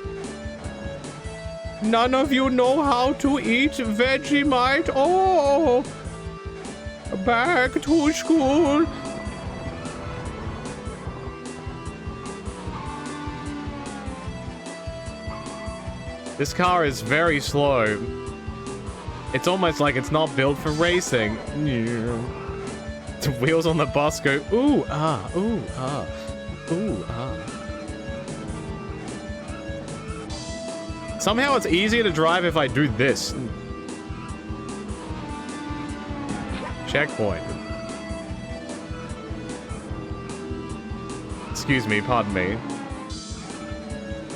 None of you know how to eat Vegemite. Oh, back to school. This car is very slow. It's almost like it's not built for racing. The wheels on the bus go ooh ah, ooh ah, ooh ah. Somehow it's easier to drive if I do this. Checkpoint. Excuse me, pardon me.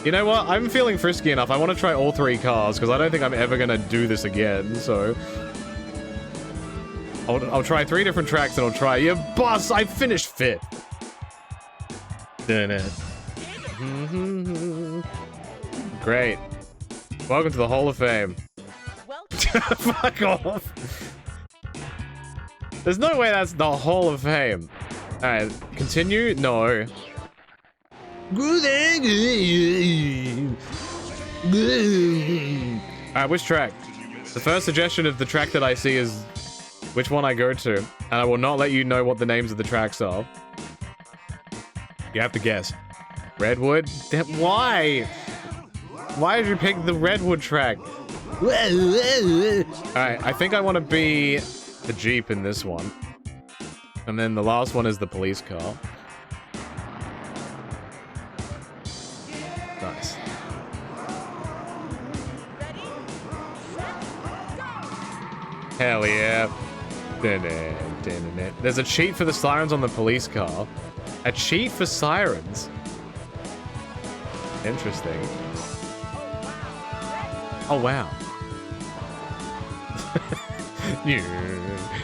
You know what? I'm feeling frisky enough. I want to try all three cars because I don't think I'm ever gonna do this again. So I'll try 3 different tracks and I'll try. Yeah, boss! I finished 5th. Great. Welcome to the Hall of Fame. Fuck off. There's no way that's the Hall of Fame. Alright, continue? No. Alright, which track? The first suggestion of the track that I see is which one I go to, and I will not let you know what the names of the tracks are. You have to guess. Redwood? Why? Why did you pick the Redwood track? Alright, I think I want to be the Jeep in this one. And then the last one is the police car. Nice. Hell yeah. There's a cheat for the sirens on the police car. A cheat for sirens? Interesting. Oh, wow.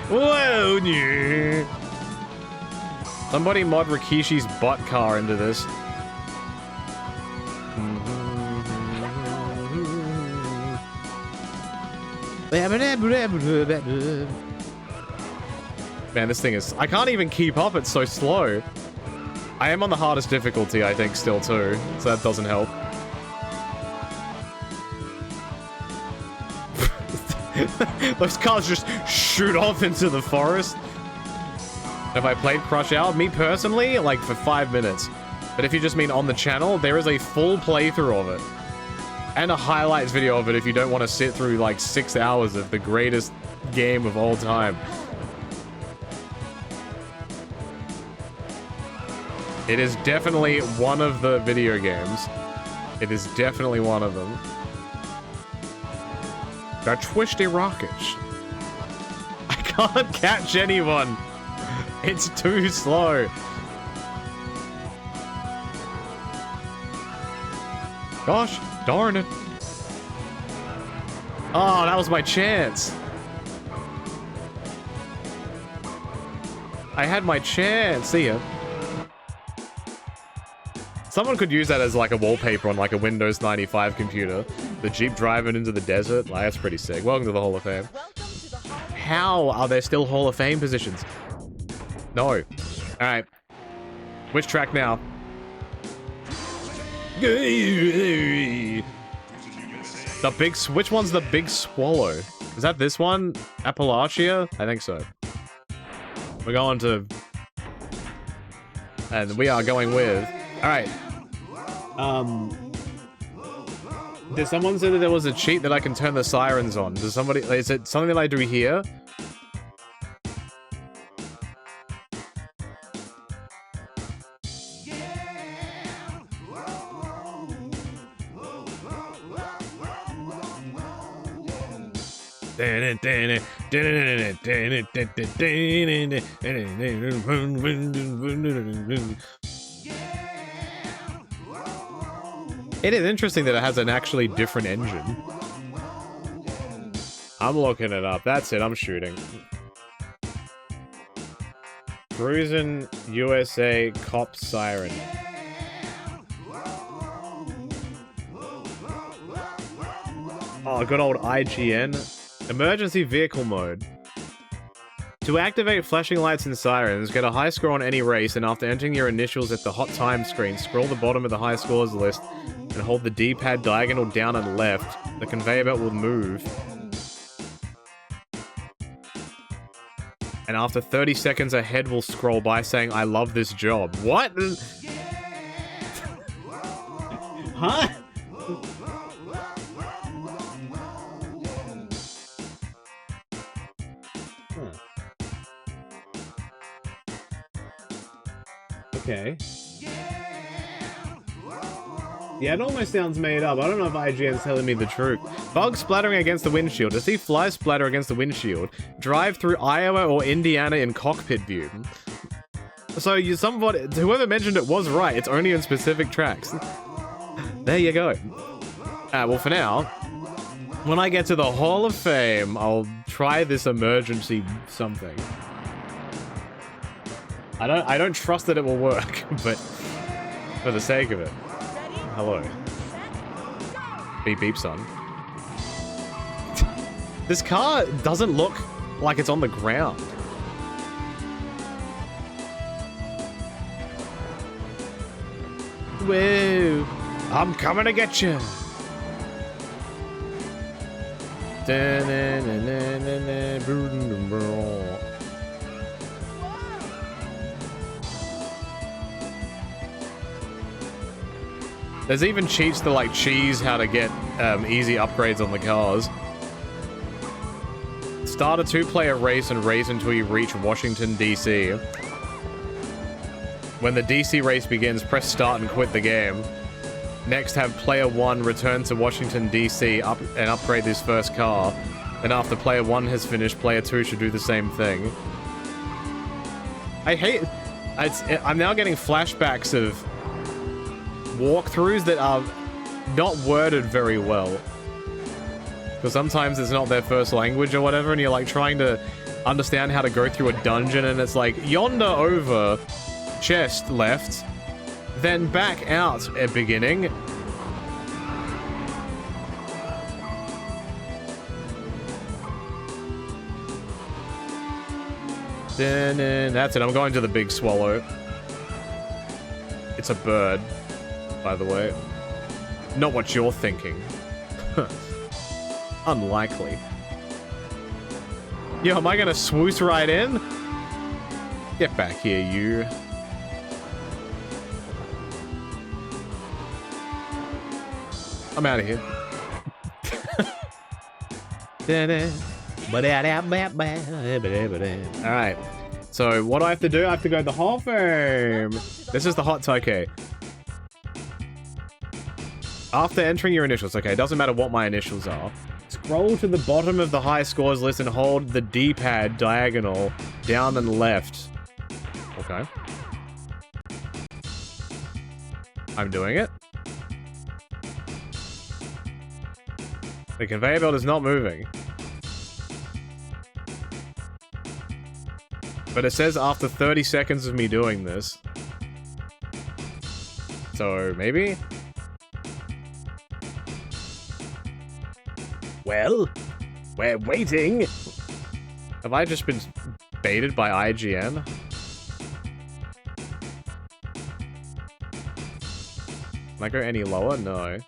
Whoa, somebody mod Rikishi's butt car into this. Man, this thing is... I can't even keep up, it's so slow. I am on the hardest difficulty, I think, still, too. So that doesn't help. Those cars just shoot off into the forest. Have I played Crush Out? Me personally, like for 5 minutes. But if you just mean on the channel, there is a full playthrough of it. And a highlights video of it if you don't want to sit through like 6 hours of the greatest game of all time. It is definitely one of the video games. It is definitely one of them. They're twisty rockets. I can't catch anyone. It's too slow. Gosh darn it. Oh, that was my chance. I had my chance. See ya. Someone could use that as like a wallpaper on like a Windows 95 computer. The Jeep driving into the desert. Like, that's pretty sick. Welcome to the Hall of Fame. How are there still Hall of Fame positions? No. Alright. Which track now? The big... Which one's the Big Swallow? Is that this one? Appalachia? I think so. We're going to... And we are going with... Alright. Did someone say that there was a cheat that I can turn the sirens on? Does somebody... Is it something that I do here? It is interesting that it has an actually different engine. I'm looking it up. That's it. I'm shooting. Cruis'n USA cop siren. Oh, good old IGN. Emergency vehicle mode. To activate flashing lights and sirens, get a high score on any race, and after entering your initials at the hot time screen, scroll the bottom of the high scores list and hold the D-pad diagonal down and left. The conveyor belt will move. And after 30 seconds, a head will scroll by saying, "I love this job." What? Huh? Okay. Yeah, it almost sounds made up. I don't know if IGN's telling me the truth. Bugs splattering against the windshield. To see flies splatter against the windshield, drive through Iowa or Indiana in cockpit view. So whoever mentioned it was right. It's only in specific tracks. There you go. Well, for now, when I get to the Hall of Fame, I'll try this emergency something. I don't trust that it will work, but for the sake of it. Hello. Beep beep, son. This car doesn't look like it's on the ground. Whoa! I'm coming to get you. There's even cheats to like cheese how to get easy upgrades on the cars. Start a 2-player race and race until you reach Washington, D.C. When the DC race begins, press start and quit the game. Next, have player 1 return to Washington, D.C. and upgrade this first car. Then after player 1 has finished, player 2 should do the same thing. I hate... I'm now getting flashbacks of walkthroughs that are not worded very well. Because sometimes it's not their first language or whatever, and you're like trying to understand how to go through a dungeon, and it's like, yonder over, chest left, then back out at beginning. Then that's it, I'm going to the big swallow. It's a bird, by the way. Not what you're thinking. Unlikely. Yo, am I gonna swoosh right in? Get back here, you. I'm out of here. Alright. So, what do I have to do? I have to go to the Hall of Fame. This is the hot okay. After entering your initials, okay, it doesn't matter what my initials are. Scroll to the bottom of the high scores list and hold the D-pad diagonal down and left. Okay. I'm doing it. The conveyor belt is not moving. But it says after 30 seconds of me doing this. So, maybe? Well, we're waiting. Have I just been baited by IGN? Can I go any lower? No.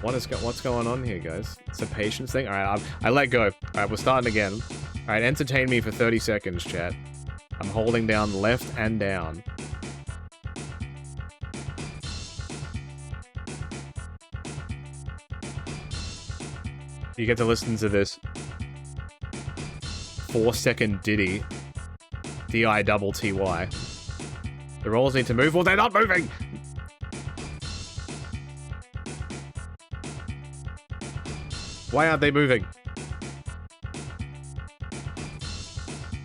What's going on here, guys? It's a patience thing? Alright, I let go. Alright, we're starting again. Alright, entertain me for 30 seconds, chat. I'm holding down left and down. You get to listen to this 4-second ditty. D-I-double-T-Y. The rolls need to move or they're not moving! Why aren't they moving?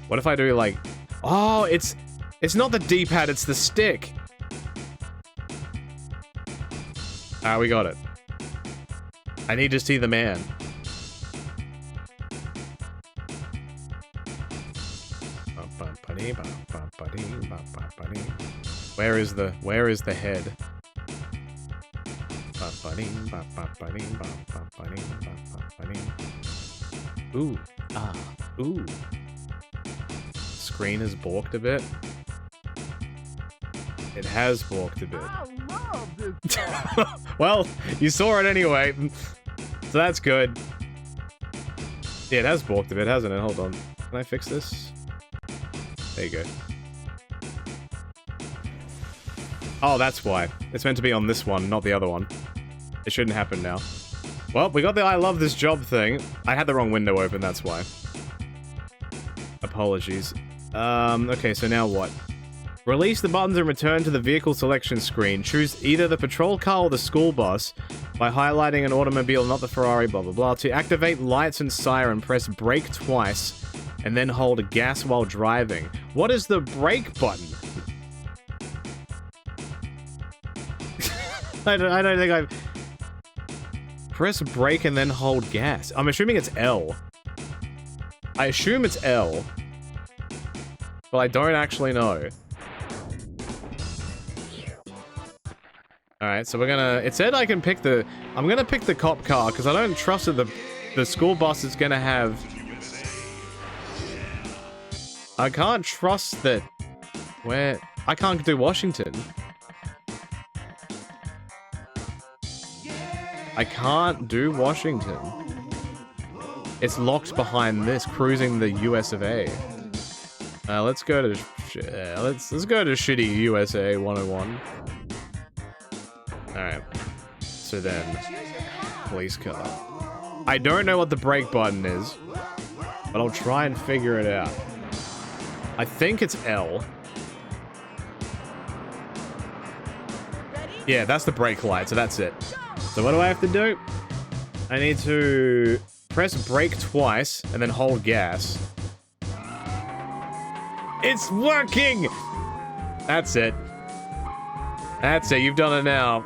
What if I do like... Oh, it's not the D-pad, it's the stick. Alright, we got it. I need to see the man. Where is the head? Ooh. Ah. Ooh. Screen has balked a bit. It has balked a bit. Well, you saw it anyway. So that's good. Yeah, it has balked a bit, hasn't it? Hold on. Can I fix this? There you go. Oh, that's why. It's meant to be on this one, not the other one. It shouldn't happen now. Well, we got the I love this job thing. I had the wrong window open, that's why. Apologies. Okay, so now what? Release the buttons and return to the vehicle selection screen. Choose either the patrol car or the school bus by highlighting an automobile, not the Ferrari, blah, blah, blah. To activate lights and siren, press brake twice and then hold gas while driving. What is the brake button? I don't think I've... Press brake and then hold gas. I'm assuming it's L. I assume it's L. But I don't actually know. Alright, so we're gonna... It said I can pick the... I'm gonna pick the cop car, because I don't trust that the school bus is gonna have... I can't trust that... Where... I can't do Washington. I can't do Washington. It's locked behind this, cruising the US of A. Let's go to... let's go to shitty USA 101. Alright. So then... Police car. I don't know what the brake button is, but I'll try and figure it out. I think it's L. Yeah, that's the brake light, so that's it. So what do I have to do? I need to press brake twice and then hold gas. It's working! That's it. That's it, you've done it now.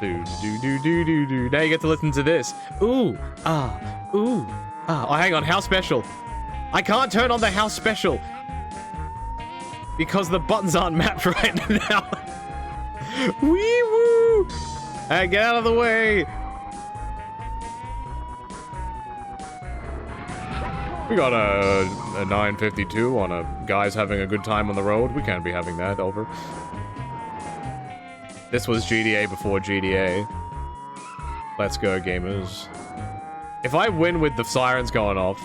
Do. Now you get to listen to this. Ooh, ah, ooh, ah. Oh, hang on, how special? I can't turn on the house special because the buttons aren't mapped right now. Wee woo! Hey, get out of the way! We got a 952 on a guy's having a good time on the road. We can't be having that, over. This was GTA before GTA. Let's go, gamers. If I win with the sirens going off...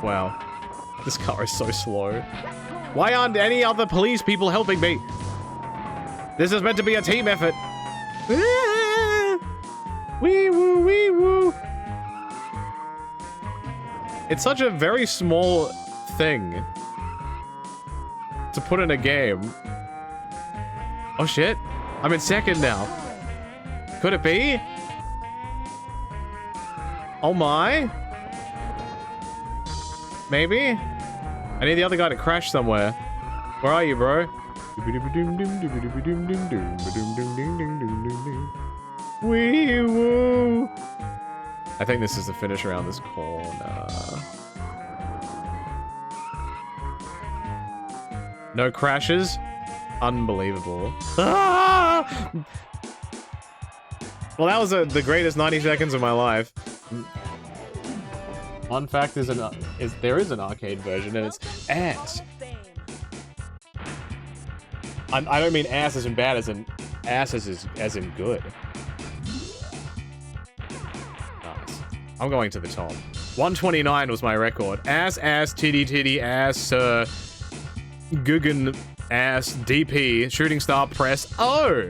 Wow. This car is so slow. Why aren't any other police people helping me? This is meant to be a team effort. Wee woo, wee woo. It's such a very small thing to put in a game. Oh shit. I'm in second now. Could it be? Oh my. Maybe? I need the other guy to crash somewhere. Where are you, bro? Wee woo. I think this is the finish around this corner. No crashes? Unbelievable. Ah! Well, that was the greatest 90 seconds of my life. Fun fact is there is an arcade version and it's ass. I don't mean ass as in bad, as in ass as in good. Nice. I'm going to the top. 129 was my record. Ass, titty, ass, Guggen, ass, DP, shooting star, press, oh!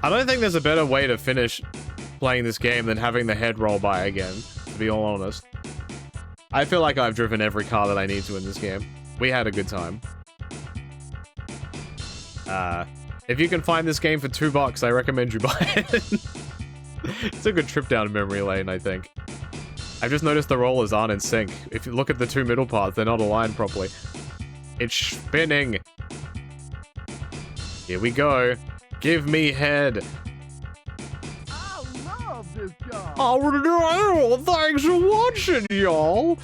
I don't think there's a better way to finish playing this game than having the head roll by again, to be all honest. I feel like I've driven every car that I need to in this game. We had a good time. If you can find this game for $2, I recommend you buy it. It's a good trip down memory lane, I think. I've just noticed the rollers aren't in sync. If you look at the two middle parts, they're not aligned properly. It's spinning. Here we go. Give me head. I love this job. Oh, thanks for watching, y'all.